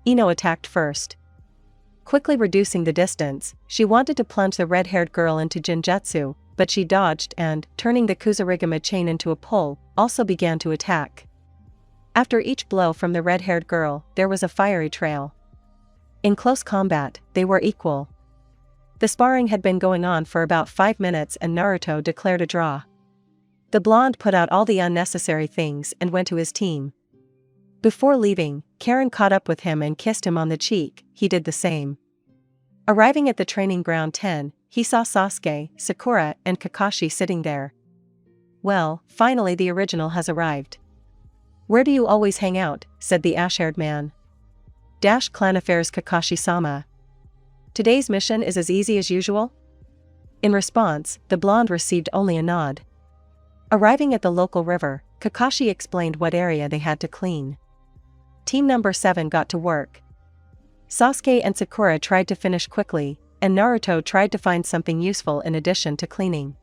Ino attacked first. Quickly reducing the distance, she wanted to plunge the red-haired girl into Jinjutsu, but she dodged and, turning the Kusarigama chain into a pole, also began to attack. After each blow from the red-haired girl, there was a fiery trail. In close combat, they were equal. The sparring had been going on for about 5 minutes and Naruto declared a draw. The blonde put out all the unnecessary things and went to his team. Before leaving, Karen caught up with him and kissed him on the cheek. He did the same. Arriving at the training ground 10, he saw Sasuke, Sakura, and Kakashi sitting there. "Well, finally the original has arrived." "Where do you always hang out?" said the ash-haired man. "Clan affairs, Kakashi-sama. Today's mission is as easy as usual?" In response, the blonde received only a nod. Arriving at the local river, Kakashi explained what area they had to clean. Team number 7 got to work. Sasuke and Sakura tried to finish quickly, and Naruto tried to find something useful in addition to cleaning.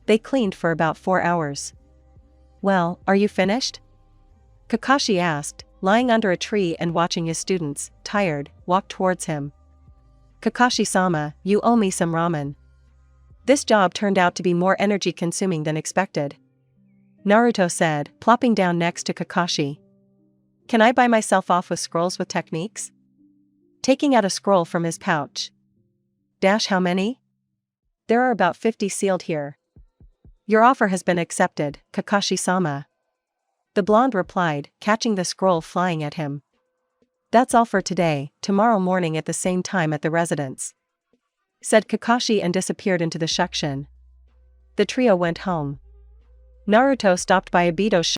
They cleaned for about 4 hours. "Well, are you finished?" Kakashi asked, lying under a tree and watching his students, tired, walk towards him. "Kakashi-sama, you owe me some ramen." This job turned out to be more energy-consuming than expected. Naruto said, plopping down next to Kakashi. "Can I buy myself off with scrolls with techniques?" Taking out a scroll from his pouch. "How many?" "There are about 50 sealed here." "Your offer has been accepted, Kakashi-sama." The blonde replied, catching the scroll flying at him. "That's all for today, tomorrow morning at the same time at the residence," said Kakashi and disappeared into the section. The trio went home. Naruto stopped by Obito's